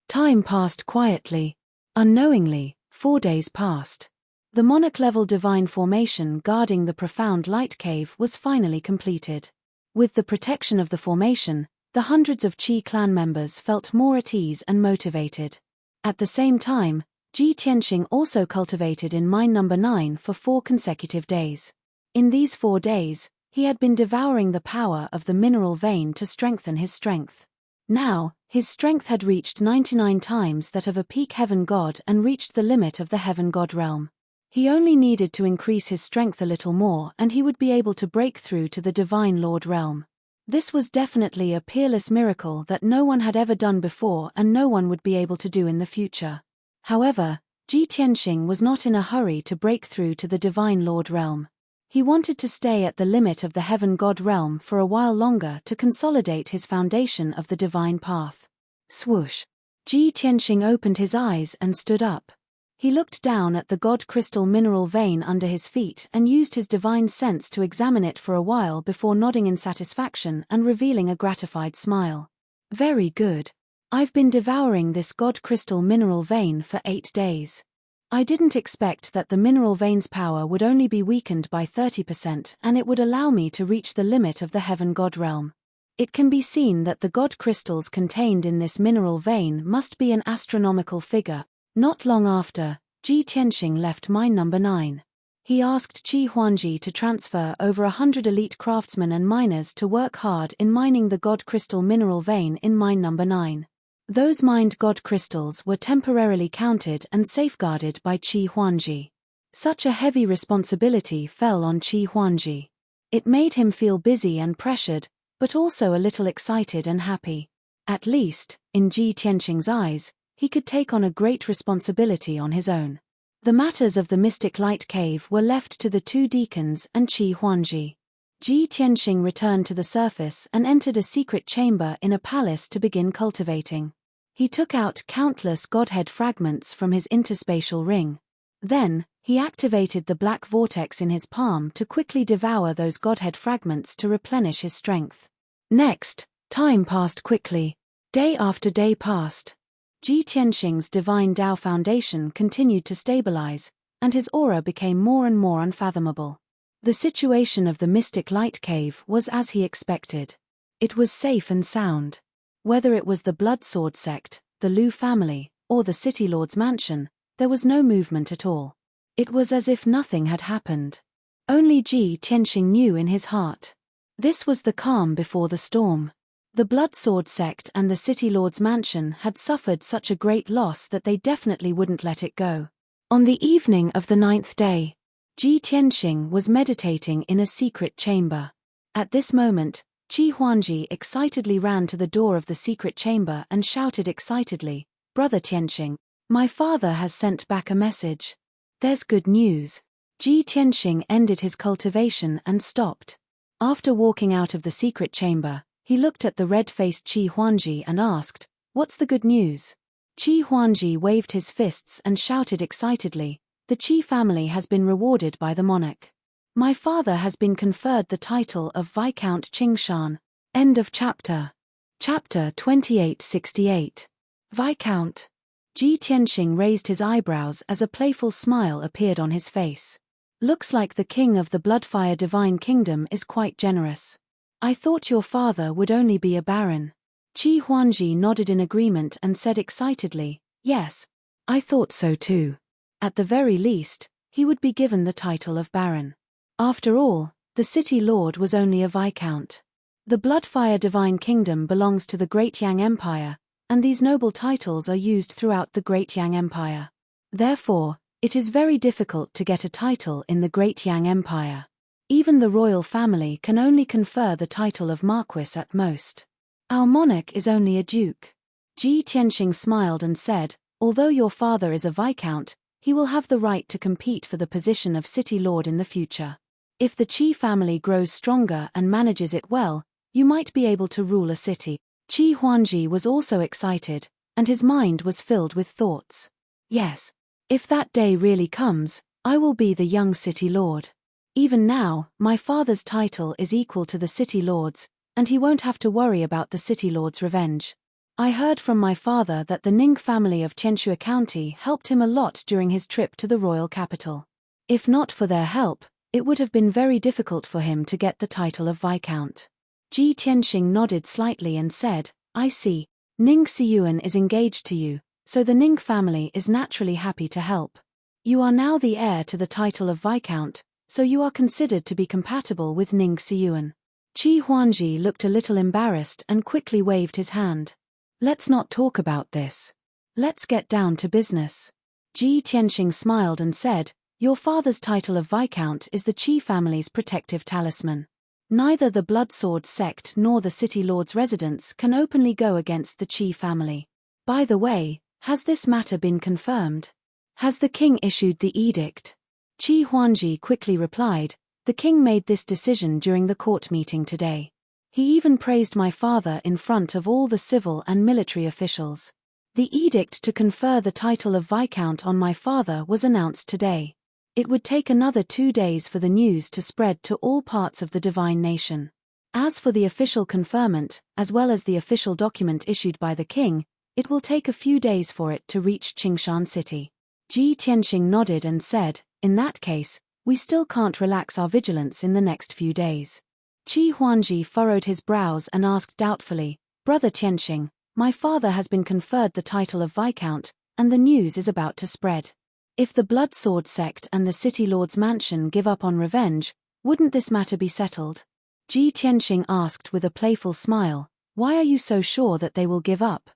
Time passed quietly. Unknowingly, 4 days passed. The monarch-level divine formation guarding the profound light cave was finally completed. With the protection of the formation, the hundreds of Qi clan members felt more at ease and motivated. At the same time, Ji Tianxing also cultivated in mine number 9 for 4 consecutive days. In these 4 days, he had been devouring the power of the mineral vein to strengthen his strength. Now, his strength had reached 99 times that of a peak heaven god and reached the limit of the heaven god realm. He only needed to increase his strength a little more and he would be able to break through to the Divine Lord realm. This was definitely a peerless miracle that no one had ever done before and no one would be able to do in the future. However, Ji Tianxing was not in a hurry to break through to the Divine Lord realm. He wanted to stay at the limit of the heaven god realm for a while longer to consolidate his foundation of the divine path. Swoosh! Ji Tianxing opened his eyes and stood up. He looked down at the god crystal mineral vein under his feet and used his divine sense to examine it for a while before nodding in satisfaction and revealing a gratified smile. "Very good. I've been devouring this god crystal mineral vein for 8 days. I didn't expect that the mineral vein's power would only be weakened by 30% and it would allow me to reach the limit of the heaven god realm. It can be seen that the god crystals contained in this mineral vein must be an astronomical figure." Not long after, Ji Tianxing left mine number 9. He asked Qi Huangji to transfer over 100 elite craftsmen and miners to work hard in mining the god crystal mineral vein in mine number 9. Those mined god crystals were temporarily counted and safeguarded by Qi Huangji. Such a heavy responsibility fell on Qi Huangji. It made him feel busy and pressured, but also a little excited and happy. At least, in Ji Tianxing's eyes, he could take on a great responsibility on his own. The matters of the mystic light cave were left to the 2 deacons and Qi Huangji. Ji Tianxing returned to the surface and entered a secret chamber in a palace to begin cultivating. He took out countless godhead fragments from his interspatial ring. Then, he activated the black vortex in his palm to quickly devour those godhead fragments to replenish his strength. Next, time passed quickly. Day after day passed. Ji Tianxing's divine Tao foundation continued to stabilize, and his aura became more and more unfathomable. The situation of the mystic light cave was as he expected. It was safe and sound. Whether it was the Blood Sword sect, the Lu family, or the City Lord's mansion, there was no movement at all. It was as if nothing had happened. Only Ji Tianxing knew in his heart. This was the calm before the storm. The Blood Sword sect and the City Lord's mansion had suffered such a great loss that they definitely wouldn't let it go. On the evening of the 9th day, Ji Tianxing was meditating in a secret chamber. At this moment, Qi Huangji excitedly ran to the door of the secret chamber and shouted excitedly, "Brother Tianxing, my father has sent back a message. There's good news." Ji Tianxing ended his cultivation and stopped. After walking out of the secret chamber, he looked at the red-faced Qi Huangji and asked, "What's the good news?" Qi Huangji waved his fists and shouted excitedly, "The Qi family has been rewarded by the monarch. My father has been conferred the title of Viscount Qingshan." End of chapter. Chapter 2868. Viscount. Ji Tianxing raised his eyebrows as a playful smile appeared on his face. "Looks like the king of the Bloodfire Divine Kingdom is quite generous. I thought your father would only be a baron." Qi Huangji nodded in agreement and said excitedly, "Yes, I thought so too. At the very least, he would be given the title of baron. After all, the city lord was only a viscount. The Bloodfire Divine Kingdom belongs to the Great Yang Empire, and these noble titles are used throughout the Great Yang Empire. Therefore, it is very difficult to get a title in the Great Yang Empire. Even the royal family can only confer the title of marquis at most. Our monarch is only a duke." Ji Tianxing smiled and said, "Although your father is a viscount, he will have the right to compete for the position of city lord in the future. If the Qi family grows stronger and manages it well, you might be able to rule a city." Qi Huangji was also excited, and his mind was filled with thoughts. "Yes, if that day really comes, I will be the young city lord. Even now, my father's title is equal to the city lord's, and he won't have to worry about the city lord's revenge. I heard from my father that the Ning family of Qianxue County helped him a lot during his trip to the royal capital. If not for their help, it would have been very difficult for him to get the title of viscount." Ji Tianxing nodded slightly and said, "I see. Ning Xiyuan is engaged to you, so the Ning family is naturally happy to help. You are now the heir to the title of viscount, so you are considered to be compatible with Ning Xiyuan." Qi Huangji looked a little embarrassed and quickly waved his hand. "Let's not talk about this. Let's get down to business." Ji Tianxing smiled and said, "Your father's title of viscount is the Qi family's protective talisman. Neither the Bloodsword sect nor the city lord's residence can openly go against the Qi family. By the way, has this matter been confirmed? Has the king issued the edict?" Qi Huangji quickly replied, "The king made this decision during the court meeting today. He even praised my father in front of all the civil and military officials. The edict to confer the title of viscount on my father was announced today. It would take another 2 days for the news to spread to all parts of the divine nation. As for the official conferment, as well as the official document issued by the king, it will take a few days for it to reach Qingshan city." Ji Tianxing nodded and said, "In that case, we still can't relax our vigilance in the next few days." Qi Huangji furrowed his brows and asked doubtfully, "Brother Tianxing, my father has been conferred the title of viscount, and the news is about to spread. If the Bloodsword sect and the city lord's mansion give up on revenge, wouldn't this matter be settled?" Ji Tianxing asked with a playful smile, "Why are you so sure that they will give up?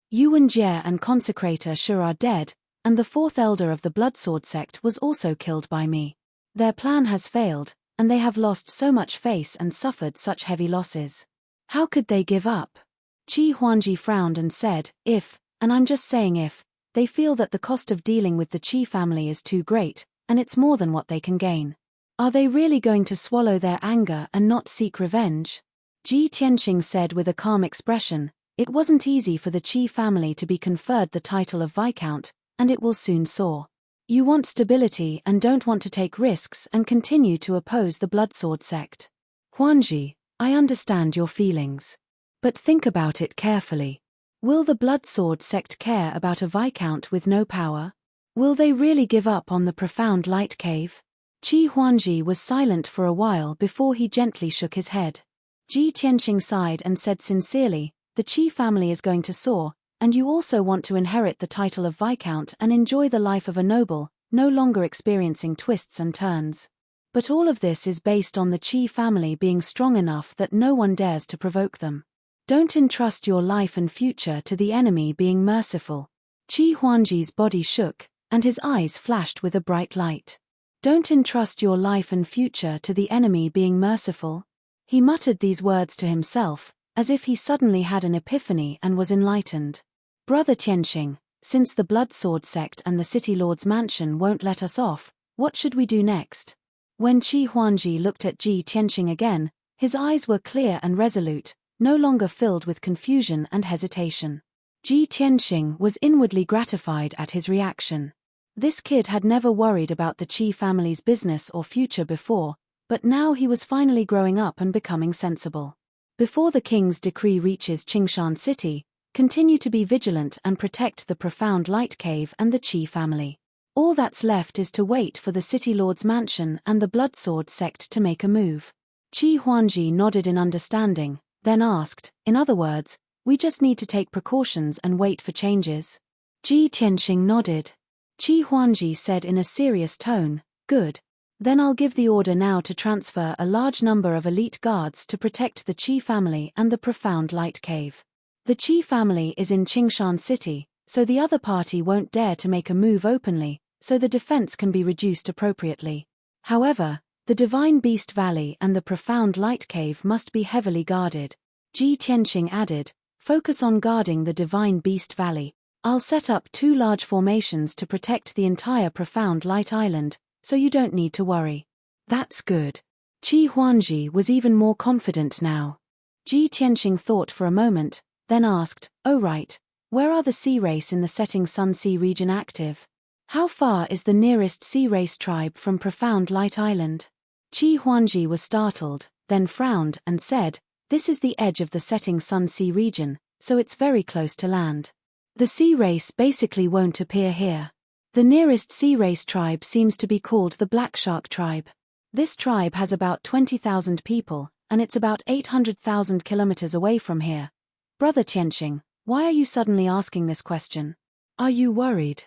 Yuan Jie and consecrator Shi are dead, and the fourth elder of the Bloodsword sect was also killed by me. Their plan has failed, and they have lost so much face and suffered such heavy losses. How could they give up?" Qi Huangji frowned and said, "If, and I'm just saying if, they feel that the cost of dealing with the Qi family is too great, and it's more than what they can gain. Are they really going to swallow their anger and not seek revenge?" Ji Tianxing said with a calm expression, "It wasn't easy for the Qi family to be conferred the title of viscount, and it will soon soar. You want stability and don't want to take risks and continue to oppose the Bloodsword sect. Huangji, I understand your feelings. But think about it carefully. Will the Bloodsword sect care about a viscount with no power? Will they really give up on the profound light cave?" Qi Huangji was silent for a while before he gently shook his head. Ji Tianxing sighed and said sincerely, "The Qi family is going to soar, and you also want to inherit the title of viscount and enjoy the life of a noble, no longer experiencing twists and turns. But all of this is based on the Qi family being strong enough that no one dares to provoke them. Don't entrust your life and future to the enemy being merciful." Qi Huangji's body shook, and his eyes flashed with a bright light. "Don't entrust your life and future to the enemy being merciful." He muttered these words to himself, as if he suddenly had an epiphany and was enlightened. "Brother Tianxing, since the Blood Sword sect and the City Lord's mansion won't let us off, what should we do next?" When Qi Huangji looked at Ji Tianxing again, his eyes were clear and resolute, no longer filled with confusion and hesitation. Ji Tianxing was inwardly gratified at his reaction. This kid had never worried about the Qi family's business or future before, but now he was finally growing up and becoming sensible. Before the king's decree reaches Qingshan City, continue to be vigilant and protect the profound light cave and the Qi family. All that's left is to wait for the City Lord's mansion and the Blood Sword sect to make a move. Qi Huangji nodded in understanding, then asked, "In other words, we just need to take precautions and wait for changes?" Ji Tianxing nodded. Qi Huangji said in a serious tone, "Good. Then I'll give the order now to transfer a large number of elite guards to protect the Qi family and the profound light cave. The Qi family is in Qingshan City, so the other party won't dare to make a move openly, so the defense can be reduced appropriately. However, the Divine Beast Valley and the profound light cave must be heavily guarded." Ji Tianxing added, "Focus on guarding the Divine Beast Valley. I'll set up 2 large formations to protect the entire profound light island, so you don't need to worry." "That's good." Qi Huangji was even more confident now. Ji Tianxing thought for a moment, then asked, "Oh right, where are the sea race in the setting sun sea region active? How far is the nearest sea race tribe from profound light island?" Qi Huangji was startled, then frowned and said, "This is the edge of the setting sun sea region, so it's very close to land. The sea race basically won't appear here. The nearest sea race tribe seems to be called the Black Shark tribe. This tribe has about 20,000 people, and it's about 800,000 kilometers away from here. Brother Tianxing, why are you suddenly asking this question? Are you worried?"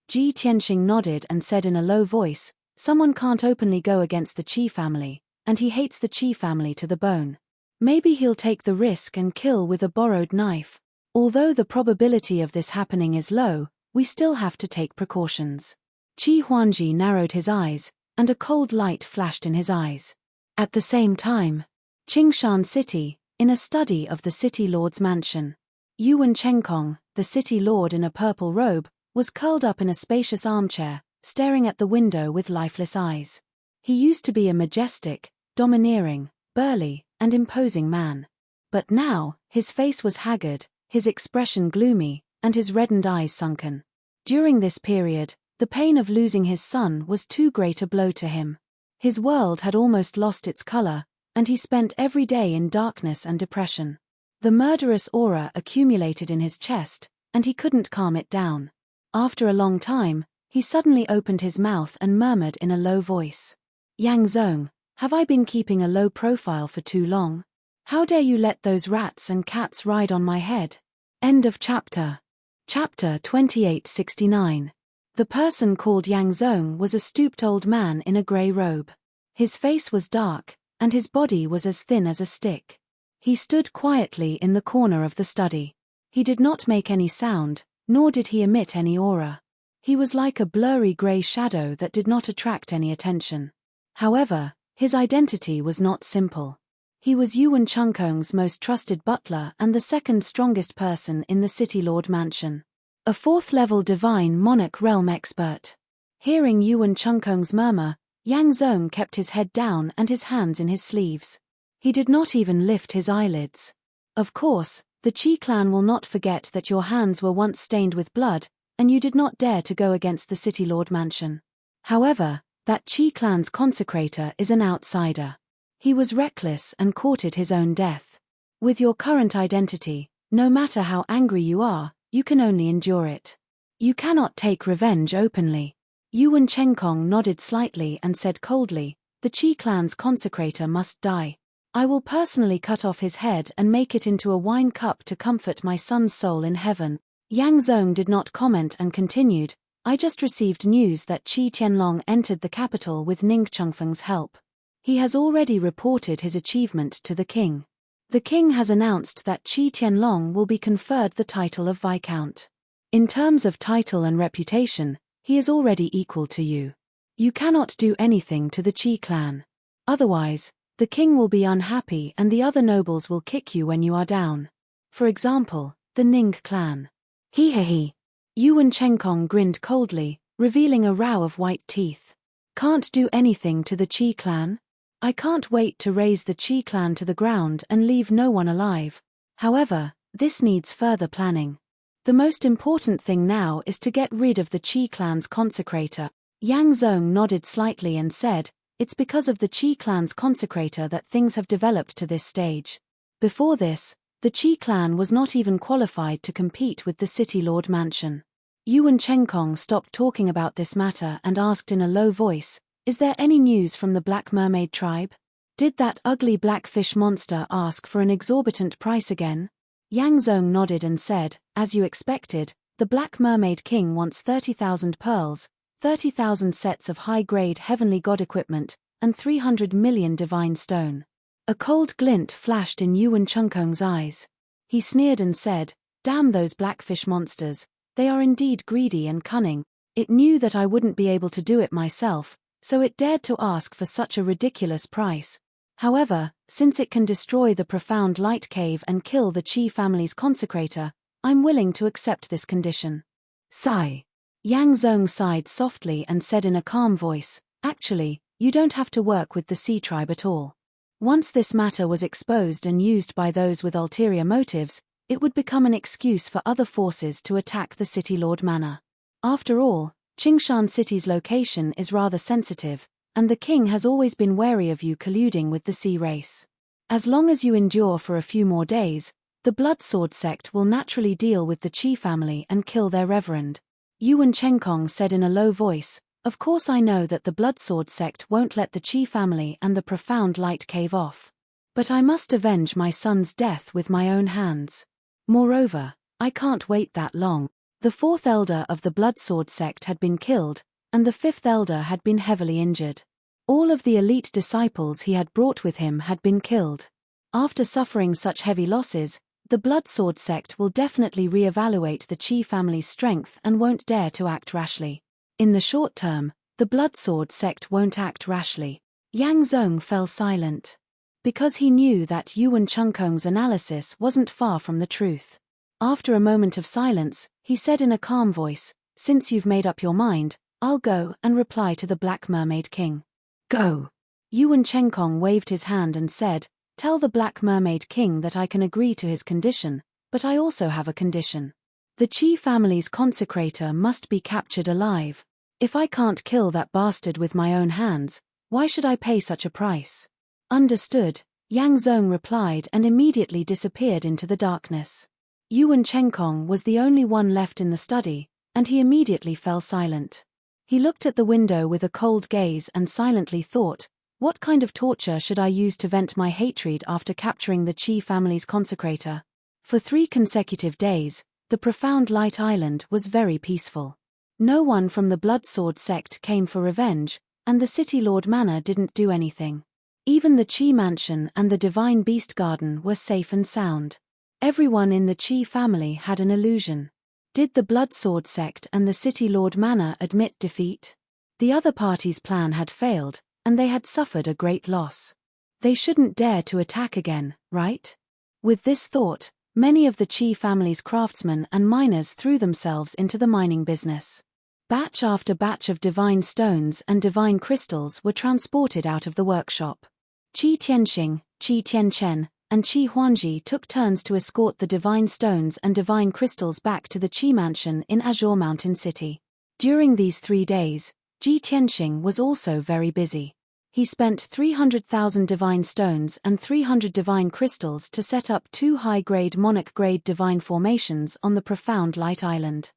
Ji Tianxing nodded and said in a low voice, "Someone can't openly go against the Qi family, and he hates the Qi family to the bone. Maybe he'll take the risk and kill with a borrowed knife. Although the probability of this happening is low, we still have to take precautions." Qi Huangji narrowed his eyes, and a cold light flashed in his eyes. At the same time, Qingshan City, in a study of the City Lord's mansion. Yuan Chengkong, the City Lord in a purple robe, was curled up in a spacious armchair, staring at the window with lifeless eyes. He used to be a majestic, domineering, burly, and imposing man. But now, his face was haggard, his expression gloomy, and his reddened eyes sunken. During this period, the pain of losing his son was too great a blow to him. His world had almost lost its color, and he spent every day in darkness and depression. The murderous aura accumulated in his chest, and he couldn't calm it down. After a long time, he suddenly opened his mouth and murmured in a low voice, "Yang Zong, have I been keeping a low profile for too long? How dare you let those rats and cats ride on my head?" End of chapter. Chapter 2869. The person called Yang Zong was a stooped old man in a grey robe. His face was dark, and his body was as thin as a stick. He stood quietly in the corner of the study. He did not make any sound, nor did he emit any aura. He was like a blurry grey shadow that did not attract any attention. However, his identity was not simple. He was Yuan Chengkong's most trusted butler and the second strongest person in the City Lord mansion. A 4th-level divine monarch realm expert. Hearing Yuan Chengkong's murmur, Yang Zong kept his head down and his hands in his sleeves. He did not even lift his eyelids. Of course, the Qi clan will not forget that your hands were once stained with blood, and you did not dare to go against the City Lord mansion. However, that Qi clan's consecrator is an outsider. He was reckless and courted his own death. With your current identity, no matter how angry you are, you can only endure it. You cannot take revenge openly. Yuan Chengkong nodded slightly and said coldly, "The Qi clan's consecrator must die. I will personally cut off his head and make it into a wine cup to comfort my son's soul in heaven." Yang Zong did not comment and continued, "I just received news that Qi Tianlong entered the capital with Ning Chengfeng's help. He has already reported his achievement to the king. The king has announced that Qi Tianlong will be conferred the title of Viscount. In terms of title and reputation, he is already equal to you. You cannot do anything to the Qi clan. Otherwise, the king will be unhappy and the other nobles will kick you when you are down. For example, the Ning clan. He. Yuan Chenkong grinned coldly, revealing a row of white teeth. Can't do anything to the Qi clan? I can't wait to raise the Qi clan to the ground and leave no one alive. However, this needs further planning. The most important thing now is to get rid of the Qi clan's consecrator. Yang Zong nodded slightly and said, it's because of the Qi clan's consecrator that things have developed to this stage. Before this, the Qi clan was not even qualified to compete with the City Lord Mansion. Yuan Chenkong stopped talking about this matter and asked in a low voice, is there any news from the Black Mermaid tribe? Did that ugly blackfish monster ask for an exorbitant price again? Yang Zong nodded and said, as you expected, the Black Mermaid King wants 30,000 pearls, 30,000 sets of high-grade heavenly god equipment, and 300 million divine stone. A cold glint flashed in Yuan Chenkong's eyes. He sneered and said, damn those blackfish monsters, they are indeed greedy and cunning. It knew that I wouldn't be able to do it myself, so it dared to ask for such a ridiculous price. However, since it can destroy the profound light cave and kill the Qi family's consecrator, I'm willing to accept this condition. Sigh. Yang Zong sighed softly and said in a calm voice, actually, you don't have to work with the Sea tribe at all. Once this matter was exposed and used by those with ulterior motives, it would become an excuse for other forces to attack the City Lord Manor. After all, Qingshan City's location is rather sensitive, and the king has always been wary of you colluding with the Sea race. As long as you endure for a few more days, the Blood Sword sect will naturally deal with the Qi family and kill their reverend. Yuan Chenkong said in a low voice, of course I know that the Blood Sword sect won't let the Qi family and the Profound Light Cave off. But I must avenge my son's death with my own hands. Moreover, I can't wait that long. The fourth elder of the Blood Sword sect had been killed, and the fifth elder had been heavily injured. All of the elite disciples he had brought with him had been killed. After suffering such heavy losses, the Blood Sword sect will definitely re-evaluate the Qi family's strength and won't dare to act rashly. In the short term, the Blood Sword sect won't act rashly. Yang Zong fell silent. Because he knew that Yuan Chenkong's analysis wasn't far from the truth. After a moment of silence, he said in a calm voice, since you've made up your mind, I'll go and reply to the Black Mermaid King. Go. Yuan Chenkong waved his hand and said, tell the Black Mermaid King that I can agree to his condition, but I also have a condition. The Qi family's consecrator must be captured alive. If I can't kill that bastard with my own hands, why should I pay such a price? Understood, Yang Zong replied and immediately disappeared into the darkness. Yuan Chenkong was the only one left in the study, and he immediately fell silent. He looked at the window with a cold gaze and silently thought, what kind of torture should I use to vent my hatred after capturing the Qi family's consecrator? For 3 consecutive days, the Profound Light Island was very peaceful. No one from the Blood Sword sect came for revenge, and the City Lord Manor didn't do anything. Even the Qi Mansion and the Divine Beast Garden were safe and sound. Everyone in the Qi family had an illusion. Did the Blood Sword sect and the City Lord Manor admit defeat? The other party's plan had failed, and they had suffered a great loss. They shouldn't dare to attack again, right? With this thought, many of the Qi family's craftsmen and miners threw themselves into the mining business. Batch after batch of divine stones and divine crystals were transported out of the workshop. Qi Tianxing, Qi Tianchen, and Qi Huanji took turns to escort the divine stones and divine crystals back to the Qi Mansion in Azure Mountain City. During these 3 days, Qi Tianxing was also very busy. He spent 300,000 divine stones and 300 divine crystals to set up 2 high-grade monarch-grade divine formations on the Profound Light Island.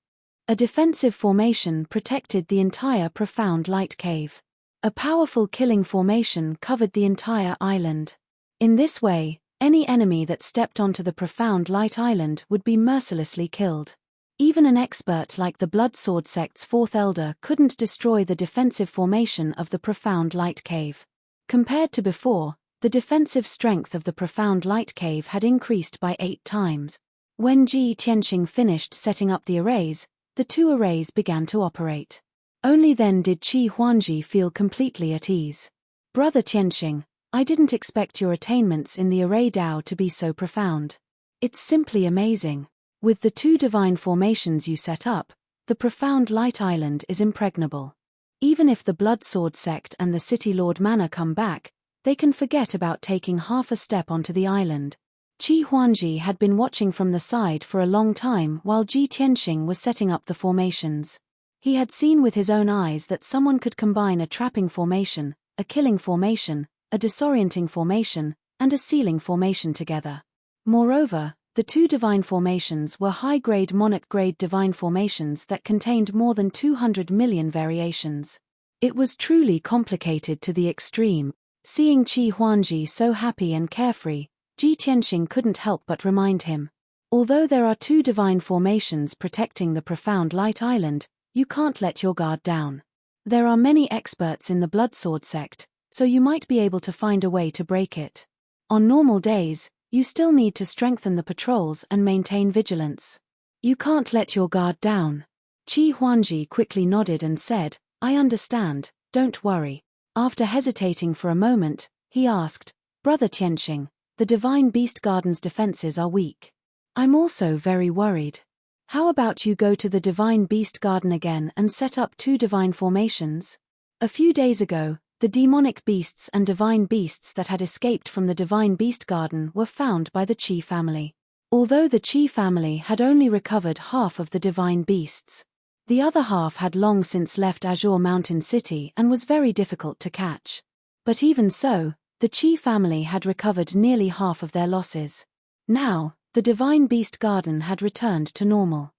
A defensive formation protected the entire Profound Light Cave. A powerful killing formation covered the entire island. In this way, any enemy that stepped onto the Profound Light Island would be mercilessly killed. Even an expert like the Blood Sword sect's 4th elder couldn't destroy the defensive formation of the Profound Light Cave. Compared to before, the defensive strength of the Profound Light Cave had increased by 8 times. When Qi Tianxing finished setting up the arrays, the 2 arrays began to operate. Only then did Qi Huangji feel completely at ease. Brother Tianxing, I didn't expect your attainments in the array Dao to be so profound. It's simply amazing. With the 2 divine formations you set up, the profound light island is impregnable. Even if the Blood Sword sect and the City Lord Manor come back, they can forget about taking half a step onto the island. Qi Huangji had been watching from the side for a long time while Ji Tianxing was setting up the formations. He had seen with his own eyes that someone could combine a trapping formation, a killing formation, a disorienting formation, and a sealing formation together. Moreover, the 2 divine formations were high-grade monarch-grade divine formations that contained more than 200 million variations. It was truly complicated to the extreme. Seeing Qi Huangji so happy and carefree, Ji Tianxing couldn't help but remind him. Although there are 2 divine formations protecting the profound light island, you can't let your guard down. There are many experts in the Blood Sword sect, so you might be able to find a way to break it. On normal days, you still need to strengthen the patrols and maintain vigilance. You can't let your guard down. Qi Huangji quickly nodded and said, I understand, don't worry. After hesitating for a moment, he asked, Brother Tianxing, the Divine Beast Garden's defenses are weak. I'm also very worried. How about you go to the Divine Beast Garden again and set up 2 divine formations? A few days ago, the demonic beasts and divine beasts that had escaped from the Divine Beast Garden were found by the Qi family. Although the Qi family had only recovered half of the divine beasts, the other half had long since left Azure Mountain City and was very difficult to catch. But even so, the Qi family had recovered nearly half of their losses. Now, the Divine Beast Garden had returned to normal.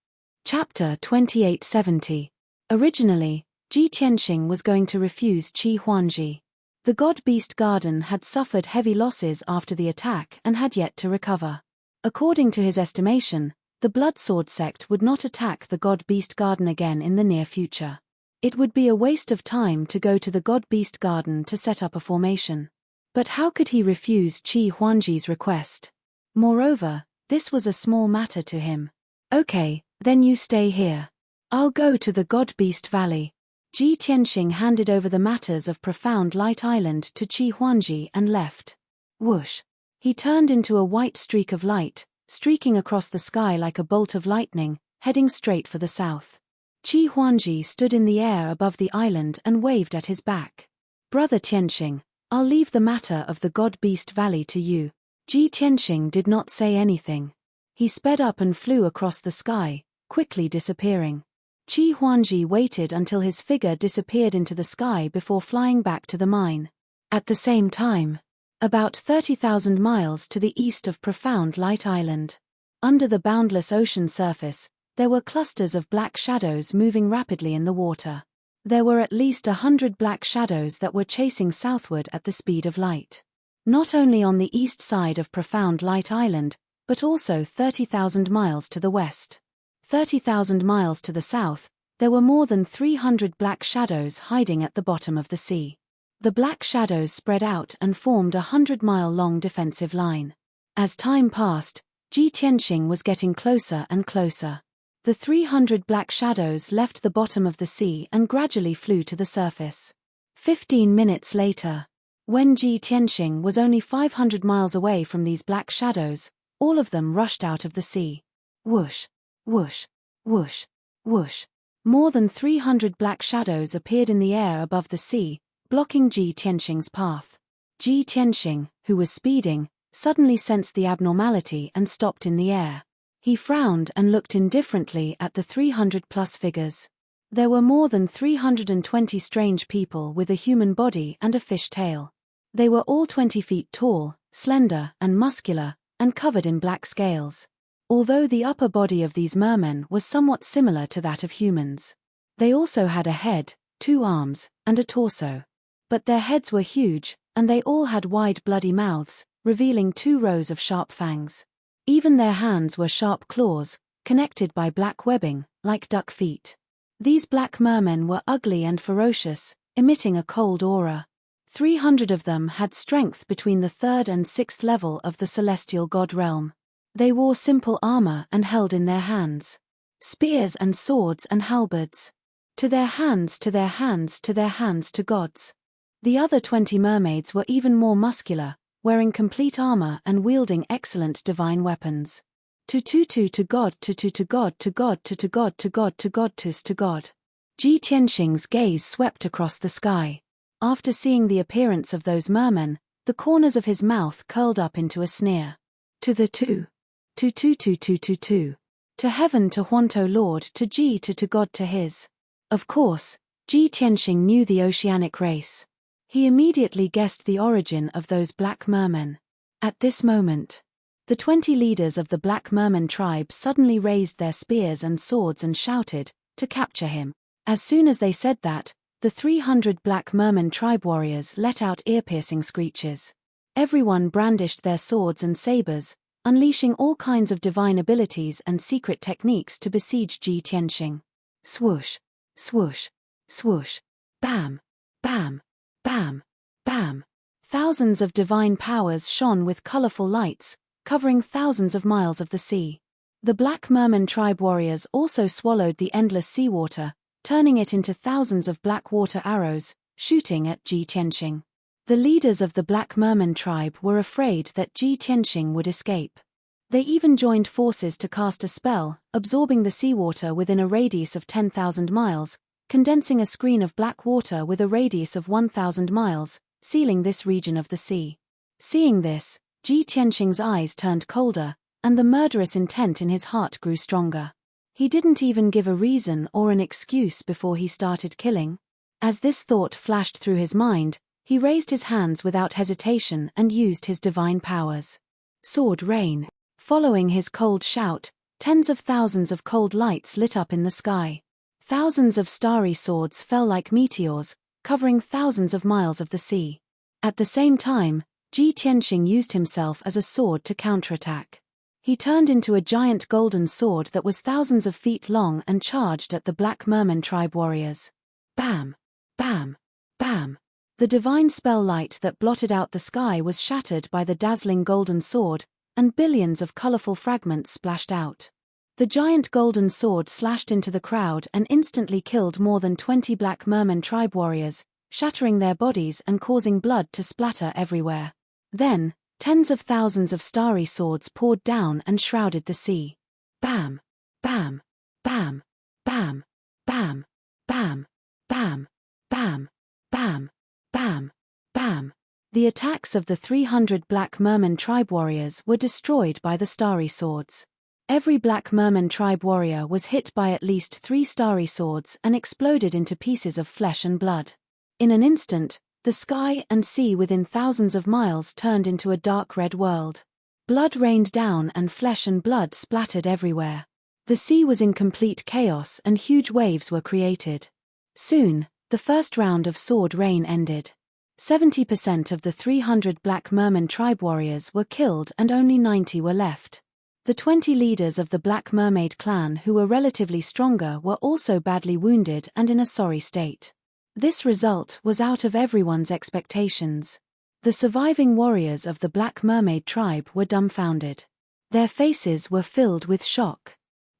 Chapter 2870. Originally, Ji Tianxing was going to refuse Qi Huangji. The God Beast Garden had suffered heavy losses after the attack and had yet to recover. According to his estimation, the Blood Sword sect would not attack the God Beast Garden again in the near future. It would be a waste of time to go to the God Beast Garden to set up a formation. But how could he refuse Qi Huangji's request? Moreover, this was a small matter to him. Okay, then you stay here. I'll go to the God Beast Valley. Ji Tianxing handed over the matters of Profound Light Island to Qi Huangji and left. Whoosh! He turned into a white streak of light, streaking across the sky like a bolt of lightning, heading straight for the south. Qi Huangji stood in the air above the island and waved at his back. Brother Tianxing, I'll leave the matter of the God Beast Valley to you. Ji Tianxing did not say anything. He sped up and flew across the sky, quickly disappearing. Qi Huangji waited until his figure disappeared into the sky before flying back to the mine. At the same time, about 30,000 miles to the east of Profound Light Island, under the boundless ocean surface, there were clusters of black shadows moving rapidly in the water. There were at least 100 black shadows that were chasing southward at the speed of light. Not only on the east side of Profound Light Island, but also 30,000 miles to the west. 30,000 miles to the south, there were more than 300 black shadows hiding at the bottom of the sea. The black shadows spread out and formed a 100-mile-long defensive line. As time passed, Ji Tianxing was getting closer and closer. The 300 black shadows left the bottom of the sea and gradually flew to the surface. 15 minutes later, when Ji Tianxing was only 500 miles away from these black shadows, all of them rushed out of the sea. Whoosh, whoosh, whoosh, whoosh. More than 300 black shadows appeared in the air above the sea, blocking Ji Tianxing's path. Ji Tianxing, who was speeding, suddenly sensed the abnormality and stopped in the air. He frowned and looked indifferently at the 300-plus figures. There were more than 320 strange people with a human body and a fish tail. They were all 20 feet tall, slender, and muscular, and covered in black scales. Although the upper body of these mermen was somewhat similar to that of humans. They also had a head, 2 arms, and a torso. But their heads were huge, and they all had wide bloody mouths, revealing 2 rows of sharp fangs. Even their hands were sharp claws, connected by black webbing, like duck feet. These black mermen were ugly and ferocious, emitting a cold aura. 300 of them had strength between the 3rd and 6th level of the celestial god realm. They wore simple armor and held in their hands spears and swords and halberds. To their hands, to their hands, to their hands, to gods. The other 20 mermaids were even more muscular, wearing complete armor and wielding excellent divine weapons. To God, to God, to God, to God, to God, to God, to God. Ji Tianxing's gaze swept across the sky. After seeing the appearance of those mermen, the corners of his mouth curled up into a sneer. To the two. To heaven, to Huanto Lord, to Ji, to God, to his. Of course, Ji Tianxing knew the oceanic race. He immediately guessed the origin of those black mermen. At this moment, the 20 leaders of the black merman tribe suddenly raised their spears and swords and shouted, to capture him. As soon as they said that, the 300 black merman tribe warriors let out ear-piercing screeches. Everyone brandished their swords and sabers, unleashing all kinds of divine abilities and secret techniques to besiege Ji Tianxing. Swoosh, swoosh, swoosh, bam, bam, bam, bam. Thousands of divine powers shone with colorful lights, covering thousands of miles of the sea. The black merman tribe warriors also swallowed the endless seawater, turning it into thousands of black water arrows, shooting at Ji Tianxing. The leaders of the black merman tribe were afraid that Ji Tianxing would escape. They even joined forces to cast a spell, absorbing the seawater within a radius of 10,000 miles, condensing a screen of black water with a radius of 1,000 miles, sealing this region of the sea. Seeing this, Ji Tianxing's eyes turned colder, and the murderous intent in his heart grew stronger. He didn't even give a reason or an excuse before he started killing. As this thought flashed through his mind, he raised his hands without hesitation and used his divine powers. Sword rain. Following his cold shout, tens of thousands of cold lights lit up in the sky. Thousands of starry swords fell like meteors, covering thousands of miles of the sea. At the same time, Ji Tianxing used himself as a sword to counterattack. He turned into a giant golden sword that was thousands of feet long and charged at the black merman tribe warriors. Bam! Bam! Bam! The divine spell light that blotted out the sky was shattered by the dazzling golden sword, and billions of colorful fragments splashed out. The giant golden sword slashed into the crowd and instantly killed more than 20 black merman tribe warriors, shattering their bodies and causing blood to splatter everywhere. Then, tens of thousands of starry swords poured down and shrouded the sea. Bam! Bam! Bam! Bam! Bam! Bam! Bam! Bam! Bam! Bam! Bam! The attacks of the 300 black merman tribe warriors were destroyed by the starry swords. Every black merman tribe warrior was hit by at least 3 starry swords and exploded into pieces of flesh and blood. In an instant, the sky and sea within thousands of miles turned into a dark red world. Blood rained down and flesh and blood splattered everywhere. The sea was in complete chaos and huge waves were created. Soon, the first round of sword rain ended. 70% of the 300 black merman tribe warriors were killed and only 90 were left. The 20 leaders of the Black Mermaid clan who were relatively stronger were also badly wounded and in a sorry state. This result was out of everyone's expectations. The surviving warriors of the Black Mermaid tribe were dumbfounded. Their faces were filled with shock.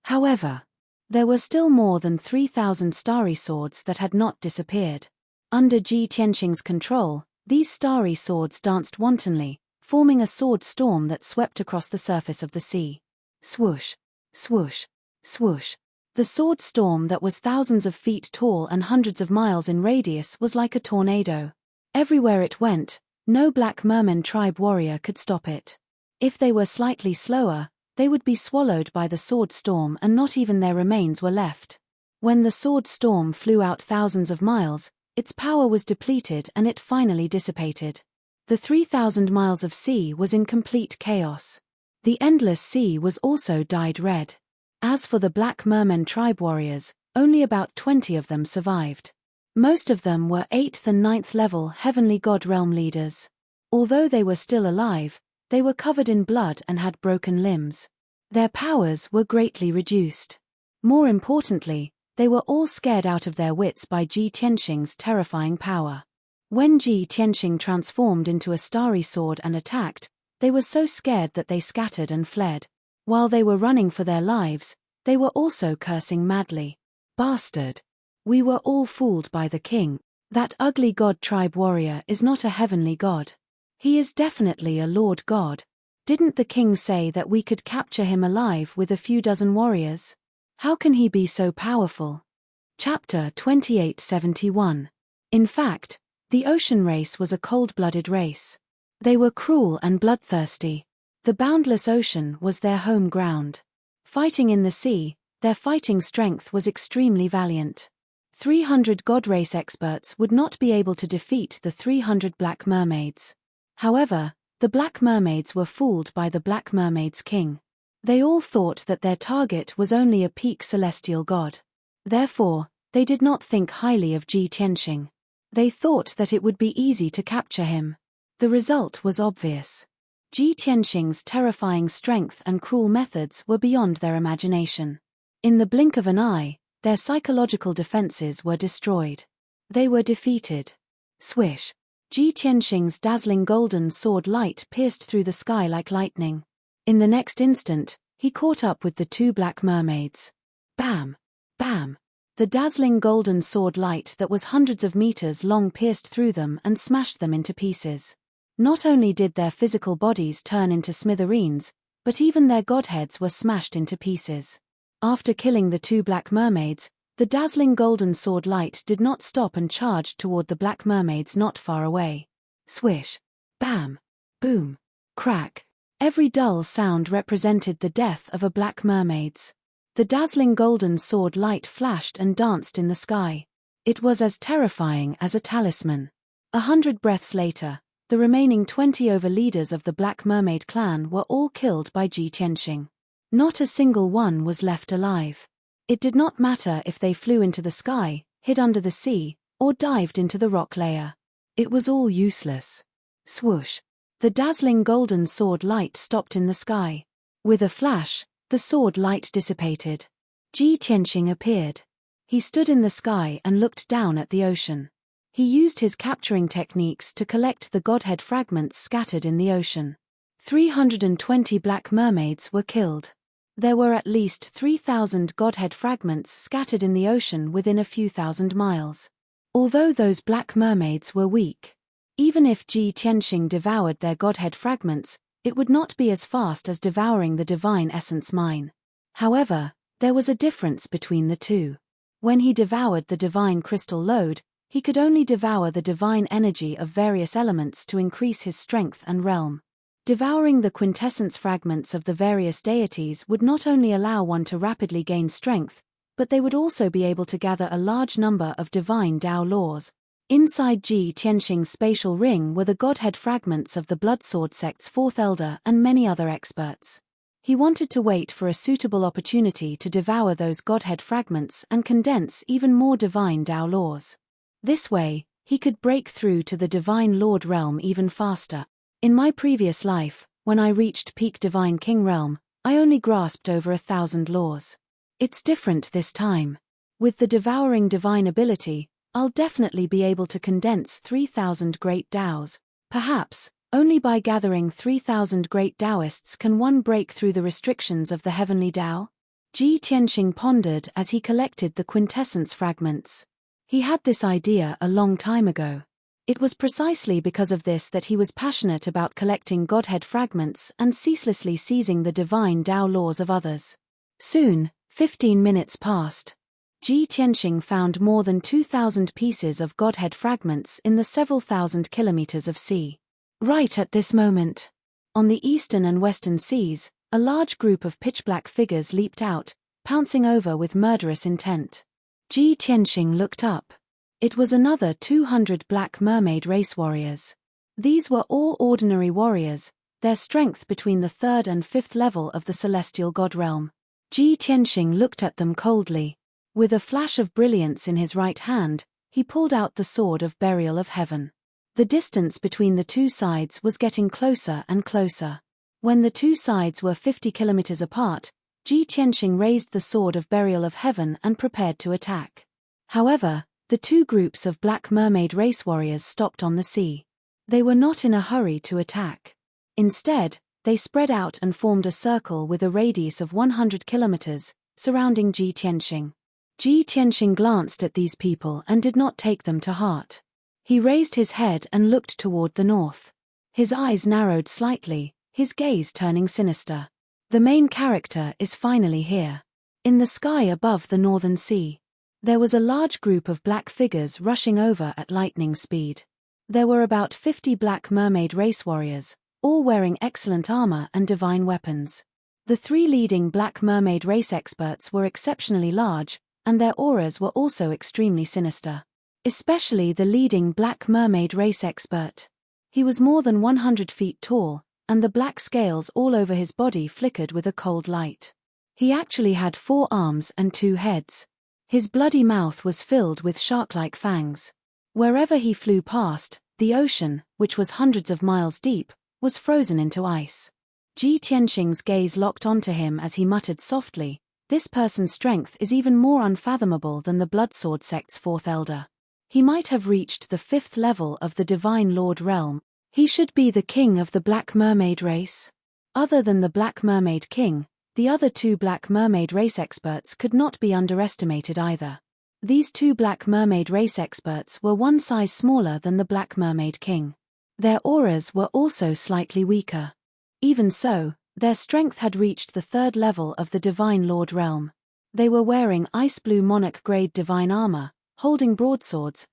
However, there were still more than 3,000 starry swords that had not disappeared. Under Ji Tianxing's control, these starry swords danced wantonly, forming a sword storm that swept across the surface of the sea. Swoosh, swoosh, swoosh. The sword storm that was thousands of feet tall and hundreds of miles in radius was like a tornado. Everywhere it went, no black merman tribe warrior could stop it. If they were slightly slower, they would be swallowed by the sword storm and not even their remains were left. When the sword storm flew out thousands of miles, its power was depleted and it finally dissipated. The 3,000 miles of sea was in complete chaos. The endless sea was also dyed red. As for the black merman tribe warriors, only about 20 of them survived. Most of them were 8th and 9th level heavenly god realm leaders. Although they were still alive, they were covered in blood and had broken limbs. Their powers were greatly reduced. More importantly, they were all scared out of their wits by Ji Tianxing's terrifying power. When Ji Tianxing transformed into a starry sword and attacked, they were so scared that they scattered and fled. While they were running for their lives, they were also cursing madly. Bastard! We were all fooled by the king. That ugly god tribe warrior is not a heavenly god. He is definitely a Lord God. Didn't the king say that we could capture him alive with a few dozen warriors? How can he be so powerful? Chapter 2871. In fact, the ocean race was a cold-blooded race. They were cruel and bloodthirsty. The boundless ocean was their home ground. Fighting in the sea, their fighting strength was extremely valiant. 300 god race experts would not be able to defeat the 300 black mermaids. However, the black mermaids were fooled by the black mermaids' king. They all thought that their target was only a peak celestial god. Therefore, they did not think highly of Ji Tianxing. They thought that it would be easy to capture him. The result was obvious. Ji Tianxing's terrifying strength and cruel methods were beyond their imagination. In the blink of an eye, their psychological defenses were destroyed. They were defeated. Swish! Ji Tianxing's dazzling golden sword light pierced through the sky like lightning. In the next instant, he caught up with the two black mermaids. Bam! Bam! The dazzling golden sword light that was hundreds of meters long pierced through them and smashed them into pieces. Not only did their physical bodies turn into smithereens, but even their godheads were smashed into pieces. After killing the two black mermaids, the dazzling golden sword light did not stop and charged toward the black mermaids not far away. Swish! Bam! Boom! Crack! Every dull sound represented the death of a black mermaids. The dazzling golden sword light flashed and danced in the sky. It was as terrifying as a talisman. 100 breaths later, the remaining 20 overleaders of the Black Mermaid clan were all killed by Ji Tianxing. Not a single one was left alive. It did not matter if they flew into the sky, hid under the sea, or dived into the rock layer. It was all useless. Swoosh! The dazzling golden sword light stopped in the sky. With a flash, the sword light dissipated. Ji Tianxing appeared. He stood in the sky and looked down at the ocean. He used his capturing techniques to collect the godhead fragments scattered in the ocean. 320 black mermaids were killed. There were at least 3,000 godhead fragments scattered in the ocean within a few thousand miles. Although those black mermaids were weak, even if Ji Tianxing devoured their godhead fragments, it would not be as fast as devouring the divine essence mine. However, there was a difference between the two. When he devoured the divine crystal lode, he could only devour the divine energy of various elements to increase his strength and realm. Devouring the quintessence fragments of the various deities would not only allow one to rapidly gain strength, but they would also be able to gather a large number of divine Tao laws. Inside Ji Tianxing's spatial ring were the godhead fragments of the Bloodsword sect's fourth elder and many other experts. He wanted to wait for a suitable opportunity to devour those godhead fragments and condense even more divine Tao laws. This way, he could break through to the Divine Lord realm even faster. In my previous life, when I reached peak Divine King realm, I only grasped over 1,000 laws. It's different this time. With the devouring divine ability, I'll definitely be able to condense 3,000 great Taos. Perhaps, only by gathering 3,000 great Taoists can one break through the restrictions of the heavenly Tao. Ji Tianxing pondered as he collected the quintessence fragments. He had this idea a long time ago. It was precisely because of this that he was passionate about collecting godhead fragments and ceaselessly seizing the divine Tao laws of others. Soon, 15 minutes passed. Ji Tianxing found more than 2,000 pieces of godhead fragments in the several thousand kilometers of sea. Right at this moment, on the eastern and western seas, a large group of pitch-black figures leaped out, pouncing over with murderous intent. Ji Tianxing looked up. It was another 200 black mermaid race warriors. These were all ordinary warriors, their strength between the 3rd and 5th level of the celestial god realm. Ji Tianxing looked at them coldly. With a flash of brilliance in his right hand, he pulled out the sword of burial of heaven. The distance between the two sides was getting closer and closer. When the two sides were 50 kilometers apart, Ji Tianxing raised the sword of burial of heaven and prepared to attack. However, the two groups of black mermaid race warriors stopped on the sea. They were not in a hurry to attack. Instead, they spread out and formed a circle with a radius of 100 kilometers, surrounding Ji Tianxing. Ji Tianxing glanced at these people and did not take them to heart. He raised his head and looked toward the north. His eyes narrowed slightly, his gaze turning sinister. The main character is finally here. In the sky above the northern sea, there was a large group of black figures rushing over at lightning speed. There were about 50 black mermaid race warriors, all wearing excellent armor and divine weapons. The 3 leading black mermaid race experts were exceptionally large, and their auras were also extremely sinister. Especially the leading black mermaid race expert. He was more than 100 feet tall, and the black scales all over his body flickered with a cold light. He actually had 4 arms and 2 heads. His bloody mouth was filled with shark-like fangs. Wherever he flew past, the ocean, which was hundreds of miles deep, was frozen into ice. Ji Tianxing's gaze locked onto him as he muttered softly, "This person's strength is even more unfathomable than the Bloodsword sect's 4th elder. He might have reached the 5th level of the Divine Lord realm. He should be the king of the Black Mermaid race." Other than the Black Mermaid King, the other 2 Black Mermaid race experts could not be underestimated either. These 2 Black Mermaid race experts were one size smaller than the Black Mermaid King. Their auras were also slightly weaker. Even so, their strength had reached the 3rd level of the Divine Lord realm. They were wearing ice blue monarch-grade divine armor, holding broadswords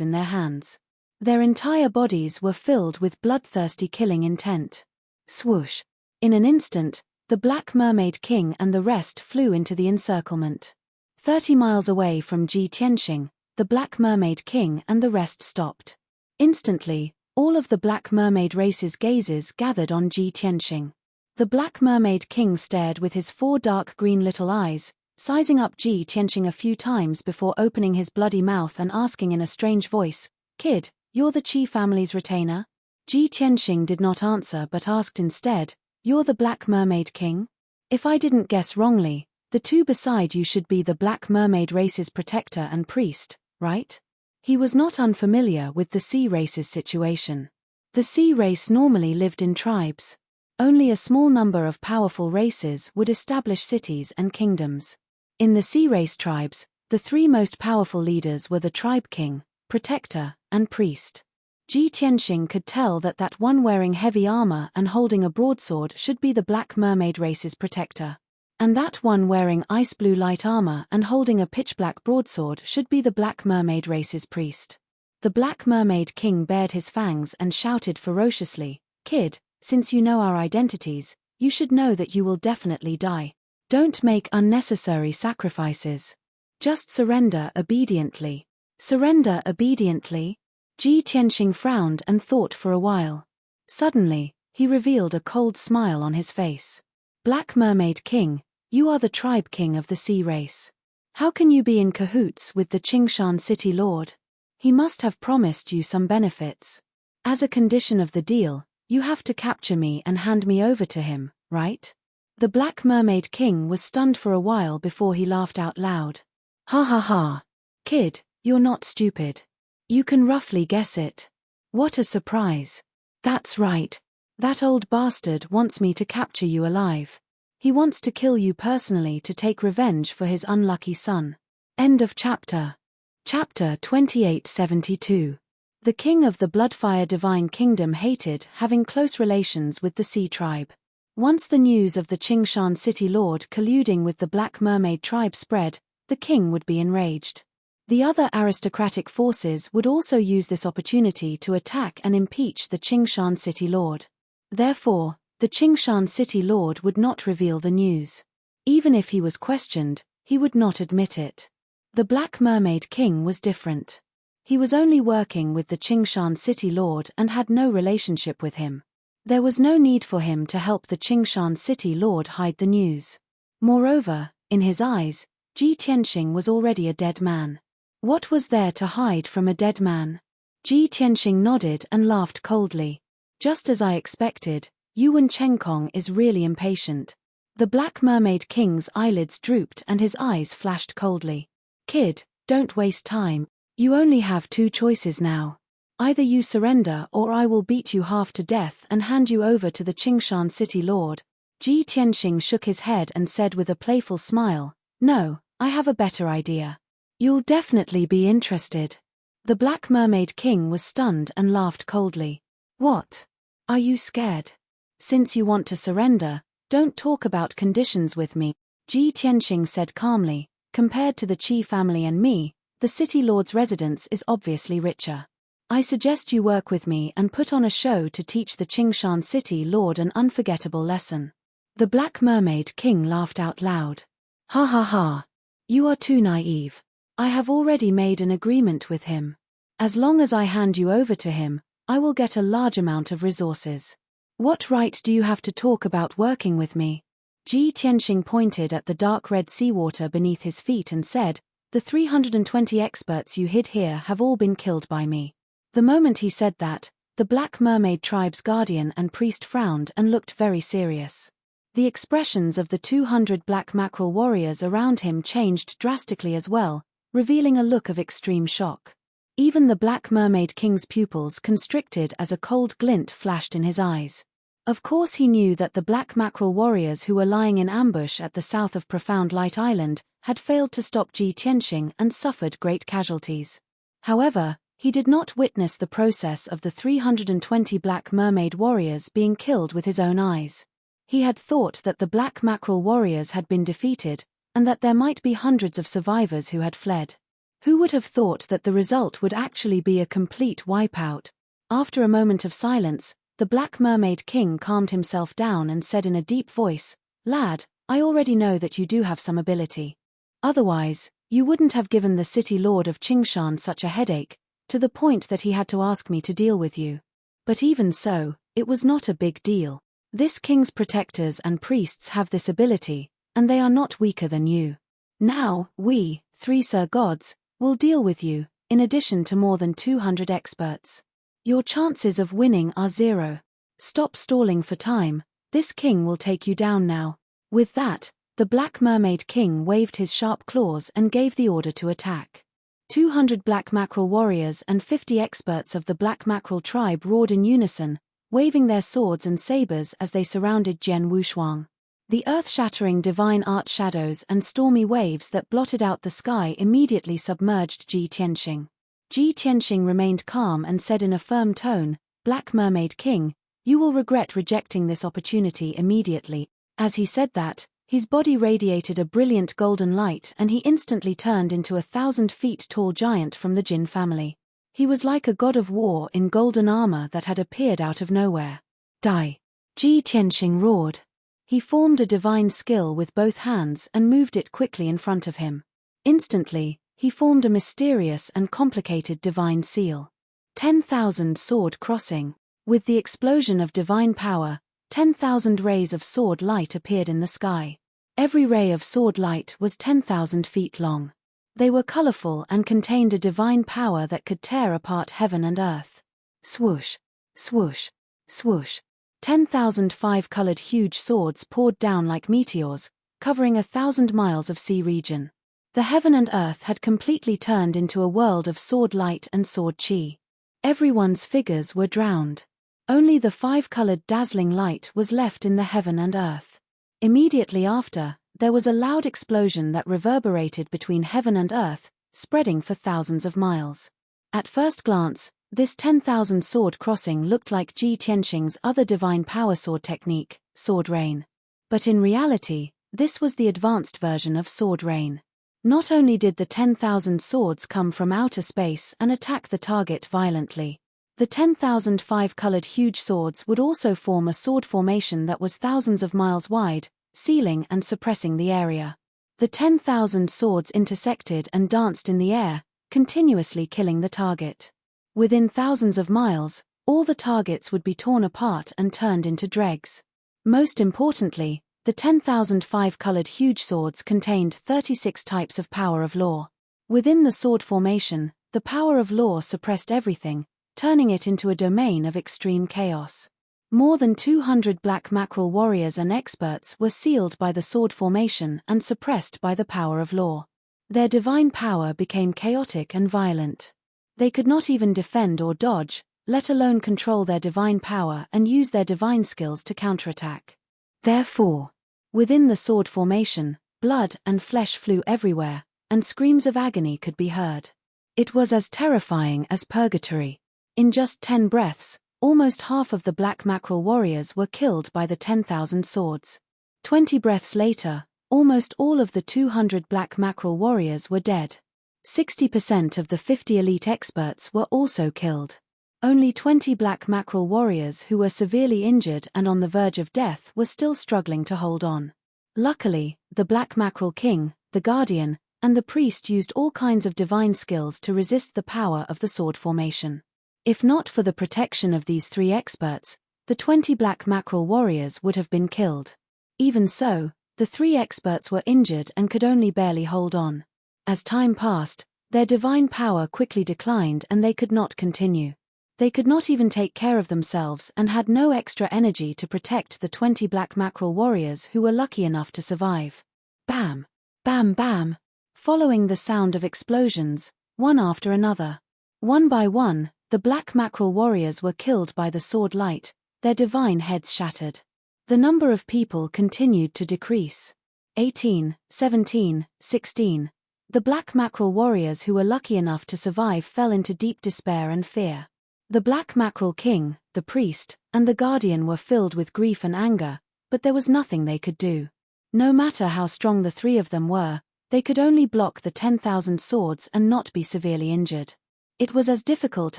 in their hands. Their entire bodies were filled with bloodthirsty killing intent. Swoosh! In an instant, the Black Mermaid King and the rest flew into the encirclement. 30 miles away from Ji Tianxing, the Black Mermaid King and the rest stopped. Instantly, all of the Black Mermaid race's gazes gathered on Ji Tianxing. The Black Mermaid King stared with his 4 dark green little eyes, sizing up Ji Tianxing a few times before opening his bloody mouth and asking in a strange voice, "Kid, you're the Qi family's retainer?" Ji Tianxing did not answer but asked instead, "You're the Black Mermaid King? If I didn't guess wrongly, the 2 beside you should be the Black Mermaid race's protector and priest, right?" He was not unfamiliar with the sea race's situation. The sea race normally lived in tribes. Only a small number of powerful races would establish cities and kingdoms. In the sea race tribes, the 3 most powerful leaders were the tribe king, protector, and priest. Ji Tianxing could tell that one wearing heavy armor and holding a broadsword should be the Black Mermaid race's protector. And that one wearing ice blue light armor and holding a pitch-black broadsword should be the Black Mermaid race's priest. The Black Mermaid King bared his fangs and shouted ferociously, "Kid, since you know our identities, you should know that you will definitely die. Don't make unnecessary sacrifices. Just surrender obediently." Surrender obediently? Ji Tianxing frowned and thought for a while. Suddenly, he revealed a cold smile on his face. "Black Mermaid King, you are the tribe king of the sea race. How can you be in cahoots with the Qingshan City Lord? He must have promised you some benefits. As a condition of the deal, you have to capture me and hand me over to him, right?" The Black Mermaid King was stunned for a while before he laughed out loud. "Ha ha ha. Kid, you're not stupid. You can roughly guess it. What a surprise. That's right. That old bastard wants me to capture you alive. He wants to kill you personally to take revenge for his unlucky son." End of chapter. Chapter 2872. The king of the Bloodfire Divine Kingdom hated having close relations with the Sea Tribe. Once the news of the Qingshan City Lord colluding with the Black Mermaid tribe spread, the king would be enraged. The other aristocratic forces would also use this opportunity to attack and impeach the Qingshan City Lord. Therefore, the Qingshan City Lord would not reveal the news. Even if he was questioned, he would not admit it. The Black Mermaid King was different. He was only working with the Qingshan City Lord and had no relationship with him. There was no need for him to help the Qingshan City Lord hide the news. Moreover, in his eyes, Ji Tianxing was already a dead man. What was there to hide from a dead man? Ji Tianxing nodded and laughed coldly. "Just as I expected, Yuan Chengkong is really impatient." The Black Mermaid King's eyelids drooped and his eyes flashed coldly. "Kid, don't waste time. You only have 2 choices now. Either you surrender or I will beat you half to death and hand you over to the Qingshan City Lord." Ji Tianxing shook his head and said with a playful smile, "No, I have a better idea. You'll definitely be interested. The Black Mermaid King was stunned and laughed coldly. What? Are you scared? Since you want to surrender, don't talk about conditions with me, Ji Tianxing said calmly. Compared to the Qi family and me, the city lord's residence is obviously richer. I suggest you work with me and put on a show to teach the Qingshan city lord an unforgettable lesson. The Black Mermaid King laughed out loud. Ha ha ha. You are too naive. I have already made an agreement with him. As long as I hand you over to him, I will get a large amount of resources. What right do you have to talk about working with me? Ji Tianxing pointed at the dark red seawater beneath his feet and said, the 320 experts you hid here have all been killed by me. The moment he said that, the Black Mermaid tribe's guardian and priest frowned and looked very serious. The expressions of the 200 black mackerel warriors around him changed drastically as well, revealing a look of extreme shock. Even the Black Mermaid King's pupils constricted as a cold glint flashed in his eyes. Of course he knew that the black mackerel warriors who were lying in ambush at the south of Profound Light Island had failed to stop Ji Tianxing and suffered great casualties. However, he did not witness the process of the 320 Black Mermaid warriors being killed with his own eyes. He had thought that the Black Mackerel warriors had been defeated, and that there might be hundreds of survivors who had fled. Who would have thought that the result would actually be a complete wipeout? After a moment of silence, the Black Mermaid King calmed himself down and said in a deep voice, Lad, I already know that you do have some ability. Otherwise, you wouldn't have given the city lord of Qingshan such a headache, to the point that he had to ask me to deal with you. But even so, it was not a big deal. This king's protectors and priests have this ability, and they are not weaker than you. Now, we, 3 Sir Gods, will deal with you, in addition to more than 200 experts. Your chances of winning are 0. Stop stalling for time, this king will take you down now. With that, the Black Mermaid King waved his sharp claws and gave the order to attack. 200 Black Mackerel warriors and 50 experts of the Black Mackerel tribe roared in unison, waving their swords and sabers as they surrounded Jian Wushuang. The earth-shattering divine art shadows and stormy waves that blotted out the sky immediately submerged Ji Tianxing. Ji Tianxing remained calm and said in a firm tone, Black Mermaid King, you will regret rejecting this opportunity immediately. As he said that, his body radiated a brilliant golden light and he instantly turned into a 1,000-feet-tall giant from the Jin family. He was like a god of war in golden armor that had appeared out of nowhere. Die! Ji Tianxing roared. He formed a divine skill with both hands and moved it quickly in front of him. Instantly, he formed a mysterious and complicated divine seal. 10,000 sword crossing. With the explosion of divine power, 10,000 rays of sword light appeared in the sky. Every ray of sword light was 10,000 feet long. They were colorful and contained a divine power that could tear apart heaven and earth. Swoosh, swoosh, swoosh. 10,000 five-colored huge swords poured down like meteors, covering 1,000 miles of sea region. The heaven and earth had completely turned into a world of sword light and sword chi. Everyone's figures were drowned. Only the five-colored dazzling light was left in the heaven and earth. Immediately after, there was a loud explosion that reverberated between heaven and earth, spreading for thousands of miles. At first glance, this 10,000 sword crossing looked like Ji Tianxing's other divine power sword technique, Sword Rain. But in reality, this was the advanced version of Sword Rain. Not only did the 10,000 swords come from outer space and attack the target violently, the 10,000 five-colored huge swords would also form a sword formation that was thousands of miles wide, sealing and suppressing the area. The 10,000 swords intersected and danced in the air, continuously killing the target. Within thousands of miles, all the targets would be torn apart and turned into dregs. Most importantly, the 10,000 five-colored huge swords contained 36 types of power of law. Within the sword formation, the power of law suppressed everything, turning it into a domain of extreme chaos. More than 200 black mackerel warriors and experts were sealed by the sword formation and suppressed by the power of law. Their divine power became chaotic and violent. They could not even defend or dodge, let alone control their divine power and use their divine skills to counterattack. Therefore, within the sword formation, blood and flesh flew everywhere, and screams of agony could be heard. It was as terrifying as purgatory. In just 10 breaths, almost half of the black mackerel warriors were killed by the 10,000 swords. 20 breaths later, almost all of the 200 black mackerel warriors were dead. 60% of the 50 elite experts were also killed. Only 20 black mackerel warriors who were severely injured and on the verge of death were still struggling to hold on. Luckily, the black mackerel king, the guardian, and the priest used all kinds of divine skills to resist the power of the sword formation. If not for the protection of these 3 experts, the 20 black mackerel warriors would have been killed. Even so, the 3 experts were injured and could only barely hold on. As time passed, their divine power quickly declined and they could not continue. They could not even take care of themselves and had no extra energy to protect the 20 black mackerel warriors who were lucky enough to survive. Bam! Bam bam! Following the sound of explosions, one after another. One by one, the black mackerel warriors were killed by the sword light, their divine heads shattered. The number of people continued to decrease. 18, 17, 16. The black mackerel warriors who were lucky enough to survive fell into deep despair and fear. The black mackerel king, the priest, and the guardian were filled with grief and anger, but there was nothing they could do. No matter how strong the 3 of them were, they could only block the 10,000 swords and not be severely injured. It was as difficult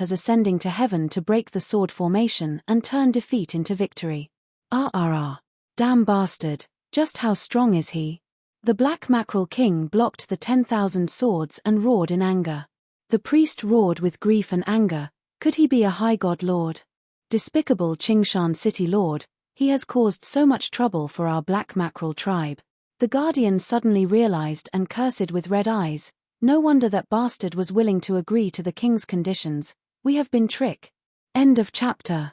as ascending to heaven to break the sword formation and turn defeat into victory. Damn bastard, just how strong is he? The black mackerel king blocked the 10,000 swords and roared in anger. The priest roared with grief and anger. Could he be a high god lord? Despicable Qingshan city lord, he has caused so much trouble for our black mackerel tribe. The guardian suddenly realized and cursed with red eyes. No wonder that bastard was willing to agree to the king's conditions. We have been tricked. End of chapter.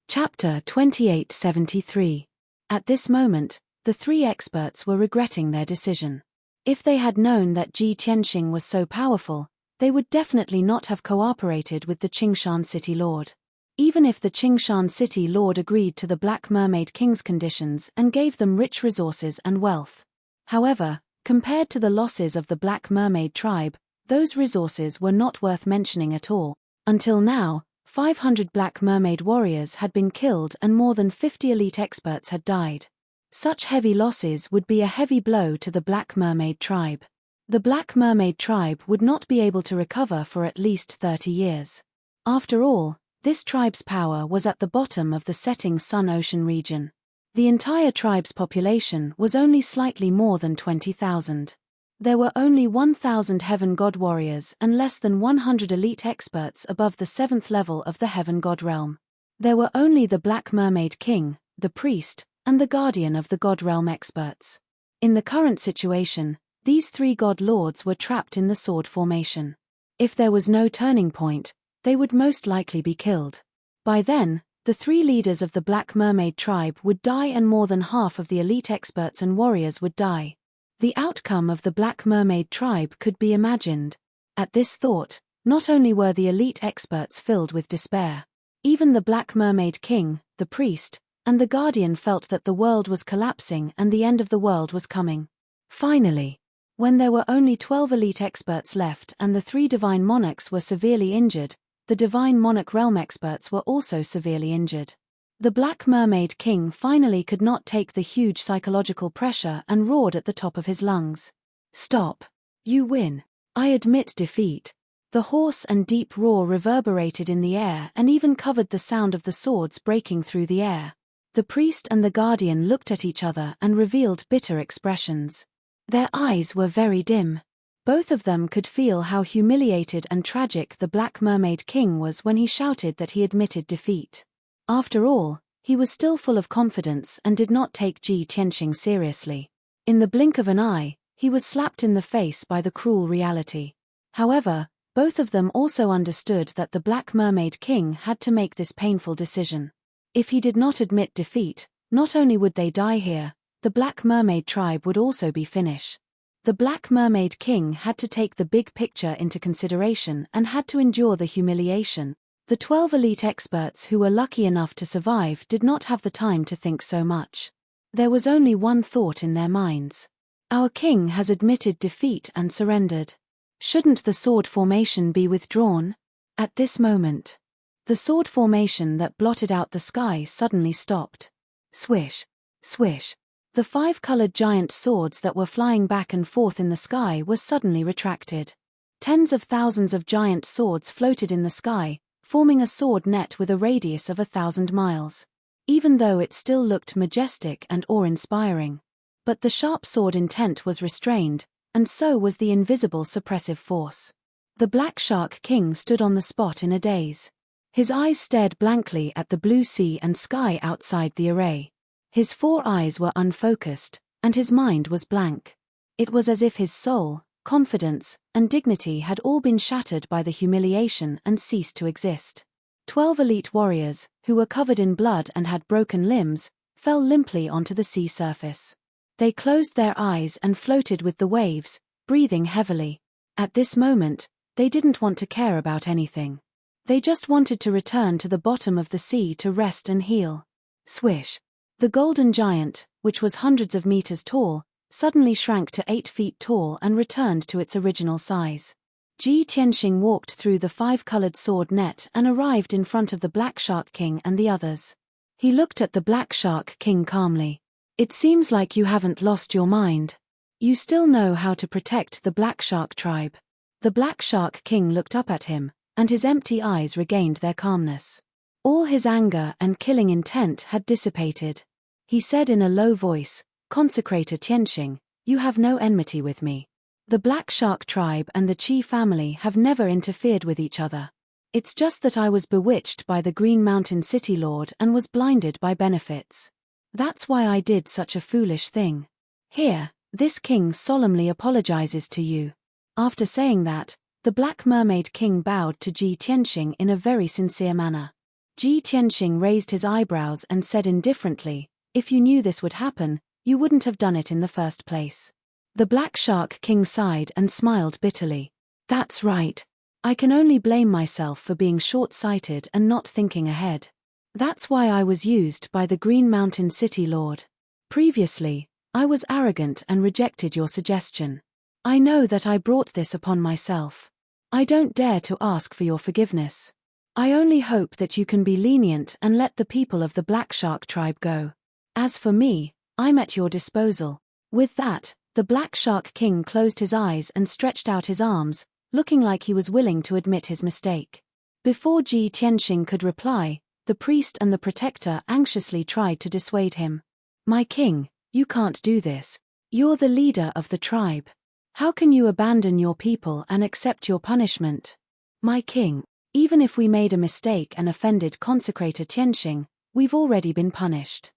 Chapter 2873. At this moment, the 3 experts were regretting their decision. If they had known that Ji Tianxing was so powerful, they would definitely not have cooperated with the Qingshan city lord. Even if the Qingshan city lord agreed to the Black Mermaid King's conditions and gave them rich resources and wealth. However, compared to the losses of the Black Mermaid tribe, those resources were not worth mentioning at all. Until now, 500 Black Mermaid warriors had been killed and more than 50 elite experts had died. Such heavy losses would be a heavy blow to the Black Mermaid tribe. The Black Mermaid tribe would not be able to recover for at least 30 years. After all, this tribe's power was at the bottom of the setting sun ocean region. The entire tribe's population was only slightly more than 20,000. There were only 1,000 Heaven God warriors and less than 100 elite experts above the 7th level of the Heaven God realm. There were only the Black Mermaid King, the priest, and the guardian of the God realm experts. In the current situation, these 3 god lords were trapped in the sword formation. If there was no turning point, they would most likely be killed. By then, the 3 leaders of the Black Mermaid tribe would die and more than half of the elite experts and warriors would die. The outcome of the Black Mermaid tribe could be imagined. At this thought, not only were the elite experts filled with despair, even the Black Mermaid King, the priest, and the guardian felt that the world was collapsing and the end of the world was coming. Finally, when there were only 12 elite experts left and the 3 divine monarchs were severely injured, the divine monarch realm experts were also severely injured. The Black Mermaid King finally could not take the huge psychological pressure and roared at the top of his lungs. "Stop. You win. I admit defeat." The hoarse and deep roar reverberated in the air and even covered the sound of the swords breaking through the air. The priest and the guardian looked at each other and revealed bitter expressions. Their eyes were very dim. Both of them could feel how humiliated and tragic the Black Mermaid King was when he shouted that he admitted defeat. After all, he was still full of confidence and did not take Ji Tianxing seriously. In the blink of an eye, he was slapped in the face by the cruel reality. However, both of them also understood that the Black Mermaid King had to make this painful decision. If he did not admit defeat, not only would they die here, the Black Mermaid tribe would also be finished. The Black Mermaid King had to take the big picture into consideration and had to endure the humiliation. The 12 elite experts who were lucky enough to survive did not have the time to think so much. There was only one thought in their minds. Our king has admitted defeat and surrendered. Shouldn't the sword formation be withdrawn? At this moment, the sword formation that blotted out the sky suddenly stopped. Swish, swish. The 5-colored giant swords that were flying back and forth in the sky were suddenly retracted. Tens of thousands of giant swords floated in the sky, forming a sword net with a radius of 1,000 miles. Even though it still looked majestic and awe-inspiring. But the sharp sword intent was restrained, and so was the invisible suppressive force. The Black Shark King stood on the spot in a daze. His eyes stared blankly at the blue sea and sky outside the array. His 4 eyes were unfocused, and his mind was blank. It was as if his soul, confidence, and dignity had all been shattered by the humiliation and ceased to exist. 12 elite warriors, who were covered in blood and had broken limbs, fell limply onto the sea surface. They closed their eyes and floated with the waves, breathing heavily. At this moment, they didn't want to care about anything. They just wanted to return to the bottom of the sea to rest and heal. Swish. The golden giant, which was hundreds of meters tall, suddenly shrank to 8 feet tall and returned to its original size. Ji Tianxing walked through the 5-colored sword net and arrived in front of the Black Shark King and the others. He looked at the Black Shark King calmly. It seems like you haven't lost your mind. You still know how to protect the Black Shark tribe. The Black Shark King looked up at him, and his empty eyes regained their calmness. All his anger and killing intent had dissipated. He said in a low voice, "Consecrator Tianxing, you have no enmity with me. The Black Shark tribe and the Qi family have never interfered with each other. It's just that I was bewitched by the Green Mountain City Lord and was blinded by benefits. That's why I did such a foolish thing. Here, this king solemnly apologizes to you." After saying that, the Black Mermaid King bowed to Ji Tianxing in a very sincere manner. Ji Tianxing raised his eyebrows and said indifferently, "If you knew this would happen, you wouldn't have done it in the first place." The Black Shark King sighed and smiled bitterly. "That's right. I can only blame myself for being short-sighted and not thinking ahead. That's why I was used by the Green Mountain City Lord. Previously, I was arrogant and rejected your suggestion. I know that I brought this upon myself. I don't dare to ask for your forgiveness. I only hope that you can be lenient and let the people of the Black Shark tribe go. As for me, I'm at your disposal." With that, the Black Shark King closed his eyes and stretched out his arms, looking like he was willing to admit his mistake. Before Ji Tianxing could reply, the priest and the protector anxiously tried to dissuade him. "My king, you can't do this. You're the leader of the tribe. How can you abandon your people and accept your punishment? My king, even if we made a mistake and offended Consecrator Tianxing, we've already been punished.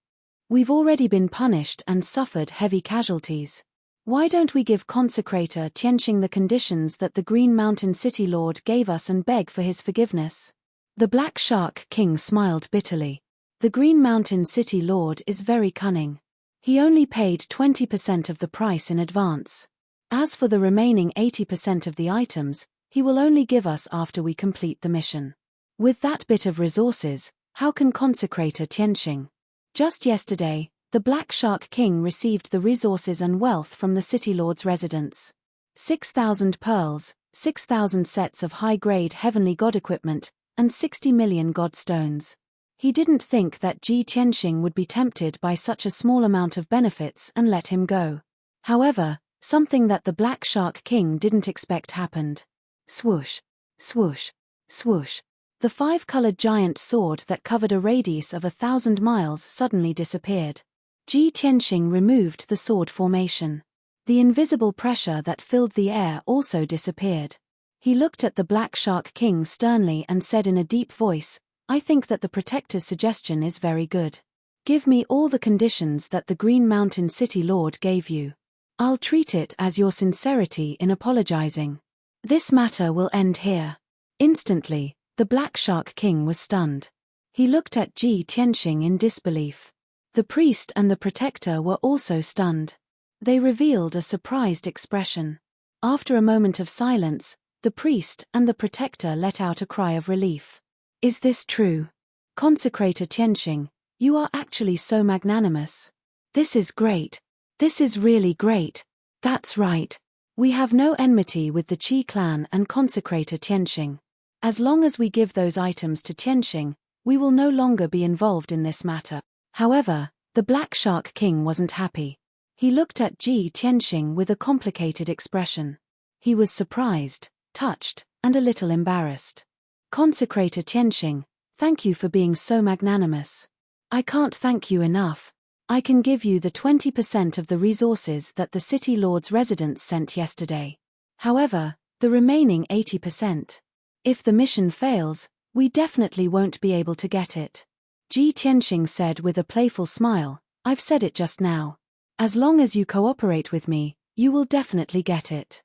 We've already been punished and suffered heavy casualties. Why don't we give Consecrator Tianxing the conditions that the Green Mountain City Lord gave us and beg for his forgiveness?" The Black Shark King smiled bitterly. "The Green Mountain City Lord is very cunning. He only paid 20% of the price in advance. As for the remaining 80% of the items, he will only give us after we complete the mission. With that bit of resources, how can Consecrator Tianxing?" Just yesterday, the Black Shark King received the resources and wealth from the City Lord's residence. 6,000 pearls, 6,000 sets of high-grade heavenly god equipment, and 60 million god stones. He didn't think that Ji Tianxing would be tempted by such a small amount of benefits and let him go. However, something that the Black Shark King didn't expect happened. Swoosh, swoosh, swoosh. The 5-colored giant sword that covered a radius of 1,000 miles suddenly disappeared. Ji Tianxing removed the sword formation. The invisible pressure that filled the air also disappeared. He looked at the Black Shark King sternly and said in a deep voice, "I think that the Protector's suggestion is very good. Give me all the conditions that the Green Mountain City Lord gave you. I'll treat it as your sincerity in apologizing. This matter will end here." Instantly, the Black Shark King was stunned. He looked at Ji Tianxing in disbelief. The priest and the protector were also stunned. They revealed a surprised expression. After a moment of silence, the priest and the protector let out a cry of relief. "Is this true? Consecrator Tianxing, you are actually so magnanimous. This is great. This is really great." That's right. We have no enmity with the Qi clan and consecrator Tianxing. As long as we give those items to Tianxing, we will no longer be involved in this matter. However, the Black Shark King wasn't happy. He looked at Ji Tianxing with a complicated expression. He was surprised, touched, and a little embarrassed. Consecrator Tianxing, thank you for being so magnanimous. I can't thank you enough. I can give you the 20% of the resources that the City Lord's residents sent yesterday. However, the remaining 80%. If the mission fails, we definitely won't be able to get it. Ji Tianxing said with a playful smile, I've said it just now. As long as you cooperate with me, you will definitely get it.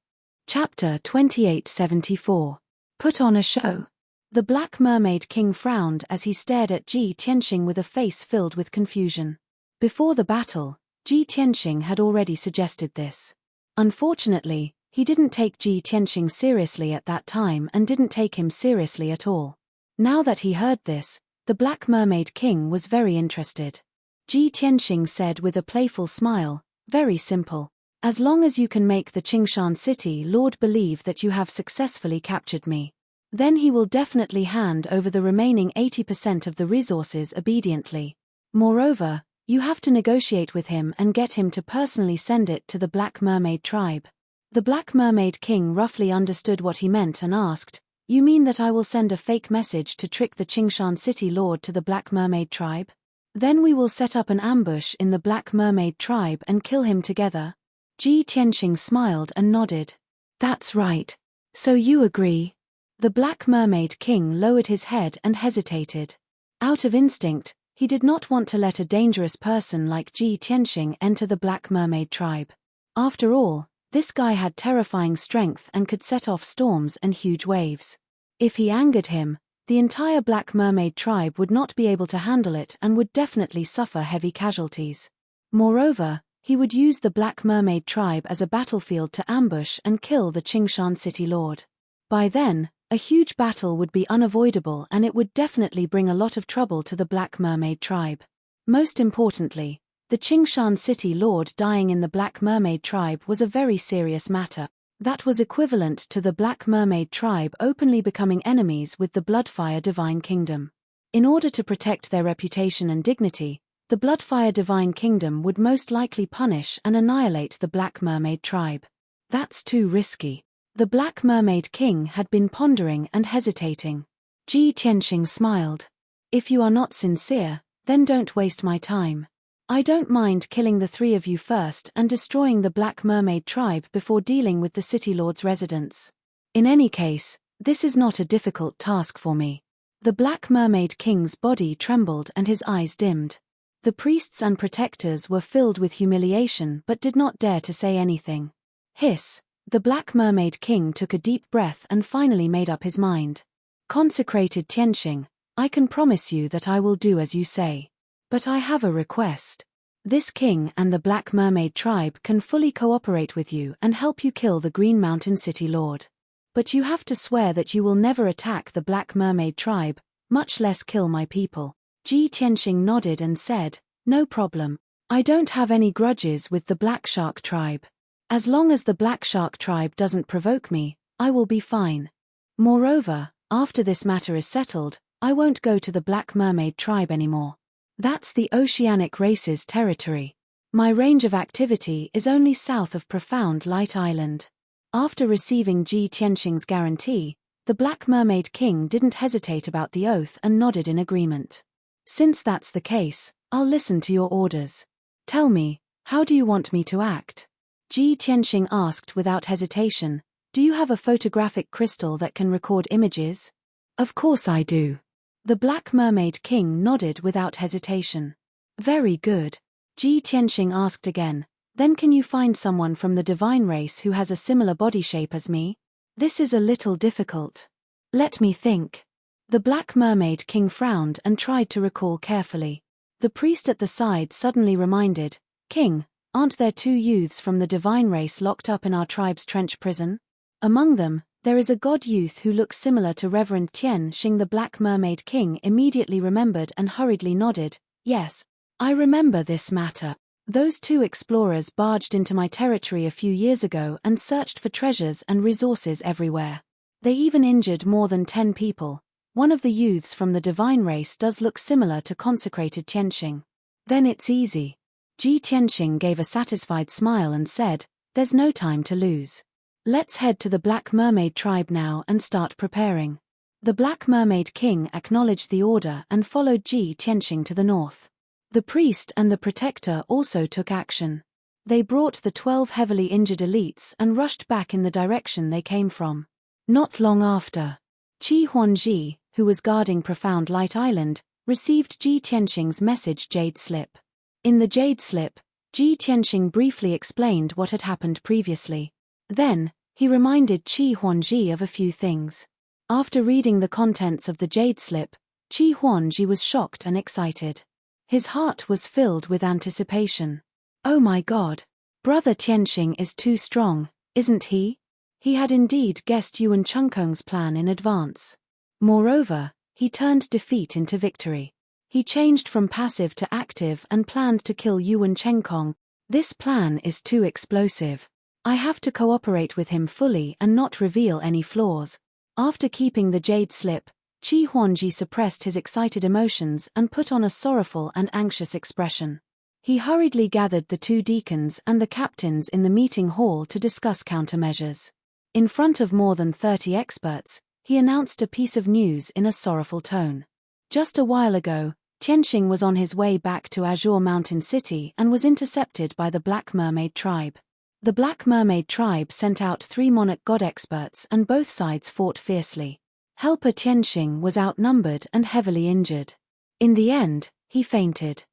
Chapter 2874. Put on a show. The Black Mermaid King frowned as he stared at Ji Tianxing with a face filled with confusion. Before the battle, Ji Tianxing had already suggested this. Unfortunately, he didn't take Ji Tianxing seriously at that time and didn't take him seriously at all. Now that he heard this, the Black Mermaid King was very interested. Ji Tianxing said with a playful smile, very simple. As long as you can make the Qingshan City Lord believe that you have successfully captured me, then he will definitely hand over the remaining 80% of the resources obediently. Moreover, you have to negotiate with him and get him to personally send it to the Black Mermaid tribe. The Black Mermaid King roughly understood what he meant and asked, You mean that I will send a fake message to trick the Qingshan City Lord to the Black Mermaid tribe? Then we will set up an ambush in the Black Mermaid tribe and kill him together? Ji Tianxing smiled and nodded. That's right. So you agree? The Black Mermaid King lowered his head and hesitated. Out of instinct, he did not want to let a dangerous person like Ji Tianxing enter the Black Mermaid tribe. After all, this guy had terrifying strength and could set off storms and huge waves. If he angered him, the entire Black Mermaid tribe would not be able to handle it and would definitely suffer heavy casualties. Moreover, he would use the Black Mermaid tribe as a battlefield to ambush and kill the Qingshan City Lord. By then, a huge battle would be unavoidable and it would definitely bring a lot of trouble to the Black Mermaid tribe. Most importantly, the Qingshan City Lord dying in the Black Mermaid tribe was a very serious matter. That was equivalent to the Black Mermaid tribe openly becoming enemies with the Bloodfire Divine Kingdom. In order to protect their reputation and dignity, the Bloodfire Divine Kingdom would most likely punish and annihilate the Black Mermaid tribe. That's too risky. The Black Mermaid King had been pondering and hesitating. Ji Tianxing smiled. If you are not sincere, then don't waste my time. I don't mind killing the three of you first and destroying the Black Mermaid tribe before dealing with the City Lord's residents. In any case, this is not a difficult task for me. The Black Mermaid King's body trembled and his eyes dimmed. The priests and protectors were filled with humiliation but did not dare to say anything. Hiss. The Black Mermaid King took a deep breath and finally made up his mind. Consecrated Tianxing, I can promise you that I will do as you say. But I have a request. This king and the Black Mermaid tribe can fully cooperate with you and help you kill the Green Mountain City Lord. But you have to swear that you will never attack the Black Mermaid tribe, much less kill my people. Ji Tianxing nodded and said, No problem. I don't have any grudges with the Black Shark tribe. As long as the Black Shark tribe doesn't provoke me, I will be fine. Moreover, after this matter is settled, I won't go to the Black Mermaid tribe anymore. That's the Oceanic Race's territory. My range of activity is only south of Profound Light Island. After receiving Ji Tianxing's guarantee, the Black Mermaid King didn't hesitate about the oath and nodded in agreement. Since that's the case, I'll listen to your orders. Tell me, how do you want me to act? Ji Tianxing asked without hesitation, Do you have a photographic crystal that can record images? Of course I do. The Black Mermaid King nodded without hesitation. Very good. Ji Tianxing asked again, Then can you find someone from the divine race who has a similar body shape as me? This is a little difficult. Let me think. The Black Mermaid King frowned and tried to recall carefully. The priest at the side suddenly reminded, King, aren't there two youths from the divine race locked up in our tribe's trench prison? Among them, there is a god youth who looks similar to Reverend Tianxing. The Black Mermaid King immediately remembered and hurriedly nodded, Yes, I remember this matter. Those two explorers barged into my territory a few years ago and searched for treasures and resources everywhere. They even injured more than 10 people. One of the youths from the divine race does look similar to consecrated Tianqing. Then it's easy. Ji Tianqing gave a satisfied smile and said, "There's no time to lose. Let's head to the Black Mermaid tribe now and start preparing." The Black Mermaid King acknowledged the order and followed Ji Tianqing to the north. The priest and the protector also took action. They brought the 12 heavily injured elites and rushed back in the direction they came from. Not long after, Qi Huanji, who was guarding Profound Light Island, received Ji Tianqing's message Jade Slip. In the Jade Slip, Ji Tianqing briefly explained what had happened previously. Then, he reminded Qi Huanji of a few things. After reading the contents of the Jade Slip, Qi Huanji was shocked and excited. His heart was filled with anticipation. Oh my God! Brother Tianqing is too strong, isn't he? He had indeed guessed Yuan Chengkong's plan in advance. Moreover, he turned defeat into victory. He changed from passive to active and planned to kill Yuan Chengkong. This plan is too explosive. I have to cooperate with him fully and not reveal any flaws. After keeping the Jade Slip, Qi Huanji suppressed his excited emotions and put on a sorrowful and anxious expression. He hurriedly gathered the 2 deacons and the captains in the meeting hall to discuss countermeasures. In front of more than 30 experts, he announced a piece of news in a sorrowful tone. Just a while ago, Tianqing was on his way back to Azure Mountain City and was intercepted by the Black Mermaid tribe. The Black Mermaid tribe sent out 3 monarch god experts and both sides fought fiercely. Helper Tianqing was outnumbered and heavily injured. In the end, he fainted.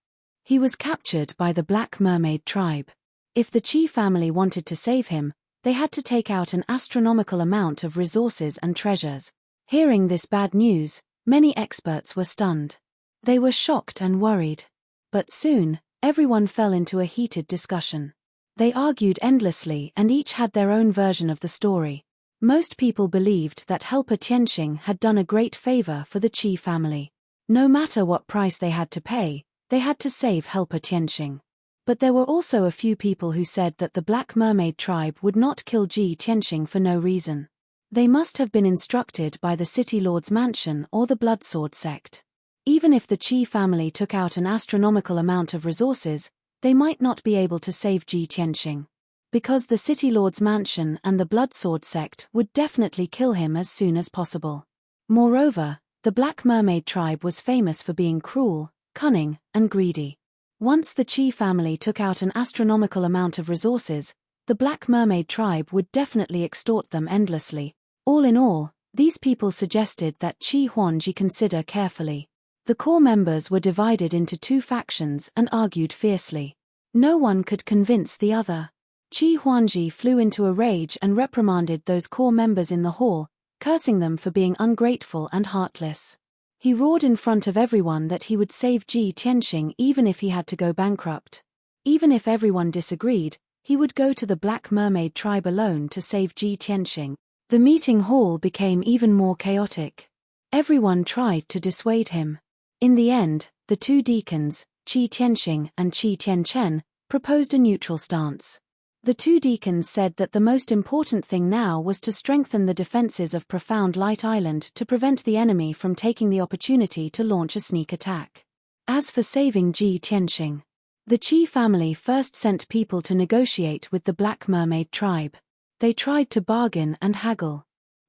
He was captured by the Black Mermaid tribe. If the Qi family wanted to save him, they had to take out an astronomical amount of resources and treasures. Hearing this bad news, many experts were stunned. They were shocked and worried. But soon, everyone fell into a heated discussion. They argued endlessly and each had their own version of the story. Most people believed that Helper Tianqing had done a great favor for the Qi family. No matter what price they had to pay, they had to save Helper Tianqing. But there were also a few people who said that the Black Mermaid tribe would not kill Ji Tianqing for no reason. They must have been instructed by the City Lord's Mansion or the Bloodsword sect. Even if the Qi family took out an astronomical amount of resources, they might not be able to save Ji Tianqing. Because the City Lord's Mansion and the Bloodsword sect would definitely kill him as soon as possible. Moreover, the Black Mermaid tribe was famous for being cruel, cunning, and greedy. Once the Qi family took out an astronomical amount of resources, the Black Mermaid tribe would definitely extort them endlessly. All in all, these people suggested that Qi Huanji consider carefully. The core members were divided into 2 factions and argued fiercely. No one could convince the other. Qi Huanji flew into a rage and reprimanded those core members in the hall, cursing them for being ungrateful and heartless. He roared in front of everyone that he would save Ji Tianqing even if he had to go bankrupt. Even if everyone disagreed, he would go to the Black Mermaid tribe alone to save Ji Tianqing. The meeting hall became even more chaotic. Everyone tried to dissuade him. In the end, the 2 deacons, Qi Tianqing and Qi Tianchen, proposed a neutral stance. The 2 deacons said that the most important thing now was to strengthen the defenses of Profound Light Island to prevent the enemy from taking the opportunity to launch a sneak attack. As for saving Ji Tianqing, the Qi family first sent people to negotiate with the Black Mermaid tribe. They tried to bargain and haggle.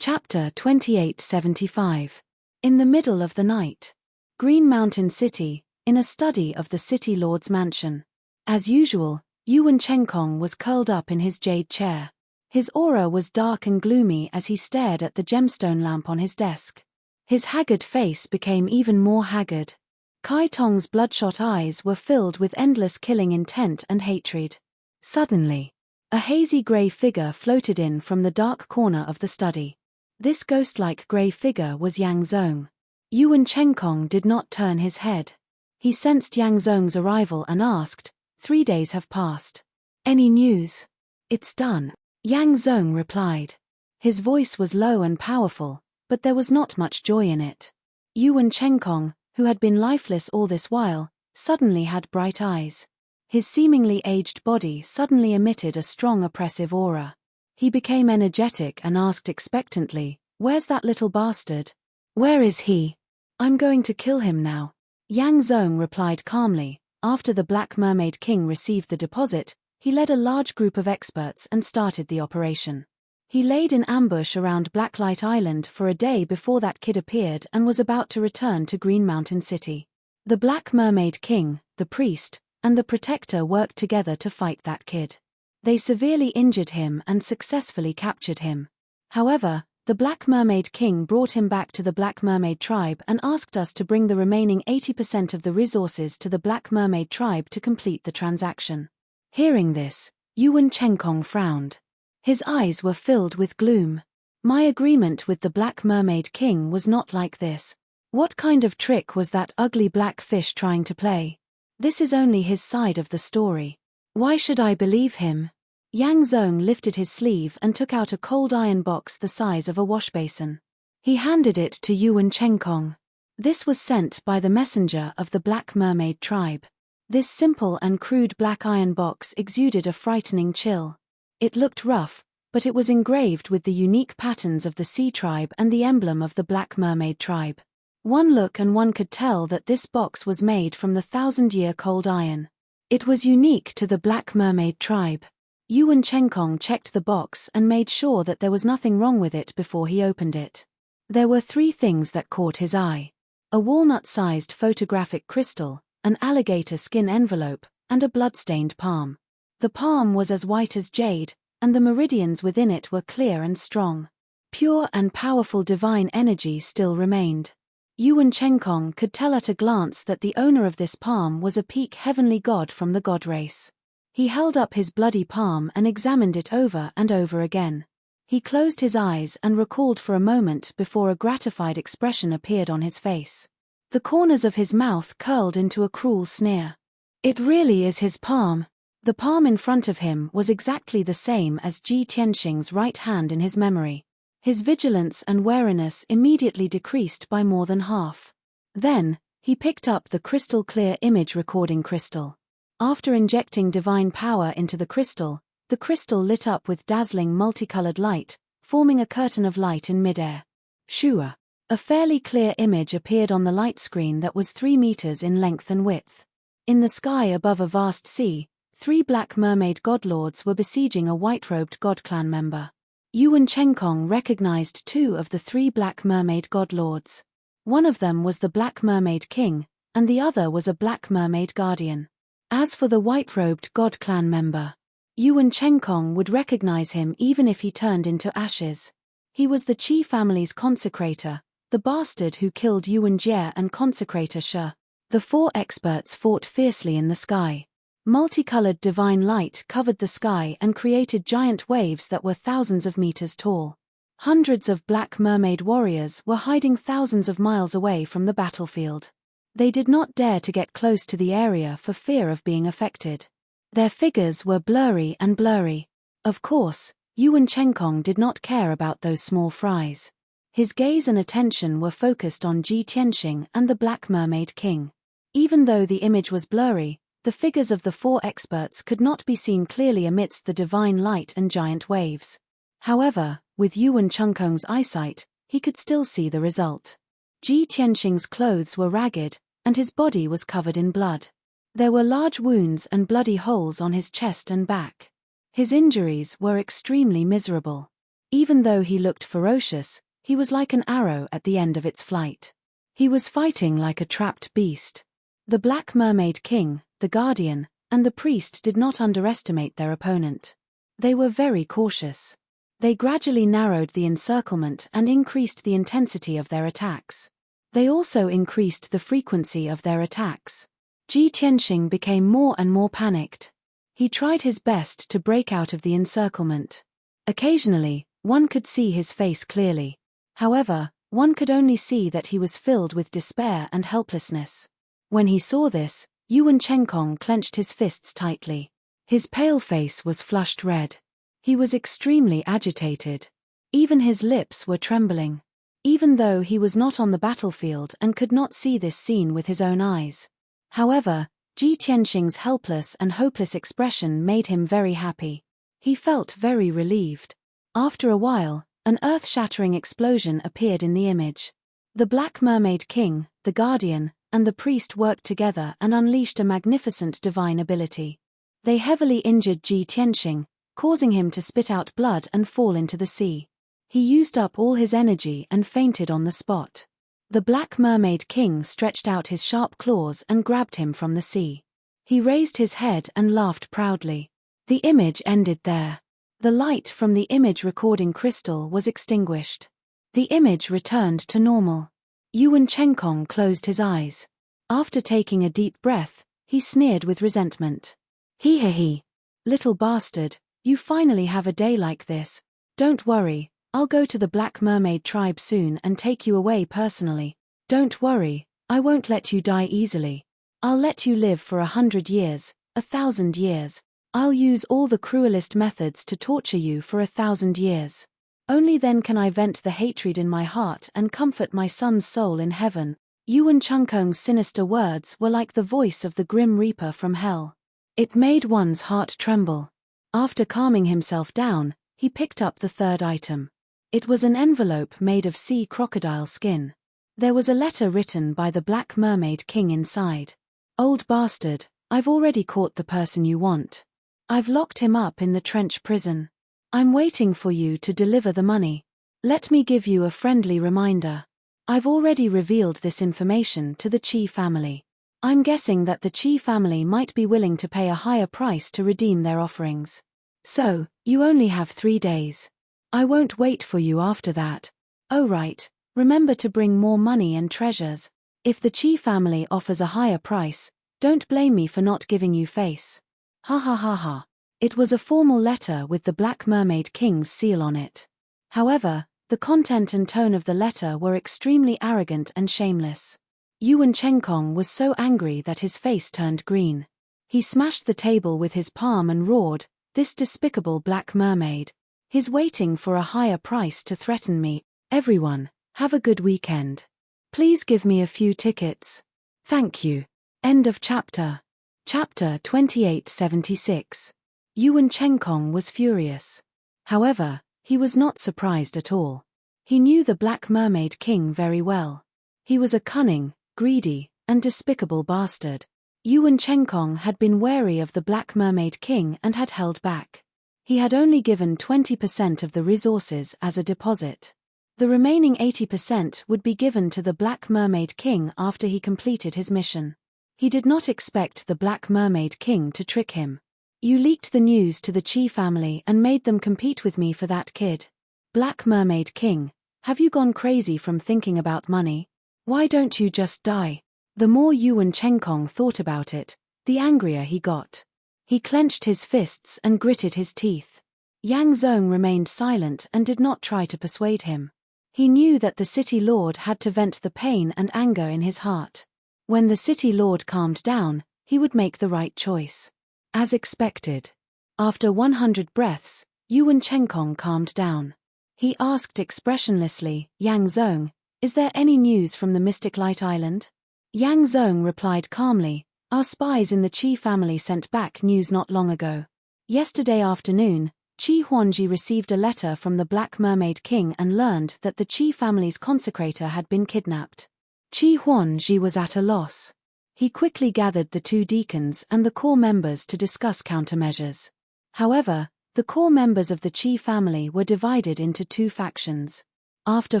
Chapter 2875. In the middle of the night. Green Mountain City, in a study of the City Lord's Mansion. As usual, Yuan Chengkong was curled up in his jade chair. His aura was dark and gloomy as he stared at the gemstone lamp on his desk. His haggard face became even more haggard. Kai Tong's bloodshot eyes were filled with endless killing intent and hatred. Suddenly, a hazy grey figure floated in from the dark corner of the study. This ghost-like grey figure was Yang Zong. Yuan Chengkong did not turn his head. He sensed Yang Zong's arrival and asked, 3 days have passed. Any news? It's done. Yang Zong replied. His voice was low and powerful, but there was not much joy in it. Yuan Chengkong, who had been lifeless all this while, suddenly had bright eyes. His seemingly aged body suddenly emitted a strong oppressive aura. He became energetic and asked expectantly, "Where's that little bastard? Where is he? I'm going to kill him now." Yang Zong replied calmly. After the Black Mermaid King received the deposit, he led a large group of experts and started the operation. He laid in ambush around Blacklight Island for a day before that kid appeared and was about to return to Green Mountain City. The Black Mermaid King, the priest, and the protector worked together to fight that kid. They severely injured him and successfully captured him. However, the Black Mermaid King brought him back to the Black Mermaid tribe and asked us to bring the remaining 80% of the resources to the Black Mermaid tribe to complete the transaction. Hearing this, Yuan Chenkong frowned. His eyes were filled with gloom. My agreement with the Black Mermaid King was not like this. What kind of trick was that ugly black fish trying to play? This is only his side of the story. Why should I believe him? Yang Zong lifted his sleeve and took out a cold iron box the size of a washbasin. He handed it to Yuan Chenkong. This was sent by the messenger of the Black Mermaid tribe. This simple and crude black iron box exuded a frightening chill. It looked rough, but it was engraved with the unique patterns of the Sea tribe and the emblem of the Black Mermaid tribe. One look and one could tell that this box was made from the 1,000-year cold iron. It was unique to the Black Mermaid tribe. Yuan Chenkong checked the box and made sure that there was nothing wrong with it before he opened it. There were 3 things that caught his eye: a walnut-sized photographic crystal, an alligator skin envelope, and a blood-stained palm. The palm was as white as jade, and the meridians within it were clear and strong. Pure and powerful divine energy still remained. Yuan Chenkong could tell at a glance that the owner of this palm was a peak heavenly god from the god race. He held up his bloody palm and examined it over and over again. He closed his eyes and recalled for a moment before a gratified expression appeared on his face. The corners of his mouth curled into a cruel sneer. It really is his palm. The palm in front of him was exactly the same as Ji Tianxing's right hand in his memory. His vigilance and wariness immediately decreased by more than half. Then, he picked up the crystal-clear image recording crystal. After injecting divine power into the crystal lit up with dazzling multicolored light, forming a curtain of light in midair. Shua. A fairly clear image appeared on the light screen that was 3 meters in length and width. In the sky above a vast sea, 3 Black Mermaid godlords were besieging a white-robed god clan member. Yuan Chenkong recognized 2 of the 3 Black Mermaid godlords. One of them was the Black Mermaid King, and the other was a Black Mermaid guardian. As for the white-robed god clan member, Yuan Chenkong would recognize him even if he turned into ashes. He was the Qi family's consecrator, the bastard who killed Yuan Jie and consecrator Shi. The 4 experts fought fiercely in the sky. Multicolored divine light covered the sky and created giant waves that were thousands of meters tall. Hundreds of Black Mermaid warriors were hiding thousands of miles away from the battlefield. They did not dare to get close to the area for fear of being affected. Their figures were blurry and blurry. Of course, Yuan Chenkong did not care about those small fries. His gaze and attention were focused on Ji Tianxing and the Black Mermaid King. Even though the image was blurry, the figures of the 4 experts could not be seen clearly amidst the divine light and giant waves. However, with Yuan Chenkong's eyesight, he could still see the result. Ji Tianxing's clothes were ragged, and his body was covered in blood. There were large wounds and bloody holes on his chest and back. His injuries were extremely miserable. Even though he looked ferocious, he was like an arrow at the end of its flight. He was fighting like a trapped beast. The Black Mermaid King, the Guardian, and the priest did not underestimate their opponent. They were very cautious. They gradually narrowed the encirclement and increased the intensity of their attacks. They also increased the frequency of their attacks. Ji Tianxing became more and more panicked. He tried his best to break out of the encirclement. Occasionally, one could see his face clearly. However, one could only see that he was filled with despair and helplessness. When he saw this, Yuan Chenkong clenched his fists tightly. His pale face was flushed red. He was extremely agitated. Even his lips were trembling. Even though he was not on the battlefield and could not see this scene with his own eyes. However, Ji Tianxing's helpless and hopeless expression made him very happy. He felt very relieved. After a while, an earth-shattering explosion appeared in the image. The Black Mermaid King, the Guardian, and the priest worked together and unleashed a magnificent divine ability. They heavily injured Ji Tianxing, causing him to spit out blood and fall into the sea. He used up all his energy and fainted on the spot. The Black Mermaid King stretched out his sharp claws and grabbed him from the sea. He raised his head and laughed proudly. The image ended there. The light from the image recording crystal was extinguished. The image returned to normal. Yuan Chenkong closed his eyes. After taking a deep breath, he sneered with resentment. He, little bastard, you finally have a day like this. Don't worry, I'll go to the Black Mermaid tribe soon and take you away personally. Don't worry, I won't let you die easily. I'll let you live for 100 years, 1,000 years. I'll use all the cruelest methods to torture you for 1,000 years. Only then can I vent the hatred in my heart and comfort my son's soul in heaven. Yuan Chenkong's sinister words were like the voice of the Grim Reaper from hell. It made one's heart tremble. After calming himself down, he picked up the third item. It was an envelope made of sea crocodile skin. There was a letter written by the Black Mermaid King inside. Old bastard, I've already caught the person you want. I've locked him up in the trench prison. I'm waiting for you to deliver the money. Let me give you a friendly reminder. I've already revealed this information to the Qi family. I'm guessing that the Qi family might be willing to pay a higher price to redeem their offerings. So, you only have 3 days. I won't wait for you after that. Oh right, remember to bring more money and treasures. If the Qi family offers a higher price, don't blame me for not giving you face. Ha ha ha ha. It was a formal letter with the Black Mermaid King's seal on it. However, the content and tone of the letter were extremely arrogant and shameless. Yuan Chenkong was so angry that his face turned green. He smashed the table with his palm and roared, "This despicable Black Mermaid. He's waiting for a higher price to threaten me. Everyone, have a good weekend. Please give me a few tickets. Thank you." End of chapter. Chapter 2876. Yuan Chenkong was furious. However, he was not surprised at all. He knew the Black Mermaid King very well. He was a cunning, greedy, and despicable bastard. Yuan Chenkong had been wary of the Black Mermaid King and had held back. He had only given 20% of the resources as a deposit. The remaining 80% would be given to the Black Mermaid King after he completed his mission. He did not expect the Black Mermaid King to trick him. You leaked the news to the Qi family and made them compete with me for that kid. Black Mermaid King, have you gone crazy from thinking about money? Why don't you just die? The more Yuan Chenkong thought about it, the angrier he got. He clenched his fists and gritted his teeth. Yang Zong remained silent and did not try to persuade him. He knew that the city lord had to vent the pain and anger in his heart. When the city lord calmed down, he would make the right choice. As expected. After 100 breaths, Yuan Chenkong calmed down. He asked expressionlessly, "Yang Zong, is there any news from the Mystic Light Island?" Yang Zong replied calmly, "Our spies in the Qi family sent back news not long ago. Yesterday afternoon, Qi Huangji received a letter from the Black Mermaid King and learned that the Qi family's consecrator had been kidnapped." Qi Huangji was at a loss. He quickly gathered the 2 deacons and the core members to discuss countermeasures. However, the core members of the Qi family were divided into 2 factions. After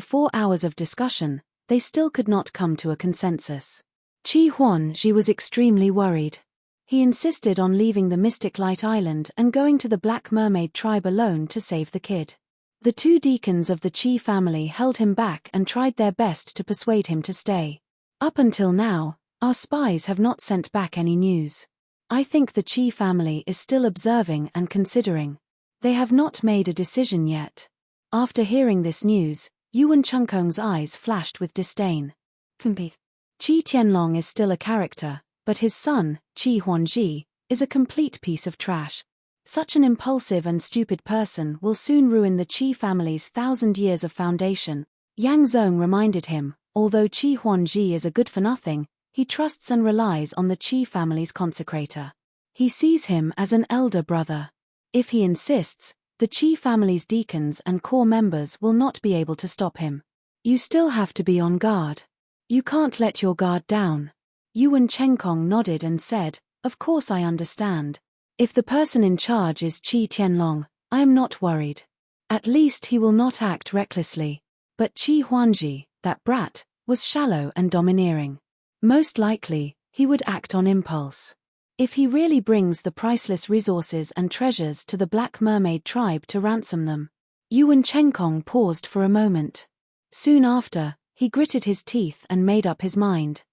4 hours of discussion, they still could not come to a consensus. Qi Huangji was extremely worried. He insisted on leaving the Mystic Light Island and going to the Black Mermaid tribe alone to save the kid. The 2 deacons of the Qi family held him back and tried their best to persuade him to stay. "Up until now, our spies have not sent back any news. I think the Qi family is still observing and considering. They have not made a decision yet." After hearing this news, Yuan Chenkong's eyes flashed with disdain. Qi Tianlong is still a character, but his son, Qi Huangji, is a complete piece of trash. Such an impulsive and stupid person will soon ruin the Qi family's 1,000 years of foundation. Yang Zong reminded him, although Qi Huangji is a good-for-nothing, he trusts and relies on the Qi family's consecrator. He sees him as an elder brother. If he insists, the Qi family's deacons and core members will not be able to stop him. You still have to be on guard. You can't let your guard down. Yuan Chengkong nodded and said, "Of course I understand. If the person in charge is Qi Tianlong, I am not worried. At least he will not act recklessly." But Qi Huanji, that brat, was shallow and domineering. Most likely, he would act on impulse. If he really brings the priceless resources and treasures to the Black Mermaid tribe to ransom them. Yuan Chengkong paused for a moment. Soon after, he gritted his teeth and made up his mind.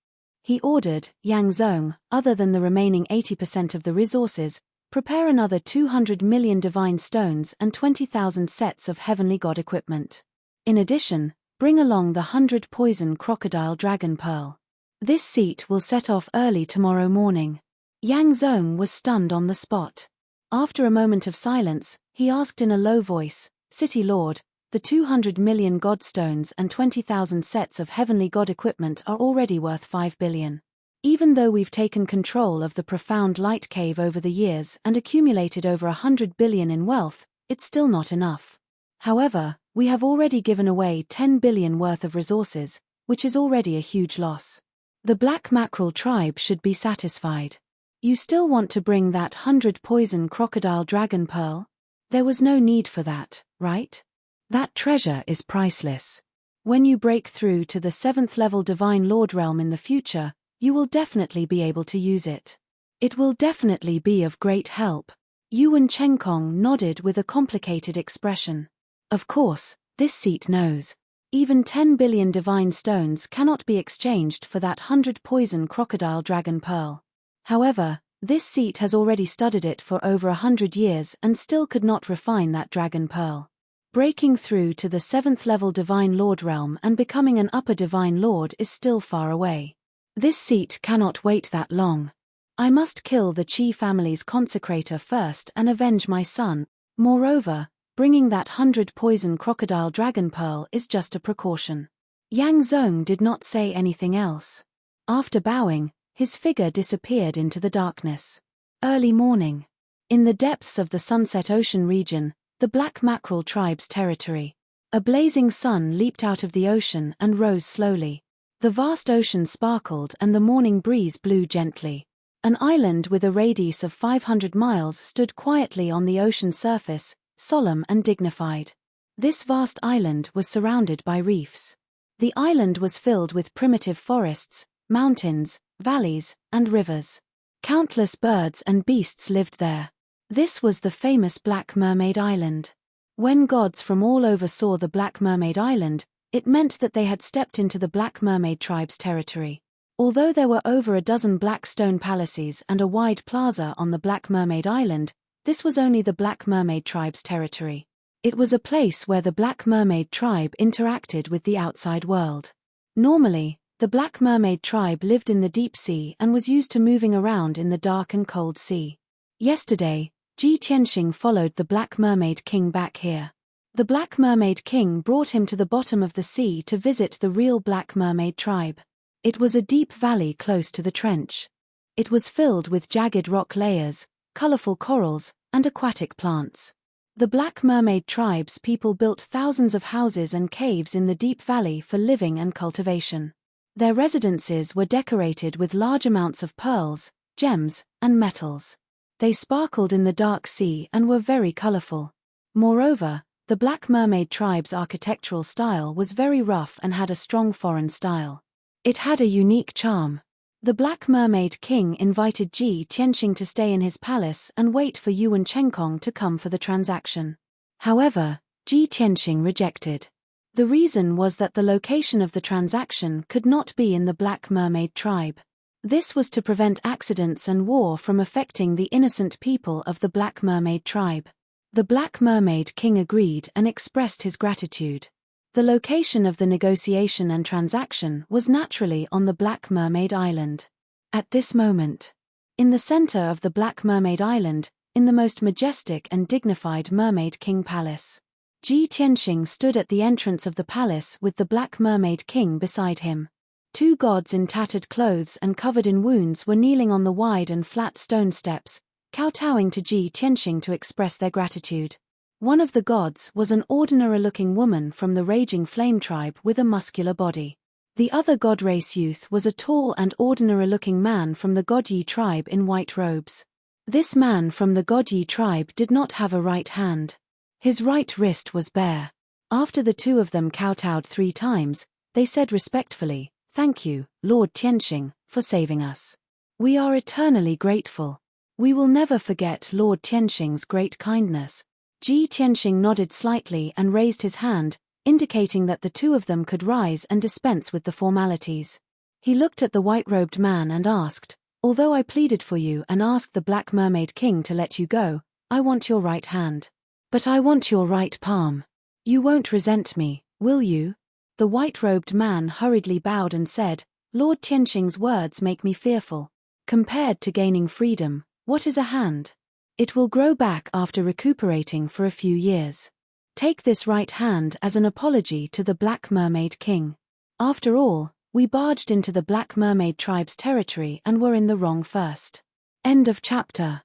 He ordered Yang Zong, other than the remaining 80% of the resources, prepare another 200 million divine stones and 20,000 sets of heavenly god equipment. In addition, bring along the 100 poison crocodile dragon pearl. This seat will set off early tomorrow morning. Yang Zong was stunned on the spot. After a moment of silence, he asked in a low voice, "City Lord, the 200 million godstones and 20,000 sets of heavenly god equipment are already worth 5 billion. Even though we've taken control of the profound light cave over the years and accumulated over 100 billion in wealth, it's still not enough. However, we have already given away 10 billion worth of resources, which is already a huge loss. The Black Mackerel tribe should be satisfied. You still want to bring that 100 poison crocodile dragon pearl? There was no need for that, right? That treasure is priceless. When you break through to the 7th level Divine Lord realm in the future, you will definitely be able to use it. It will definitely be of great help." Yuan Chengkong nodded with a complicated expression. Of course, this seat knows. Even 10 billion divine stones cannot be exchanged for that 100 poison crocodile dragon pearl. However, this seat has already studied it for over 100 years and still could not refine that dragon pearl. Breaking through to the 7th level Divine Lord realm and becoming an upper Divine Lord is still far away. This seat cannot wait that long. I must kill the Qi family's consecrator first and avenge my son. Moreover, bringing that 100 poison crocodile dragon pearl is just a precaution. Yang Zong did not say anything else. After bowing, his figure disappeared into the darkness. Early morning. In the depths of the Sunset Ocean region, the Black Mackerel tribe's territory. A blazing sun leaped out of the ocean and rose slowly. The vast ocean sparkled and the morning breeze blew gently. An island with a radius of 500 miles stood quietly on the ocean surface, solemn and dignified. This vast island was surrounded by reefs. The island was filled with primitive forests, mountains, valleys, and rivers. Countless birds and beasts lived there. This was the famous Black Mermaid Island. When gods from all over saw the Black Mermaid Island, it meant that they had stepped into the Black Mermaid tribe's territory. Although there were over a dozen black stone palaces and a wide plaza on the Black Mermaid Island, this was only the Black Mermaid tribe's territory. It was a place where the Black Mermaid tribe interacted with the outside world. Normally, the Black Mermaid tribe lived in the deep sea and was used to moving around in the dark and cold sea. Yesterday, Ji Tianxing followed the Black Mermaid King back here. The Black Mermaid King brought him to the bottom of the sea to visit the real Black Mermaid tribe. It was a deep valley close to the trench. It was filled with jagged rock layers, colorful corals, and aquatic plants. The Black Mermaid tribe's people built thousands of houses and caves in the deep valley for living and cultivation. Their residences were decorated with large amounts of pearls, gems, and metals. They sparkled in the dark sea and were very colorful. Moreover, the Black Mermaid tribe's architectural style was very rough and had a strong foreign style. It had a unique charm. The Black Mermaid King invited Ji Tianxing to stay in his palace and wait for Yuan Chengkong to come for the transaction. However, Ji Tianxing rejected. The reason was that the location of the transaction could not be in the Black Mermaid tribe. This was to prevent accidents and war from affecting the innocent people of the Black Mermaid tribe. The Black Mermaid King agreed and expressed his gratitude. The location of the negotiation and transaction was naturally on the Black Mermaid Island. At this moment, in the center of the Black Mermaid Island, in the most majestic and dignified Mermaid King Palace, Ji Tianxing stood at the entrance of the palace with the Black Mermaid King beside him. Two gods in tattered clothes and covered in wounds were kneeling on the wide and flat stone steps, kowtowing to Ji Tianxing to express their gratitude. One of the gods was an ordinary-looking woman from the Raging Flame tribe with a muscular body. The other god race youth was a tall and ordinary-looking man from the Godyi tribe in white robes. This man from the Godyi tribe did not have a right hand. His right wrist was bare. After the two of them kowtowed 3 times, they said respectfully, "Thank you, Lord Tianxing, for saving us. We are eternally grateful. We will never forget Lord Tianxing's great kindness." Ji Tianxing nodded slightly and raised his hand, indicating that the two of them could rise and dispense with the formalities. He looked at the white-robed man and asked, "Although I pleaded for you and asked the Black Mermaid King to let you go, I want your right hand. But I want your right palm. You won't resent me, will you?" The white-robed man hurriedly bowed and said, "Lord Tianxing's words make me fearful. Compared to gaining freedom, what is a hand? It will grow back after recuperating for a few years. Take this right hand as an apology to the Black Mermaid King. After all, we barged into the Black Mermaid tribe's territory and were in the wrong first." End of chapter.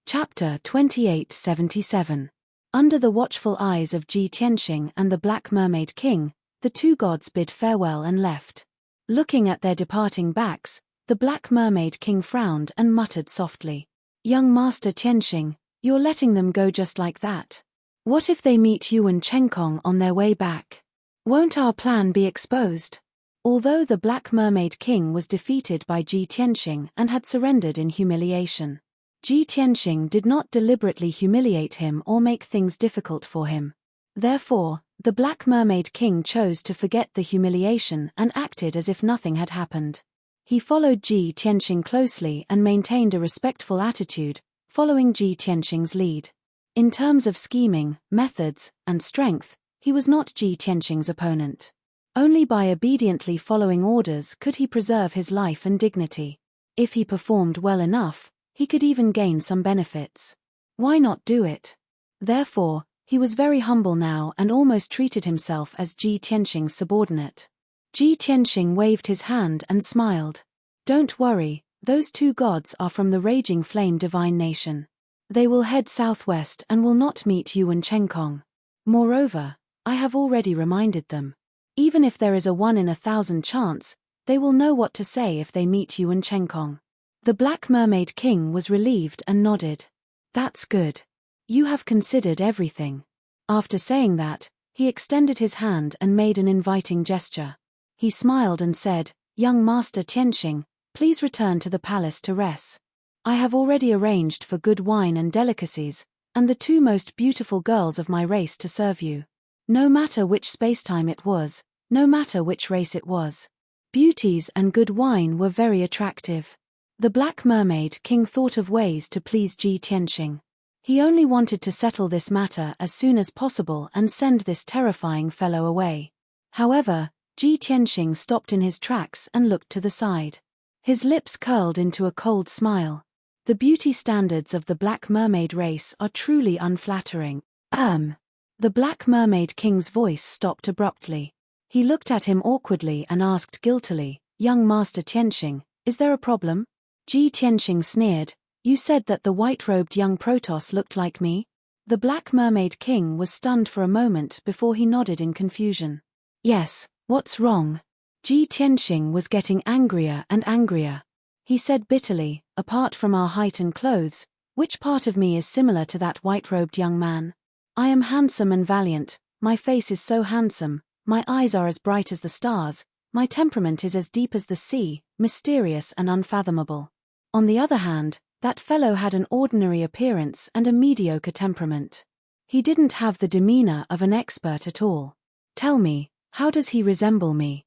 Chapter 2877. Under the watchful eyes of Ji Tianxing and the Black Mermaid King, the two gods bid farewell and left. Looking at their departing backs, the Black Mermaid King frowned and muttered softly, "Young Master Tianxing, you're letting them go just like that. What if they meet you and Chenkong on their way back? Won't our plan be exposed?" Although the Black Mermaid King was defeated by Ji Tianxing and had surrendered in humiliation, Ji Tianxing did not deliberately humiliate him or make things difficult for him. Therefore, the Black Mermaid King chose to forget the humiliation and acted as if nothing had happened. He followed Ji Tianxing closely and maintained a respectful attitude, following Ji Tianxing's lead. In terms of scheming, methods, and strength, he was not Ji Tianxing's opponent. Only by obediently following orders could he preserve his life and dignity. If he performed well enough, he could even gain some benefits. Why not do it? Therefore, he was very humble now and almost treated himself as Ji Tianxing's subordinate. Ji Tianxing waved his hand and smiled. "Don't worry, those two gods are from the Raging Flame Divine Nation. They will head southwest and will not meet you and Chenkong. Moreover, I have already reminded them. Even if there is a 1 in 1,000 chance, they will know what to say if they meet you and Chenkong." The Black Mermaid King was relieved and nodded. "That's good. You have considered everything." After saying that, he extended his hand and made an inviting gesture. He smiled and said, "Young Master Tianxing, please return to the palace to rest. I have already arranged for good wine and delicacies, and the 2 most beautiful girls of my race to serve you. No matter which spacetime it was, no matter which race it was. Beauties and good wine were very attractive." The Black Mermaid King thought of ways to please Ji Tianxing. He only wanted to settle this matter as soon as possible and send this terrifying fellow away. However, Ji Tianxing stopped in his tracks and looked to the side. His lips curled into a cold smile. The beauty standards of the Black Mermaid race are truly unflattering. The Black Mermaid King's voice stopped abruptly. He looked at him awkwardly and asked guiltily, "Young Master Tianxing, is there a problem?" Ji Tianxing sneered, "You said that the white-robed young Protoss looked like me?" The Black Mermaid King was stunned for a moment before he nodded in confusion. "Yes, what's wrong?" Ji Tianxing was getting angrier and angrier. He said bitterly, "Apart from our height and clothes, which part of me is similar to that white-robed young man? I am handsome and valiant, my face is so handsome, my eyes are as bright as the stars, my temperament is as deep as the sea, mysterious and unfathomable. On the other hand, that fellow had an ordinary appearance and a mediocre temperament. He didn't have the demeanor of an expert at all. Tell me, how does he resemble me?"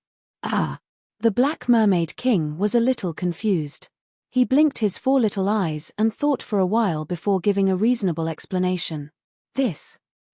The Black Mermaid King was a little confused. He blinked his 4 little eyes and thought for a while before giving a reasonable explanation.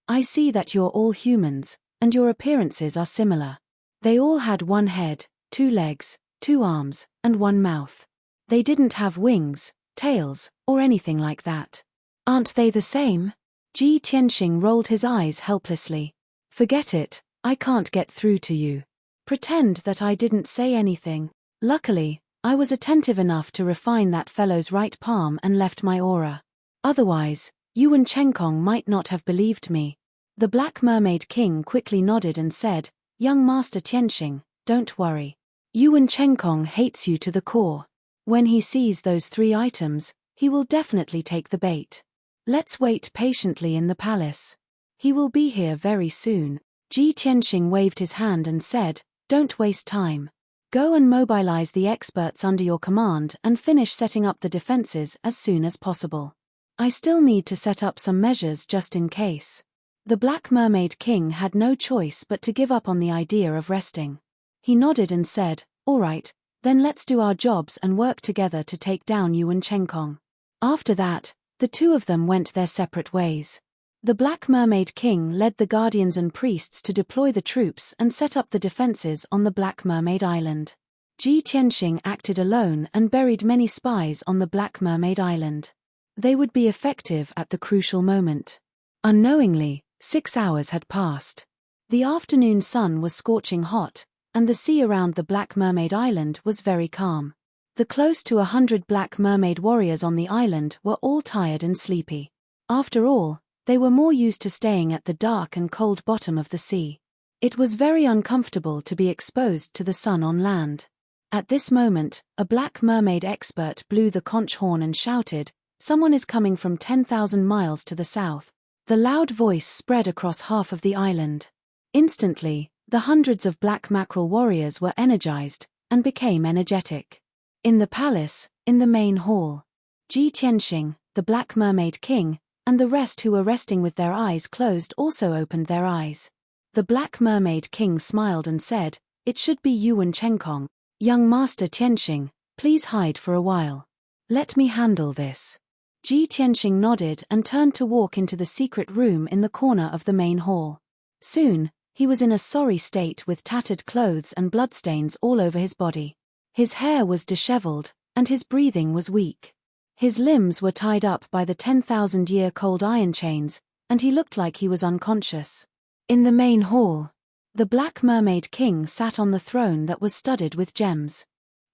"I see that you're all humans, and your appearances are similar. They all had 1 head, 2 legs, 2 arms, and 1 mouth. They didn't have wings, tails, or anything like that. Aren't they the same?" Ji Tianxing rolled his eyes helplessly. "Forget it, I can't get through to you. Pretend that I didn't say anything." Luckily, I was attentive enough to refine that fellow's right palm and left my aura. Otherwise, Yuan Chenkong might not have believed me. The Black Mermaid King quickly nodded and said, "Young Master Tianxing, don't worry. Yuan Chenkong hates you to the core. When he sees those 3 items, he will definitely take the bait. Let's wait patiently in the palace. He will be here very soon." Ji Tianxing waved his hand and said, "Don't waste time. Go and mobilize the experts under your command and finish setting up the defenses as soon as possible. I still need to set up some measures just in case." The Black Mermaid King had no choice but to give up on the idea of resting. He nodded and said, "All right, then let's do our jobs and work together to take down Yuan Chenkong." After that, the 2 of them went their separate ways. The Black Mermaid King led the guardians and priests to deploy the troops and set up the defenses on the Black Mermaid Island. Ji Tianxing acted alone and buried many spies on the Black Mermaid Island. They would be effective at the crucial moment. Unknowingly, 6 hours had passed. The afternoon sun was scorching hot, and the sea around the Black Mermaid Island was very calm. The close to 100 Black Mermaid warriors on the island were all tired and sleepy. After all, they were more used to staying at the dark and cold bottom of the sea. It was very uncomfortable to be exposed to the sun on land. At this moment, a Black Mermaid expert blew the conch horn and shouted, "Someone is coming from 10,000 miles to the south." The loud voice spread across half of the island. Instantly, the hundreds of black mackerel warriors were energized, and became energetic. In the palace, in the main hall, Ji Tianxing, the Black Mermaid King, and the rest who were resting with their eyes closed also opened their eyes. The Black Mermaid King smiled and said, "It should be Yuan Chenkong. Young Master Tianxing, please hide for a while. Let me handle this." Ji Tianxing nodded and turned to walk into the secret room in the corner of the main hall. Soon, he was in a sorry state with tattered clothes and bloodstains all over his body. His hair was disheveled, and his breathing was weak. His limbs were tied up by the 10,000-year-cold iron chains, and he looked like he was unconscious. In the main hall, the Black Mermaid King sat on the throne that was studded with gems.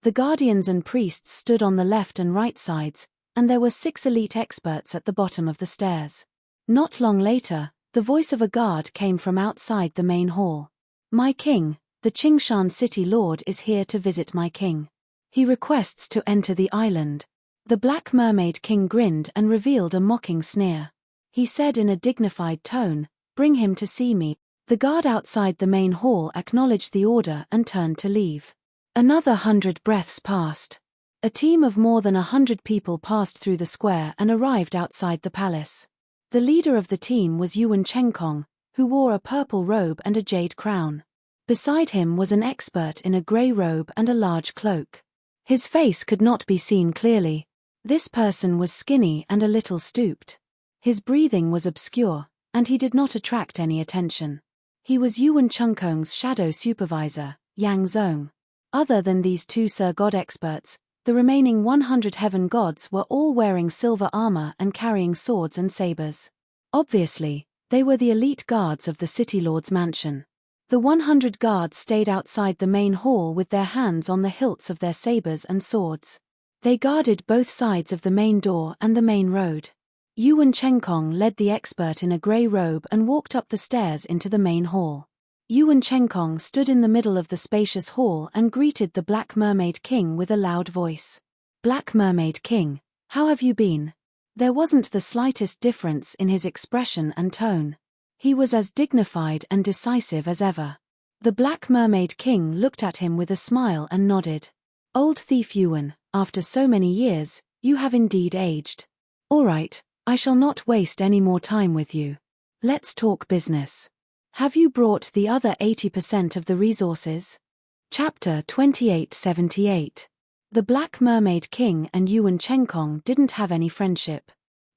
The guardians and priests stood on the left and right sides, and there were 6 elite experts at the bottom of the stairs. Not long later, the voice of a guard came from outside the main hall. "My king, the Qingshan city lord is here to visit my king. He requests to enter the island." The Black Mermaid King grinned and revealed a mocking sneer. He said in a dignified tone, "Bring him to see me." The guard outside the main hall acknowledged the order and turned to leave. Another 100 breaths passed. A team of more than 100 people passed through the square and arrived outside the palace. The leader of the team was Yuan Chenkong, who wore a purple robe and a jade crown. Beside him was an expert in a grey robe and a large cloak. His face could not be seen clearly. This person was skinny and a little stooped. His breathing was obscure, and he did not attract any attention. He was Yuan Chenkong's shadow supervisor, Yang Zong. Other than these 2 Sir God experts, the remaining 100 heaven gods were all wearing silver armor and carrying swords and sabers. Obviously, they were the elite guards of the City Lord's mansion. The 100 guards stayed outside the main hall with their hands on the hilts of their sabers and swords. They guarded both sides of the main door and the main road. Yuan Chenkong led the expert in a grey robe and walked up the stairs into the main hall. Yuan Chenkong stood in the middle of the spacious hall and greeted the Black Mermaid King with a loud voice. "Black Mermaid King, how have you been?" There wasn't the slightest difference in his expression and tone. He was as dignified and decisive as ever. The Black Mermaid King looked at him with a smile and nodded. "Old thief Yuan, after so many years, you have indeed aged. All right, I shall not waste any more time with you. Let's talk business. Have you brought the other 80% of the resources?" Chapter 2878. The Black Mermaid King and Yuan Chenkong didn't have any friendship.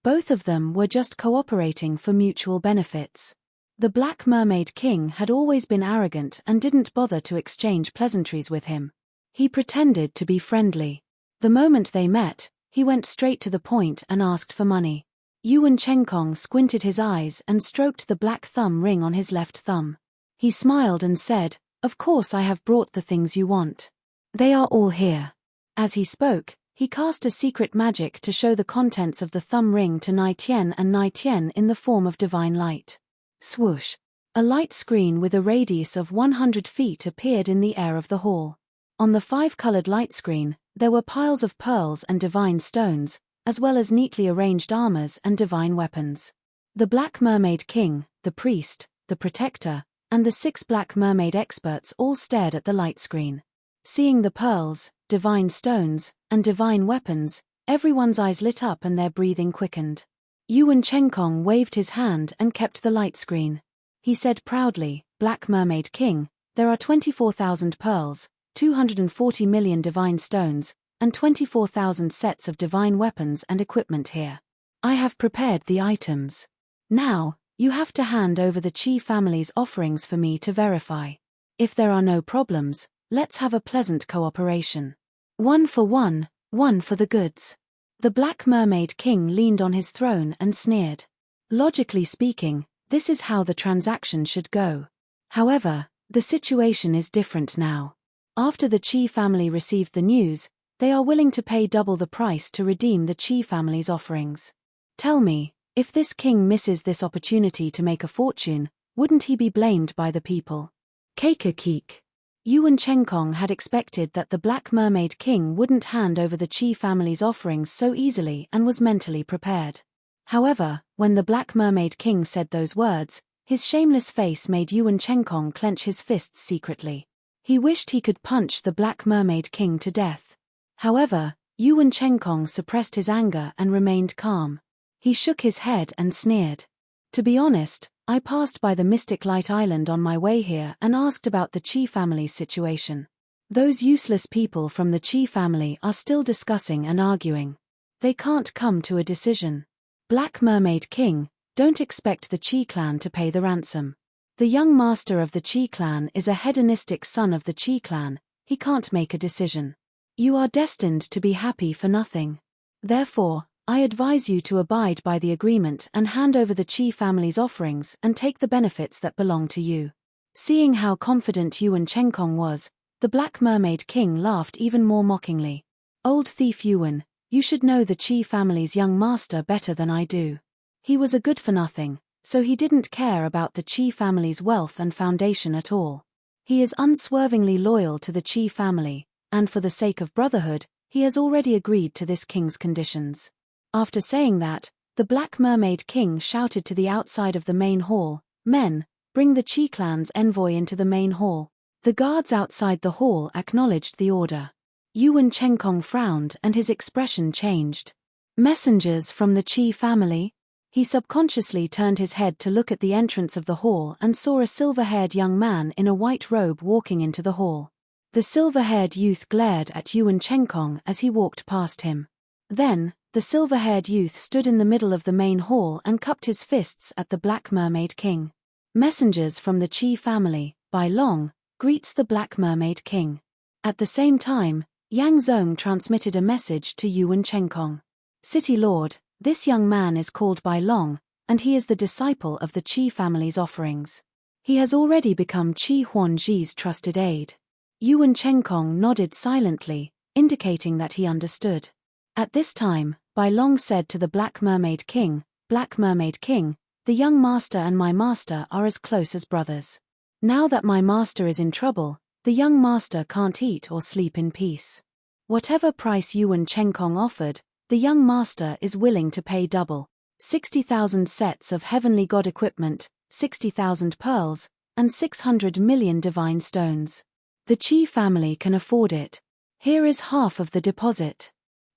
Both of them were just cooperating for mutual benefits. The Black Mermaid King had always been arrogant and didn't bother to exchange pleasantries with him. He pretended to be friendly. The moment they met, he went straight to the point and asked for money. Yuan Chenkong squinted his eyes and stroked the black thumb ring on his left thumb. He smiled and said, "Of course I have brought the things you want." They are all here. As he spoke, he cast a secret magic to show the contents of the thumb ring to Nai Tian and Nai Tian in the form of divine light. Swoosh! A light screen with a radius of 100 feet appeared in the air of the hall. On the 5-colored light screen, there were piles of pearls and divine stones, as well as neatly arranged armors and divine weapons. The Black Mermaid King, the priest, the protector, and the 6 Black Mermaid experts all stared at the light screen. Seeing the pearls, divine stones, and divine weapons, everyone's eyes lit up and their breathing quickened. Yuan Chenkong waved his hand and kept the light screen. He said proudly, Black Mermaid King, there are 24,000 pearls, 240 million divine stones, and 24,000 sets of divine weapons and equipment here. I have prepared the items. Now, you have to hand over the Qi family's offerings for me to verify. If there are no problems, let's have a pleasant cooperation. 1 for 1, 1 for the goods. The Black Mermaid King leaned on his throne and sneered. Logically speaking, this is how the transaction should go. However, the situation is different now. After the Qi family received the news, they are willing to pay double the price to redeem the Qi family's offerings. Tell me, if this king misses this opportunity to make a fortune, wouldn't he be blamed by the people? Keik. Yuan Chenkong had expected that the Black Mermaid King wouldn't hand over the Qi family's offerings so easily and was mentally prepared. However, when the Black Mermaid King said those words, his shameless face made Yuan Chenkong clench his fists secretly. He wished he could punch the Black Mermaid King to death. However, Yuan Chenkong suppressed his anger and remained calm. He shook his head and sneered. To be honest, I passed by the Mystic Light Island on my way here and asked about the Qi family's situation. Those useless people from the Qi family are still discussing and arguing. They can't come to a decision. Black Mermaid King, don't expect the Qi clan to pay the ransom. The young master of the Qi clan is a hedonistic son of the Qi clan, he can't make a decision. You are destined to be happy for nothing. Therefore, I advise you to abide by the agreement and hand over the Qi family's offerings and take the benefits that belong to you. Seeing how confident Yuan Chenkong was, the Black Mermaid King laughed even more mockingly. Old thief Yuan, you should know the Qi family's young master better than I do. He was a good-for-nothing, so he didn't care about the Qi family's wealth and foundation at all. He is unswervingly loyal to the Qi family, and for the sake of brotherhood, he has already agreed to this king's conditions. After saying that, the Black Mermaid King shouted to the outside of the main hall, "Men, bring the Qi clan's envoy into the main hall." The guards outside the hall acknowledged the order. Yuan Chenkong frowned and his expression changed. Messengers from the Qi family? He subconsciously turned his head to look at the entrance of the hall and saw a silver-haired young man in a white robe walking into the hall. The silver-haired youth glared at Yuan Chenkong as he walked past him. Then, the silver-haired youth stood in the middle of the main hall and cupped his fists at the Black Mermaid King. Messengers from the Qi family, by Long, greets the Black Mermaid King. At the same time, Yang Zong transmitted a message to Yuan Chenkong. City Lord, this young man is called Bai Long, and he is the disciple of the Qi family's offerings. He has already become Qi Huanji's trusted aide. Yuan Chenkong nodded silently, indicating that he understood. At this time, Bai Long said to the Black Mermaid King, "Black Mermaid King, the young master and my master are as close as brothers. Now that my master is in trouble, the young master can't eat or sleep in peace. Whatever price Yuan Chenkong offered, the young master is willing to pay double. 60,000 sets of heavenly god equipment, 60,000 pearls, and 600 million divine stones. The Qi family can afford it. Here is half of the deposit.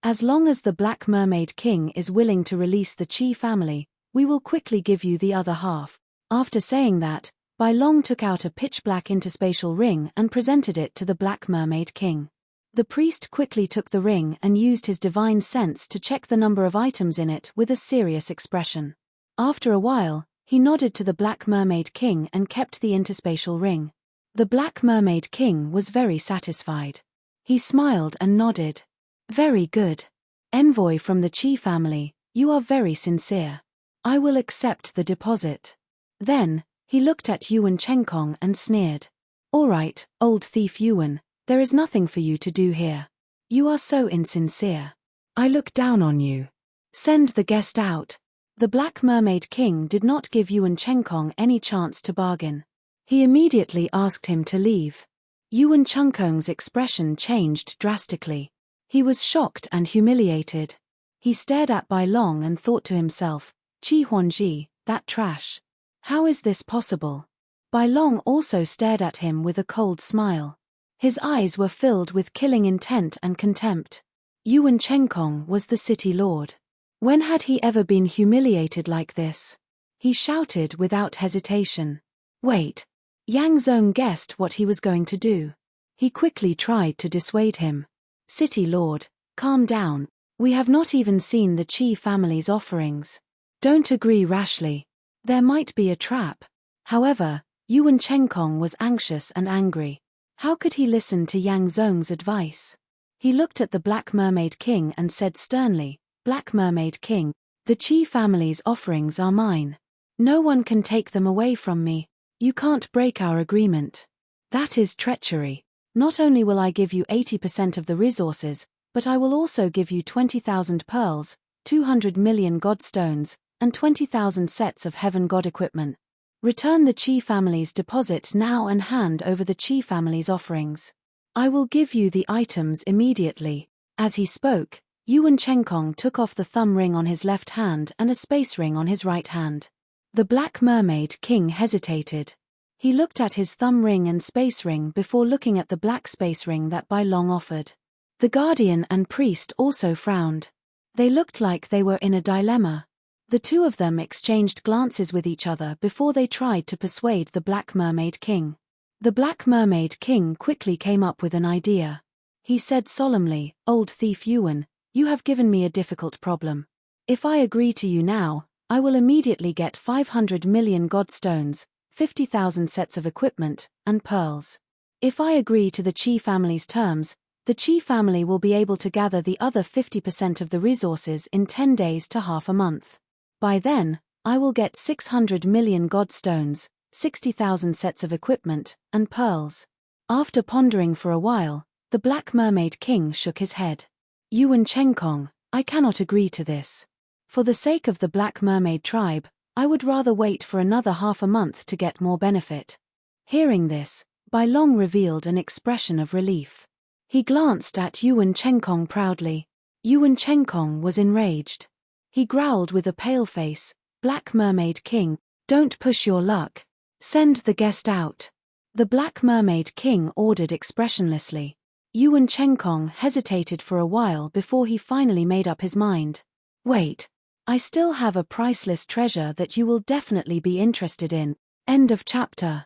As long as the Black Mermaid King is willing to release the Qi family, we will quickly give you the other half." After saying that, Bai Long took out a pitch-black interspatial ring and presented it to the Black Mermaid King. The priest quickly took the ring and used his divine sense to check the number of items in it with a serious expression. After a while, he nodded to the Black Mermaid King and kept the interspatial ring. The Black Mermaid King was very satisfied. He smiled and nodded. "Very good. Envoy from the Qi family, you are very sincere. I will accept the deposit." Then, he looked at Yuan Chenkong and sneered. "All right, old thief Yuan, There is nothing for you to do here. You are so insincere. I look down on you. Send the guest out. The Black Mermaid King did not give Yuan Chenkong any chance to bargain. He immediately asked him to leave. Yuan Chenkong's expression changed drastically. He was shocked and humiliated. He stared at Bai Long and thought to himself, Qi Huanji, that trash. How is this possible? Bai Long also stared at him with a cold smile. His eyes were filled with killing intent and contempt. Yuan Chenkong was the city lord. When had he ever been humiliated like this? He shouted without hesitation. Wait. Yang Zong guessed what he was going to do. He quickly tried to dissuade him. City lord, calm down. We have not even seen the Qi family's offerings. Don't agree rashly. There might be a trap. However, Yuan Chenkong was anxious and angry. How could he listen to Yang Zong's advice? He looked at the Black Mermaid King and said sternly, Black Mermaid King, the Qi family's offerings are mine. No one can take them away from me. You can't break our agreement. That is treachery. Not only will I give you 80% of the resources, but I will also give you 20,000 pearls, 200 million god stones, and 20,000 sets of heaven god equipment. Return the Qi family's deposit now and hand over the Qi family's offerings. I will give you the items immediately. As he spoke, Yuan Chenkong took off the thumb ring on his left hand and a space ring on his right hand. The Black Mermaid King hesitated. He looked at his thumb ring and space ring before looking at the black space ring that Bai Long offered. The guardian and priest also frowned. They looked like they were in a dilemma. The two of them exchanged glances with each other before they tried to persuade the Black Mermaid King. The Black Mermaid King quickly came up with an idea. He said solemnly, Old thief Yuan, you have given me a difficult problem. If I agree to you now, I will immediately get 500 million god stones, 50,000 sets of equipment, and pearls. If I agree to the Qi family's terms, the Qi family will be able to gather the other 50% of the resources in 10 days to half a month. By then, I will get 600 million god stones, 60,000 sets of equipment, and pearls. After pondering for a while, the Black Mermaid King shook his head. Yuan Chenkong, I cannot agree to this. For the sake of the Black Mermaid tribe, I would rather wait for another half a month to get more benefit. Hearing this, Bai Long revealed an expression of relief. He glanced at Yuan Chenkong proudly. Yuan Chenkong was enraged. He growled with a pale face, Black Mermaid King, don't push your luck. Send the guest out. The Black Mermaid King ordered expressionlessly. Yuan Chenkong hesitated for a while before he finally made up his mind. Wait. I still have a priceless treasure that you will definitely be interested in. End of chapter.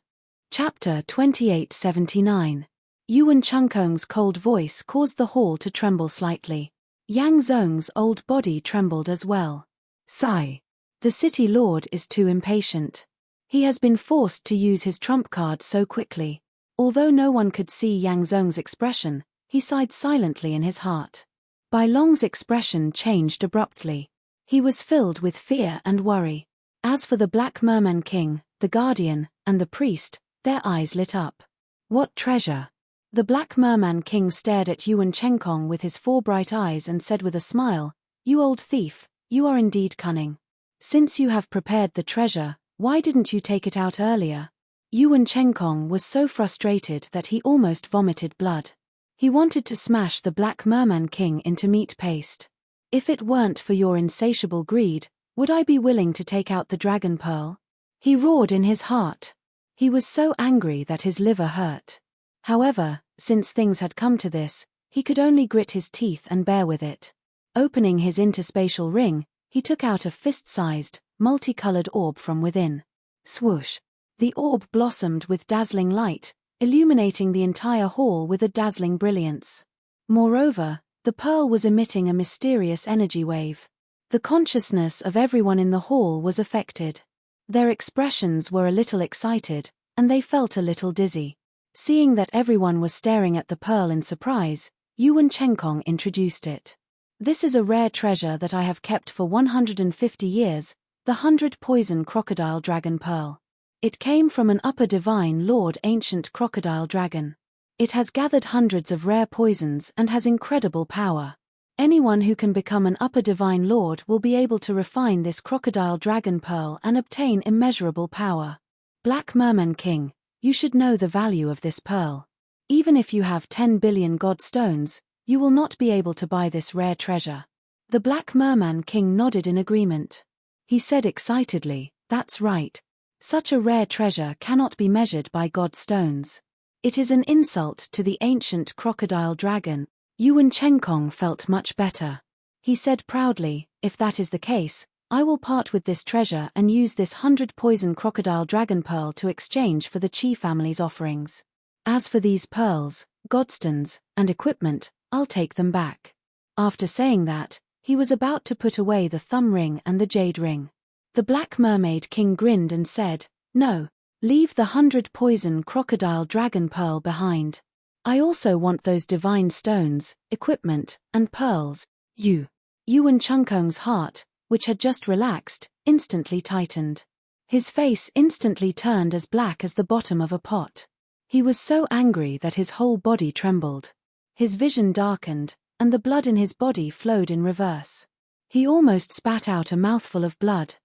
Chapter 2879. Yuan Chenkong's cold voice caused the hall to tremble slightly. Yang Zong's old body trembled as well. Sigh. The city lord is too impatient. He has been forced to use his trump card so quickly. Although no one could see Yang Zong's expression, he sighed silently in his heart. Bai Long's expression changed abruptly. He was filled with fear and worry. As for the Black Merman King, the guardian, and the priest, their eyes lit up. What treasure? The Black Merman King stared at Yuan Chenkong with his 4 bright eyes and said with a smile, You old thief, you are indeed cunning. Since you have prepared the treasure, why didn't you take it out earlier? Yuan Chenkong was so frustrated that he almost vomited blood. He wanted to smash the Black Merman King into meat paste. If it weren't for your insatiable greed, would I be willing to take out the dragon pearl? He roared in his heart. He was so angry that his liver hurt. However, since things had come to this, he could only grit his teeth and bear with it. Opening his interspatial ring, he took out a fist-sized, multicolored orb from within. Swoosh! The orb blossomed with dazzling light, illuminating the entire hall with a dazzling brilliance. Moreover, the pearl was emitting a mysterious energy wave. The consciousness of everyone in the hall was affected. Their expressions were a little excited, and they felt a little dizzy. Seeing that everyone was staring at the pearl in surprise, Yuan Chenkong introduced it. This is a rare treasure that I have kept for 150 years, the 100 poison crocodile dragon pearl. It came from an upper divine lord ancient crocodile dragon. It has gathered hundreds of rare poisons and has incredible power. Anyone who can become an upper divine lord will be able to refine this crocodile dragon pearl and obtain immeasurable power. Black Merman King, you should know the value of this pearl. Even if you have 10 billion god stones, you will not be able to buy this rare treasure. The Black Merman King nodded in agreement. He said excitedly, "That's right. Such a rare treasure cannot be measured by god stones. It is an insult to the ancient crocodile dragon." Yuan Chenkong felt much better. He said proudly, "If that is the case, I will part with this treasure and use this 100 poison crocodile dragon pearl to exchange for the Qi family's offerings. As for these pearls, godstones, and equipment, I'll take them back." After saying that, he was about to put away the thumb ring and the jade ring. The Black Mermaid King grinned and said, "No, leave the 100 poison crocodile dragon pearl behind. I also want those divine stones, equipment, and pearls." Yuan Chenkong's heart, which had just relaxed, instantly tightened. His face instantly turned as black as the bottom of a pot. He was so angry that his whole body trembled. His vision darkened, and the blood in his body flowed in reverse. He almost spat out a mouthful of blood.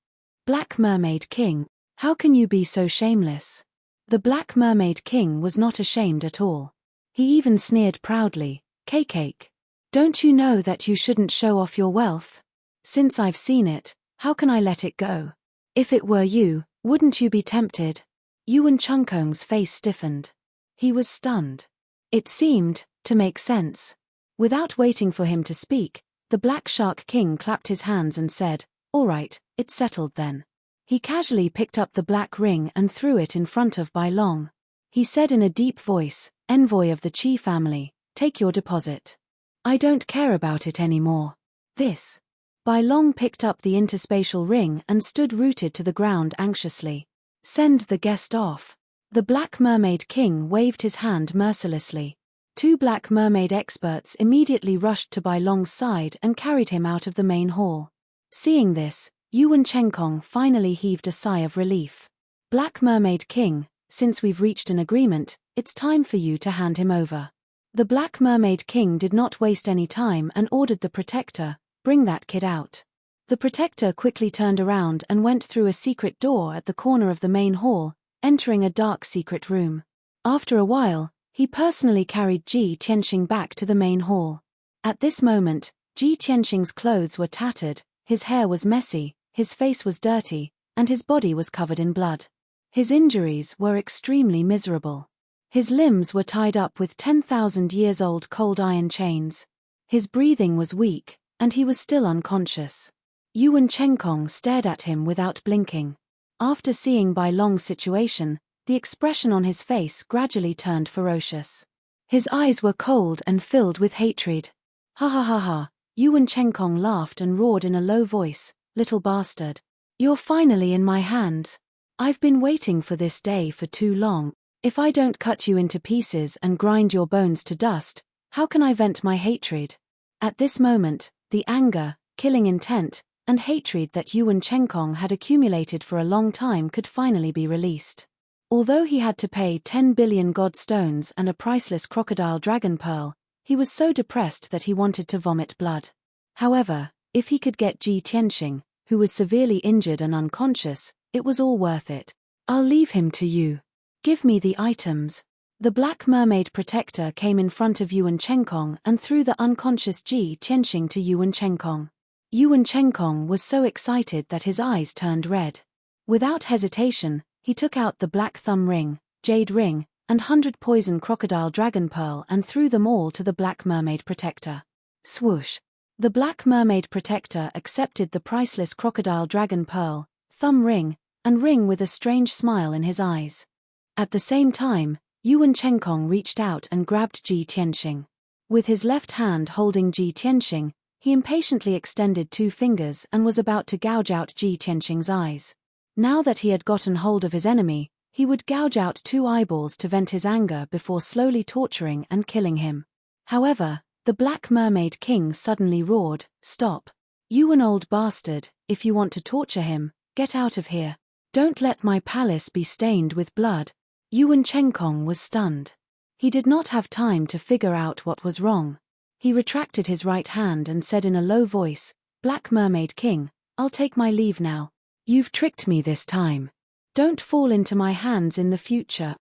"Black Mermaid King, how can you be so shameless?" The Black Mermaid King was not ashamed at all. He even sneered proudly, "Cake. Don't you know that you shouldn't show off your wealth? Since I've seen it, how can I let it go? If it were you, wouldn't you be tempted?" Yuan Chenkong's face stiffened. He was stunned. It seemed to make sense. Without waiting for him to speak, the Black Shark King clapped his hands and said, "All right, it's settled then." He casually picked up the black ring and threw it in front of Bai Long. He said in a deep voice, "Envoy of the Qi family, take your deposit. I don't care about it anymore." This. Bai Long picked up the interspatial ring and stood rooted to the ground anxiously. "Send the guest off." The Black Mermaid King waved his hand mercilessly. Two Black Mermaid experts immediately rushed to Bai Long's side and carried him out of the main hall. Seeing this, Yuan Chenkong finally heaved a sigh of relief. "Black Mermaid King, since we've reached an agreement, it's time for you to hand him over." The Black Mermaid King did not waste any time and ordered the Protector, "Bring that kid out." The Protector quickly turned around and went through a secret door at the corner of the main hall, entering a dark secret room. After a while, he personally carried Ji Tianxing back to the main hall. At this moment, Ji Tianxing's clothes were tattered, his hair was messy, his face was dirty, and his body was covered in blood. His injuries were extremely miserable. His limbs were tied up with 10,000-years-old cold iron chains. His breathing was weak, and he was still unconscious. Yuan Chenkong stared at him without blinking. After seeing Bai Long's situation, the expression on his face gradually turned ferocious. His eyes were cold and filled with hatred. "Ha ha ha ha," Yuan Chenkong laughed and roared in a low voice, "Little bastard. You're finally in my hands. I've been waiting for this day for too long. If I don't cut you into pieces and grind your bones to dust, how can I vent my hatred?" At this moment, the anger, killing intent, and hatred that Yuan Chenkong had accumulated for a long time could finally be released. Although he had to pay 10 billion god stones and a priceless crocodile dragon pearl, he was so depressed that he wanted to vomit blood. However, if he could get Ji Tianxing, who was severely injured and unconscious, it was all worth it. "I'll leave him to you. Give me the items." The Black Mermaid Protector came in front of Yuan Chenkong and threw the unconscious Ji Tianxing to Yuan Chenkong. Yuan Chenkong was so excited that his eyes turned red. Without hesitation, he took out the black thumb ring, jade ring, and 100 poison crocodile dragon pearl and threw them all to the Black Mermaid Protector. Swoosh! The Black Mermaid Protector accepted the priceless crocodile dragon pearl, thumb ring, and ring with a strange smile in his eyes. At the same time, Yuan Chenkong reached out and grabbed Ji Tianxing. With his left hand holding Ji Tianxing, he impatiently extended two fingers and was about to gouge out Ji Tianxing's eyes. Now that he had gotten hold of his enemy, he would gouge out two eyeballs to vent his anger before slowly torturing and killing him. However, the Black Mermaid King suddenly roared, "Stop. You an old bastard, if you want to torture him, get out of here. Don't let my palace be stained with blood." Yuan Chenkong was stunned. He did not have time to figure out what was wrong. He retracted his right hand and said in a low voice, "Black Mermaid King, I'll take my leave now. You've tricked me this time. Don't fall into my hands in the future."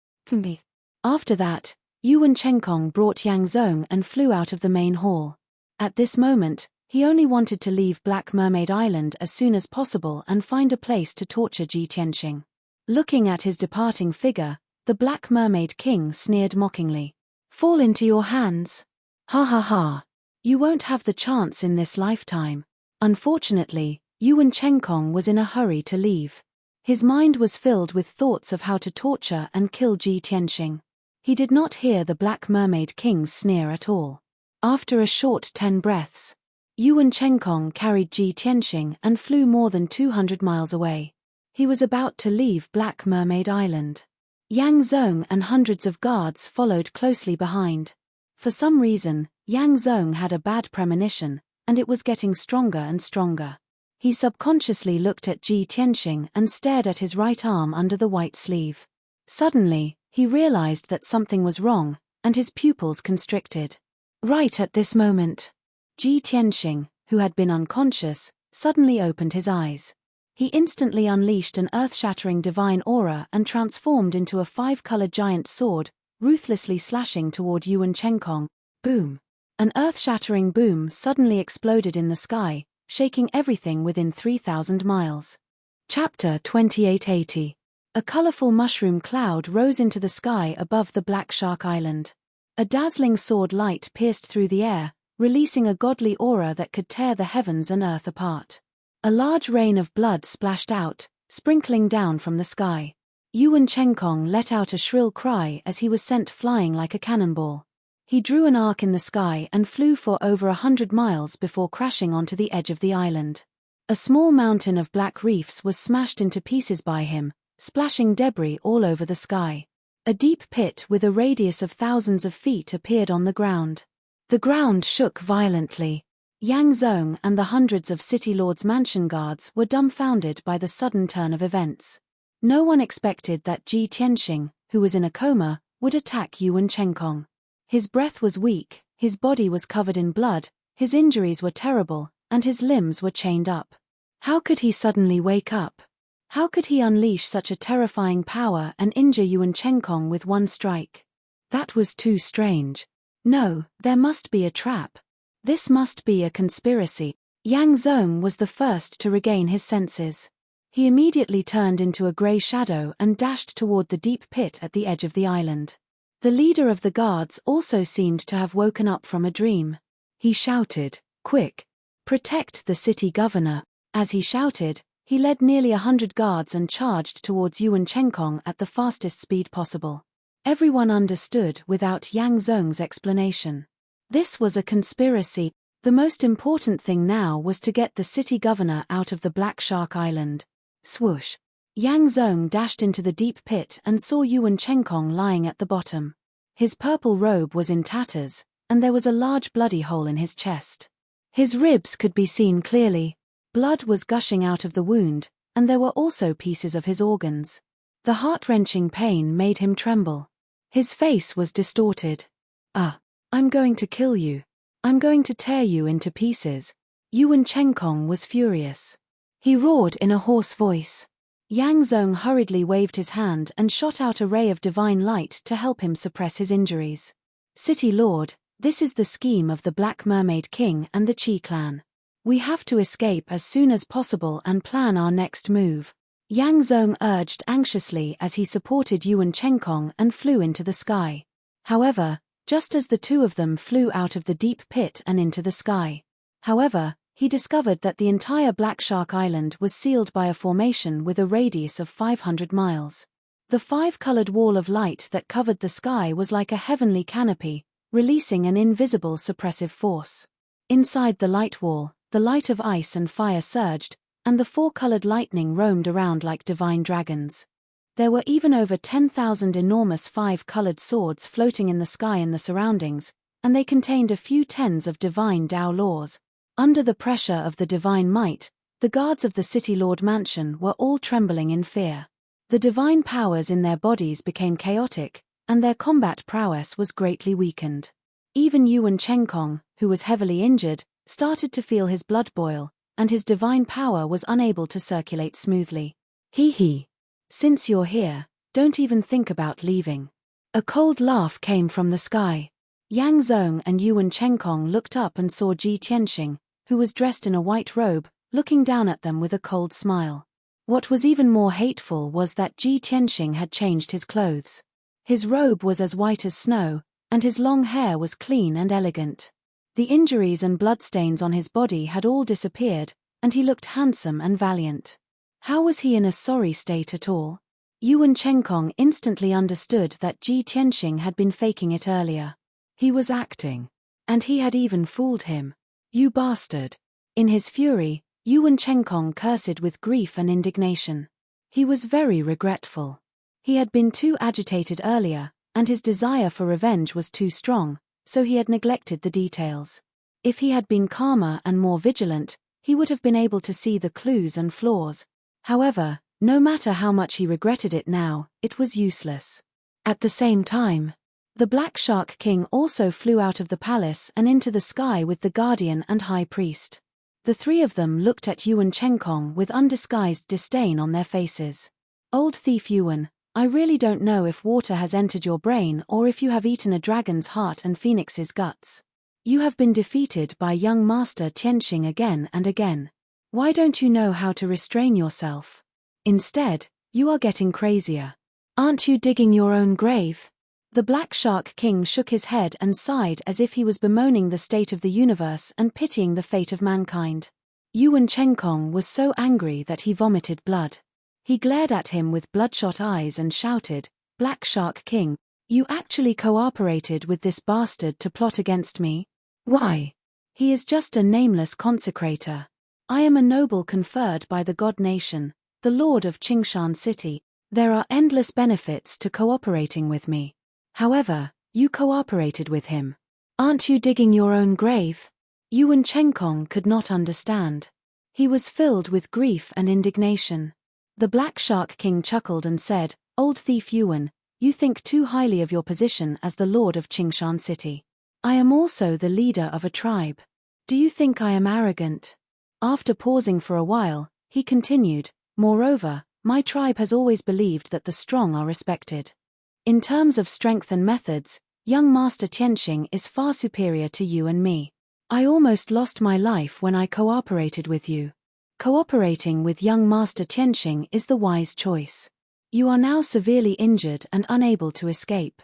After that, Yuan Chenkong brought Yang Zong and flew out of the main hall. At this moment, he only wanted to leave Black Mermaid Island as soon as possible and find a place to torture Ji Tianxing. Looking at his departing figure, the Black Mermaid King sneered mockingly. "Fall into your hands? Ha ha ha. You won't have the chance in this lifetime." Unfortunately, Yuan Chenkong was in a hurry to leave. His mind was filled with thoughts of how to torture and kill Ji Tianxing. He did not hear the Black Mermaid King's sneer at all. After a short 10 breaths, Yuan Chenkong carried Ji Tianxing and flew more than 200 miles away. He was about to leave Black Mermaid Island. Yang Zong and hundreds of guards followed closely behind. For some reason, Yang Zong had a bad premonition, and it was getting stronger and stronger. He subconsciously looked at Ji Tianxing and stared at his right arm under the white sleeve. Suddenly, he realized that something was wrong, and his pupils constricted. Right at this moment, Ji Tianxing, who had been unconscious, suddenly opened his eyes. He instantly unleashed an earth-shattering divine aura and transformed into a 5-colored giant sword, ruthlessly slashing toward Yuan Chenkong. Boom! An earth-shattering boom suddenly exploded in the sky, shaking everything within 3,000 miles. Chapter 2880. A colorful mushroom cloud rose into the sky above the Black Shark Island. A dazzling sword light pierced through the air, releasing a godly aura that could tear the heavens and earth apart. A large rain of blood splashed out, sprinkling down from the sky. Yuan Chenkong let out a shrill cry as he was sent flying like a cannonball. He drew an arc in the sky and flew for over 100 miles before crashing onto the edge of the island. A small mountain of black reefs was smashed into pieces by him, splashing debris all over the sky. A deep pit with a radius of thousands of feet appeared on the ground. The ground shook violently. Yang Zong and the hundreds of City Lord's mansion guards were dumbfounded by the sudden turn of events. No one expected that Ji Tianxing, who was in a coma, would attack Yuan Chenkong. His breath was weak, his body was covered in blood, his injuries were terrible, and his limbs were chained up. How could he suddenly wake up? How could he unleash such a terrifying power and injure Yuan Chenkong with one strike? That was too strange. No, there must be a trap. This must be a conspiracy. Yang Zong was the first to regain his senses. He immediately turned into a grey shadow and dashed toward the deep pit at the edge of the island. The leader of the guards also seemed to have woken up from a dream. He shouted, "Quick! Protect the city governor!" As he shouted, he led nearly 100 guards and charged towards Yuan Chenkong at the fastest speed possible. Everyone understood without Yang Zong's explanation. This was a conspiracy. The most important thing now was to get the city governor out of the Black Shark Island. Swoosh! Yang Zong dashed into the deep pit and saw Yuan Chenkong lying at the bottom. His purple robe was in tatters, and there was a large bloody hole in his chest. His ribs could be seen clearly. Blood was gushing out of the wound, and there were also pieces of his organs. The heart-wrenching pain made him tremble. His face was distorted. I'm going to kill you. I'm going to tear you into pieces." Yuan Chenkong was furious. He roared in a hoarse voice. Yang Zong hurriedly waved his hand and shot out a ray of divine light to help him suppress his injuries. "City Lord, this is the scheme of the Black Mermaid King and the Qi clan. We have to escape as soon as possible and plan our next move," Yang Zong urged anxiously as he supported Yuan Chenkong and flew into the sky. However, just as the two of them flew out of the deep pit and into the sky. He discovered that the entire Black Shark Island was sealed by a formation with a radius of 500 miles. The 5-colored wall of light that covered the sky was like a heavenly canopy, releasing an invisible suppressive force. Inside the light wall, the light of ice and fire surged, and the 4-colored lightning roamed around like divine dragons. There were even over 10,000 enormous 5-colored swords floating in the sky in the surroundings, and they contained a few tens of divine Tao laws. Under the pressure of the divine might, the guards of the City Lord Mansion were all trembling in fear. The divine powers in their bodies became chaotic, and their combat prowess was greatly weakened. Even Yuan Chengkong, who was heavily injured, started to feel his blood boil, and his divine power was unable to circulate smoothly. Hee. Since you're here, don't even think about leaving. A cold laugh came from the sky. Yang Zong and Yuan Chengkong looked up and saw Ji Tianxing, who was dressed in a white robe, looking down at them with a cold smile. What was even more hateful was that Ji Tianxing had changed his clothes. His robe was as white as snow, and his long hair was clean and elegant. The injuries and bloodstains on his body had all disappeared, and he looked handsome and valiant. How was he in a sorry state at all? Yuan Chengkong instantly understood that Ji Tianxing had been faking it earlier. He was acting. And he had even fooled him. You bastard. In his fury, Yuan Chengkong cursed with grief and indignation. He was very regretful. He had been too agitated earlier, and his desire for revenge was too strong, so he had neglected the details. If he had been calmer and more vigilant, he would have been able to see the clues and flaws. However, no matter how much he regretted it now, it was useless. At the same time, the Black Shark King also flew out of the palace and into the sky with the Guardian and High Priest. The three of them looked at Yuan Chengkong with undisguised disdain on their faces. Old thief Yuan, I really don't know if water has entered your brain or if you have eaten a dragon's heart and phoenix's guts. You have been defeated by young Master Tianxing again and again. Why don't you know how to restrain yourself? Instead, you are getting crazier. Aren't you digging your own grave? The Black Shark King shook his head and sighed as if he was bemoaning the state of the universe and pitying the fate of mankind. Yuan Chengkong was so angry that he vomited blood. He glared at him with bloodshot eyes and shouted, Black Shark King, you actually cooperated with this bastard to plot against me? Why? He is just a nameless consecrator. I am a noble conferred by the God Nation, the Lord of Qingshan City. There are endless benefits to cooperating with me. However, you cooperated with him. Aren't you digging your own grave? Yuan Chengkong could not understand. He was filled with grief and indignation. The Black Shark King chuckled and said, Old thief Yuan, you think too highly of your position as the Lord of Qingshan City. I am also the leader of a tribe. Do you think I am arrogant? After pausing for a while, he continued, Moreover, my tribe has always believed that the strong are respected. In terms of strength and methods, young Master Tianxing is far superior to you and me. I almost lost my life when I cooperated with you. Cooperating with young Master Tianxing is the wise choice. You are now severely injured and unable to escape.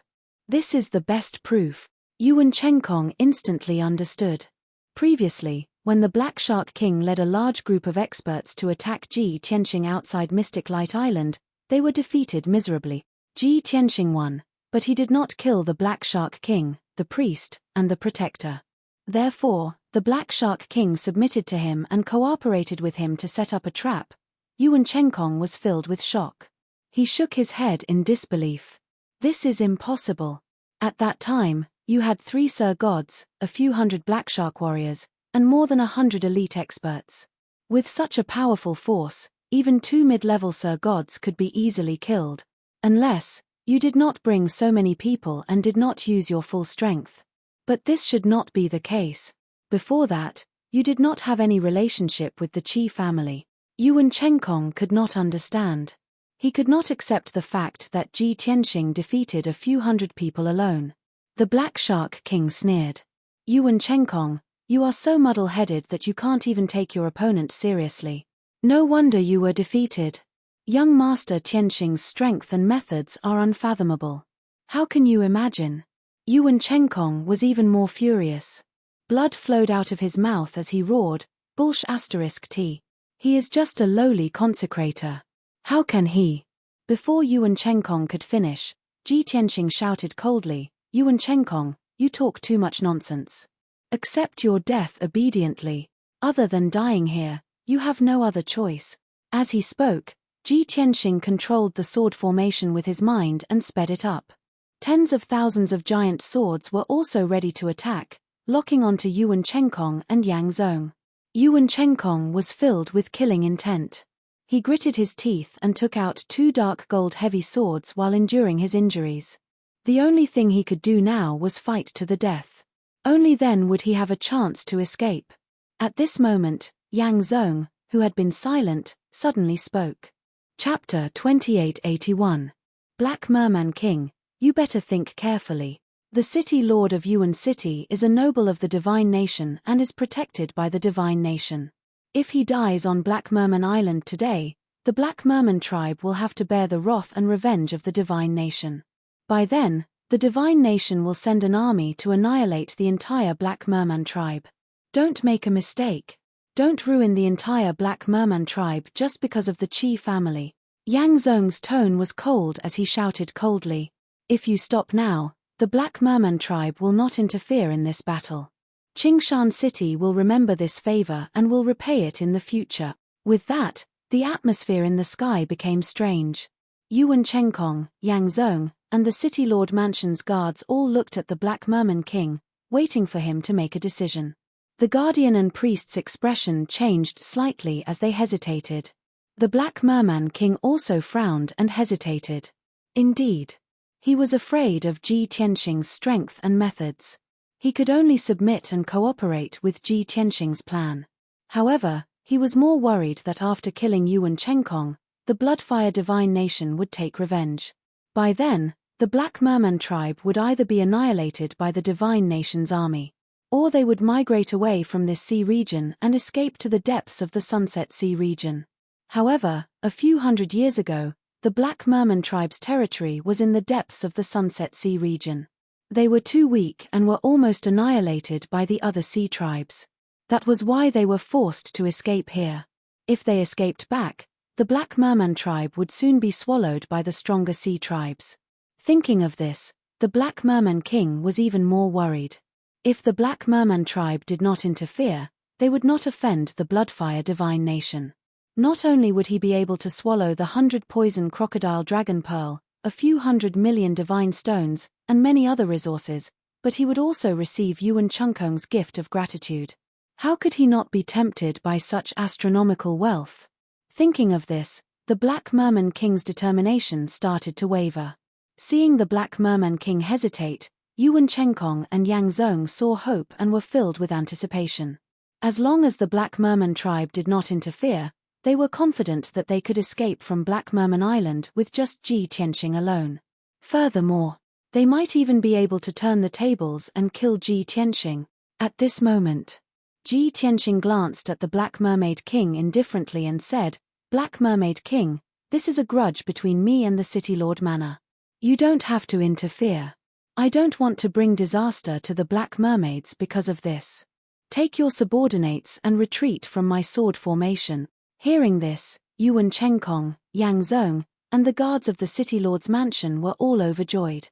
This is the best proof. Yuan Chengkong instantly understood. Previously, when the Black Shark King led a large group of experts to attack Ji Tianxing outside Mystic Light Island, they were defeated miserably. Ji Tianxing won, but he did not kill the Black Shark King, the priest, and the protector. Therefore, the Black Shark King submitted to him and cooperated with him to set up a trap. Yuan Chengkong was filled with shock. He shook his head in disbelief. This is impossible. At that time, you had 3 Sir Gods, a few hundred Black Shark warriors, and more than 100 elite experts. With such a powerful force, even 2 mid-level Sir Gods could be easily killed. Unless, you did not bring so many people and did not use your full strength. But this should not be the case. Before that, you did not have any relationship with the Qi family. Yuan Chengkong could not understand. He could not accept the fact that Ji Tianxing defeated a few hundred people alone. The Black Shark King sneered. Yuan Chengkong, you are so muddle-headed that you can't even take your opponent seriously. No wonder you were defeated. Young Master Tianxing's strength and methods are unfathomable. How can you imagine? Yuan Chengkong was even more furious. Blood flowed out of his mouth as he roared, Bullsh*T. He is just a lowly consecrator. How can he? Before Yuan Chengkong could finish, Ji Tianxing shouted coldly, Yuan Chengkong, you talk too much nonsense. Accept your death obediently. Other than dying here, you have no other choice. As he spoke, Ji Tianxing controlled the sword formation with his mind and sped it up. Tens of thousands of giant swords were also ready to attack, locking onto Yuan Chengkong and Yang Zong. Yuan Chengkong was filled with killing intent. He gritted his teeth and took out 2 dark gold heavy swords while enduring his injuries. The only thing he could do now was fight to the death. Only then would he have a chance to escape. At this moment, Yang Zong, who had been silent, suddenly spoke. Chapter 2881. Black Merman King, you better think carefully. The city lord of Yuan City is a noble of the divine nation and is protected by the divine nation. If he dies on Black Merman Island today, the Black Merman tribe will have to bear the wrath and revenge of the divine nation. By then, the divine nation will send an army to annihilate the entire Black Merman tribe. Don't make a mistake. Don't ruin the entire Black Merman tribe just because of the Qi family. Yang Zong's tone was cold as he shouted coldly. If you stop now, the Black Merman tribe will not interfere in this battle. Qingshan City will remember this favor and will repay it in the future. With that, the atmosphere in the sky became strange. Yuan Chengkong, Yang Zong, and the City Lord Mansion's guards all looked at the Black Merman King, waiting for him to make a decision. The guardian and priest's expression changed slightly as they hesitated. The Black Merman King also frowned and hesitated. Indeed, he was afraid of Ji Tianxing's strength and methods. He could only submit and cooperate with Ji Tianxing's plan. However, he was more worried that after killing Yuan Chengkong, the Bloodfire Divine Nation would take revenge. By then, the Black Merman tribe would either be annihilated by the Divine Nation's army, or they would migrate away from this sea region and escape to the depths of the Sunset Sea region. However, a few hundred years ago, the Black Merman tribe's territory was in the depths of the Sunset Sea region. They were too weak and were almost annihilated by the other sea tribes. That was why they were forced to escape here. If they escaped back, the Black Merman tribe would soon be swallowed by the stronger sea tribes. Thinking of this, the Black Merman King was even more worried. If the Black Merman tribe did not interfere, they would not offend the Bloodfire Divine Nation. Not only would he be able to swallow the 100 poison crocodile dragon pearl, a few 100 million divine stones, and many other resources, but he would also receive Yuan Chengkong's gift of gratitude. How could he not be tempted by such astronomical wealth? Thinking of this, the Black Merman King's determination started to waver. Seeing the Black Merman King hesitate, Yuan Chengkong and Yang Zong saw hope and were filled with anticipation. As long as the Black Merman tribe did not interfere, they were confident that they could escape from Black Merman Island with just Ji Tianxing alone. Furthermore, they might even be able to turn the tables and kill Ji Tianxing. At this moment, Ji Tianxing glanced at the Black Mermaid King indifferently and said, "Black Mermaid King, this is a grudge between me and the City Lord Manor. You don't have to interfere. I don't want to bring disaster to the Black Mermaids because of this. Take your subordinates and retreat from my sword formation." Hearing this, Yuan Chengkong, Yang Zong, and the guards of the City Lord's mansion were all overjoyed.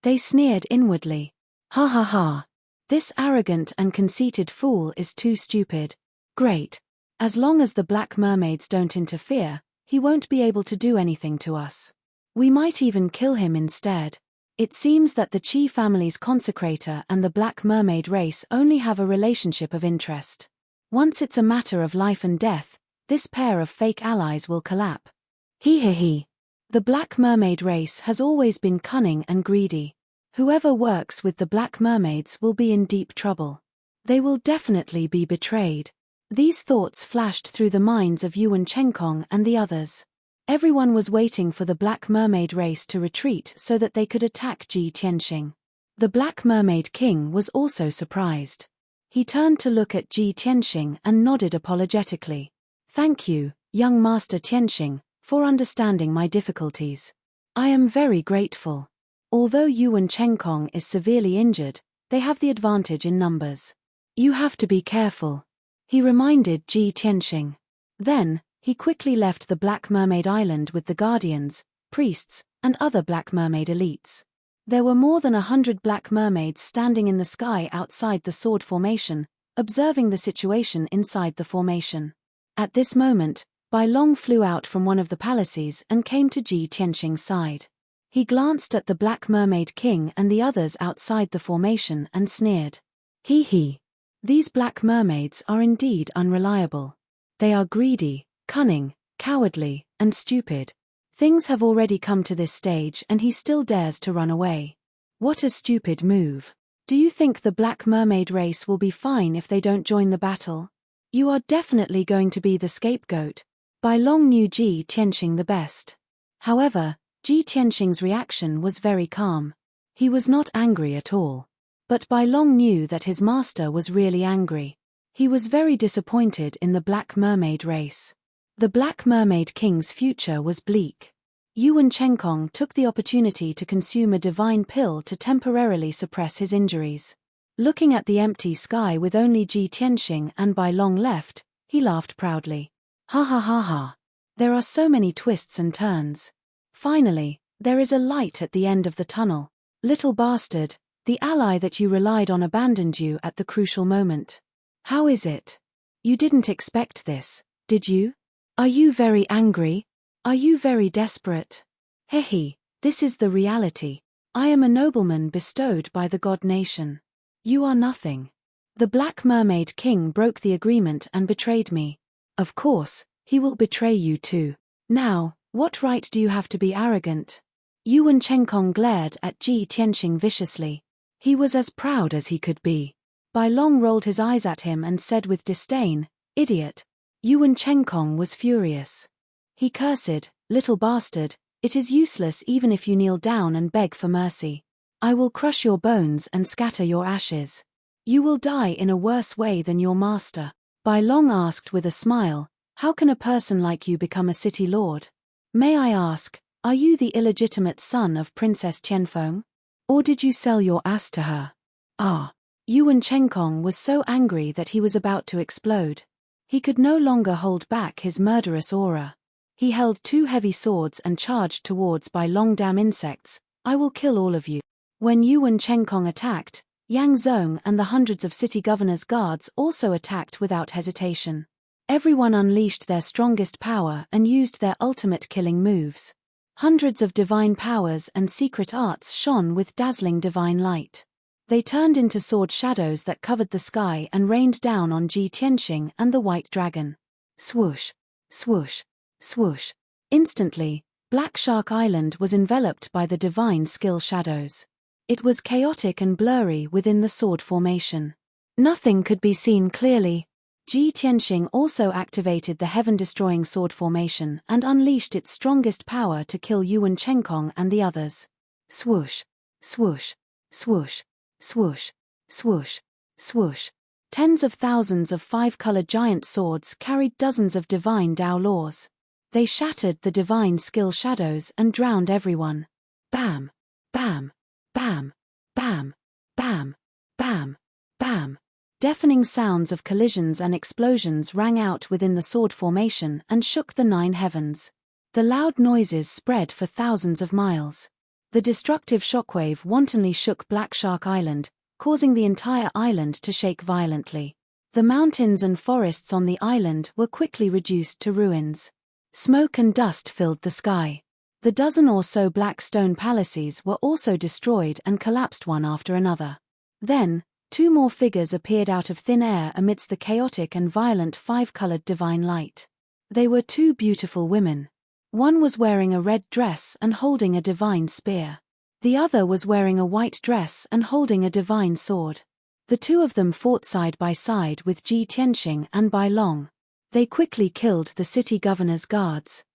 They sneered inwardly. Ha ha ha. This arrogant and conceited fool is too stupid. Great. As long as the Black Mermaids don't interfere, he won't be able to do anything to us. We might even kill him instead. It seems that the Qi family's consecrator and the Black Mermaid race only have a relationship of interest. Once it's a matter of life and death, this pair of fake allies will collapse. He. The Black Mermaid race has always been cunning and greedy. Whoever works with the Black Mermaids will be in deep trouble. They will definitely be betrayed. These thoughts flashed through the minds of Yuan Chengkong and the others. Everyone was waiting for the Black Mermaid race to retreat so that they could attack Ji Tianxing. The Black Mermaid King was also surprised. He turned to look at Ji Tianxing and nodded apologetically. "Thank you, young Master Tianxing, for understanding my difficulties. I am very grateful." Although Yuan Chengkong is severely injured, they have the advantage in numbers. "You have to be careful," he reminded Ji Tianxing. Then, he quickly left the Black Mermaid Island with the guardians, priests, and other Black Mermaid elites. There were more than 100 Black Mermaids standing in the sky outside the sword formation, observing the situation inside the formation. At this moment, Bai Long flew out from one of the palaces and came to Ji Tianxing's side. He glanced at the Black Mermaid King and the others outside the formation and sneered. He. These Black Mermaids are indeed unreliable. They are greedy, cunning, cowardly, and stupid. Things have already come to this stage and he still dares to run away. What a stupid move. Do you think the Black Mermaid race will be fine if they don't join the battle? You are definitely going to be the scapegoat. Bai Long knew Ji Tianxing the best. However, Ji Tianxing's reaction was very calm. He was not angry at all. But Bai Long knew that his master was really angry. He was very disappointed in the Black Mermaid race. The Black Mermaid King's future was bleak. Yuan Chenkong took the opportunity to consume a divine pill to temporarily suppress his injuries. Looking at the empty sky with only Ji Tianxing and Bai Long left, he laughed proudly. Ha ha ha ha. There are so many twists and turns. Finally, there is a light at the end of the tunnel. Little bastard, the ally that you relied on abandoned you at the crucial moment. How is it? You didn't expect this, did you? Are you very angry? Are you very desperate? Hehe, this is the reality. I am a nobleman bestowed by the god nation. You are nothing. The Black Mermaid King broke the agreement and betrayed me. Of course, he will betray you too. Now, what right do you have to be arrogant? Yuan Chenkong glared at Ji Tianxing viciously. He was as proud as he could be. Bai Long rolled his eyes at him and said with disdain, "Idiot." Yuan Chenkong was furious. He cursed, "Little bastard, it is useless even if you kneel down and beg for mercy. I will crush your bones and scatter your ashes. You will die in a worse way than your master." Bai Long asked with a smile, "How can a person like you become a city lord? May I ask, are you the illegitimate son of Princess Tianfeng? Or did you sell your ass to her?" Ah! Yuan Chenkong was so angry that he was about to explode. He could no longer hold back his murderous aura. He held two heavy swords and charged towards Bai Long. "Damn insects, I will kill all of you." When Yuan Chenkong attacked, Yang Zong and the hundreds of city governor's guards also attacked without hesitation. Everyone unleashed their strongest power and used their ultimate killing moves. Hundreds of divine powers and secret arts shone with dazzling divine light. They turned into sword shadows that covered the sky and rained down on Ji Tianxing and the White Dragon. Swoosh, swoosh, swoosh. Instantly, Black Shark Island was enveloped by the divine skill shadows. It was chaotic and blurry within the sword formation. Nothing could be seen clearly. Ji Tianxing also activated the heaven-destroying sword formation and unleashed its strongest power to kill Yuan Chenkong and the others. Swoosh, swoosh, swoosh, swoosh, swoosh, swoosh. Tens of thousands of five-colored giant swords carried dozens of divine Dao laws. They shattered the divine skill shadows and drowned everyone. Bam! Bam! Bam! Bam! Bam! Bam! Bam! Deafening sounds of collisions and explosions rang out within the sword formation and shook the 9 heavens. The loud noises spread for thousands of miles. The destructive shockwave wantonly shook Black Shark Island, causing the entire island to shake violently. The mountains and forests on the island were quickly reduced to ruins. Smoke and dust filled the sky. The dozen or so black stone palaces were also destroyed and collapsed one after another. Then, 2 more figures appeared out of thin air amidst the chaotic and violent 5-colored divine light. They were 2 beautiful women. One was wearing a red dress and holding a divine spear. The other was wearing a white dress and holding a divine sword. The 2 of them fought side by side with Ji Tianxing and Bai Long. They quickly killed the city governor's guards.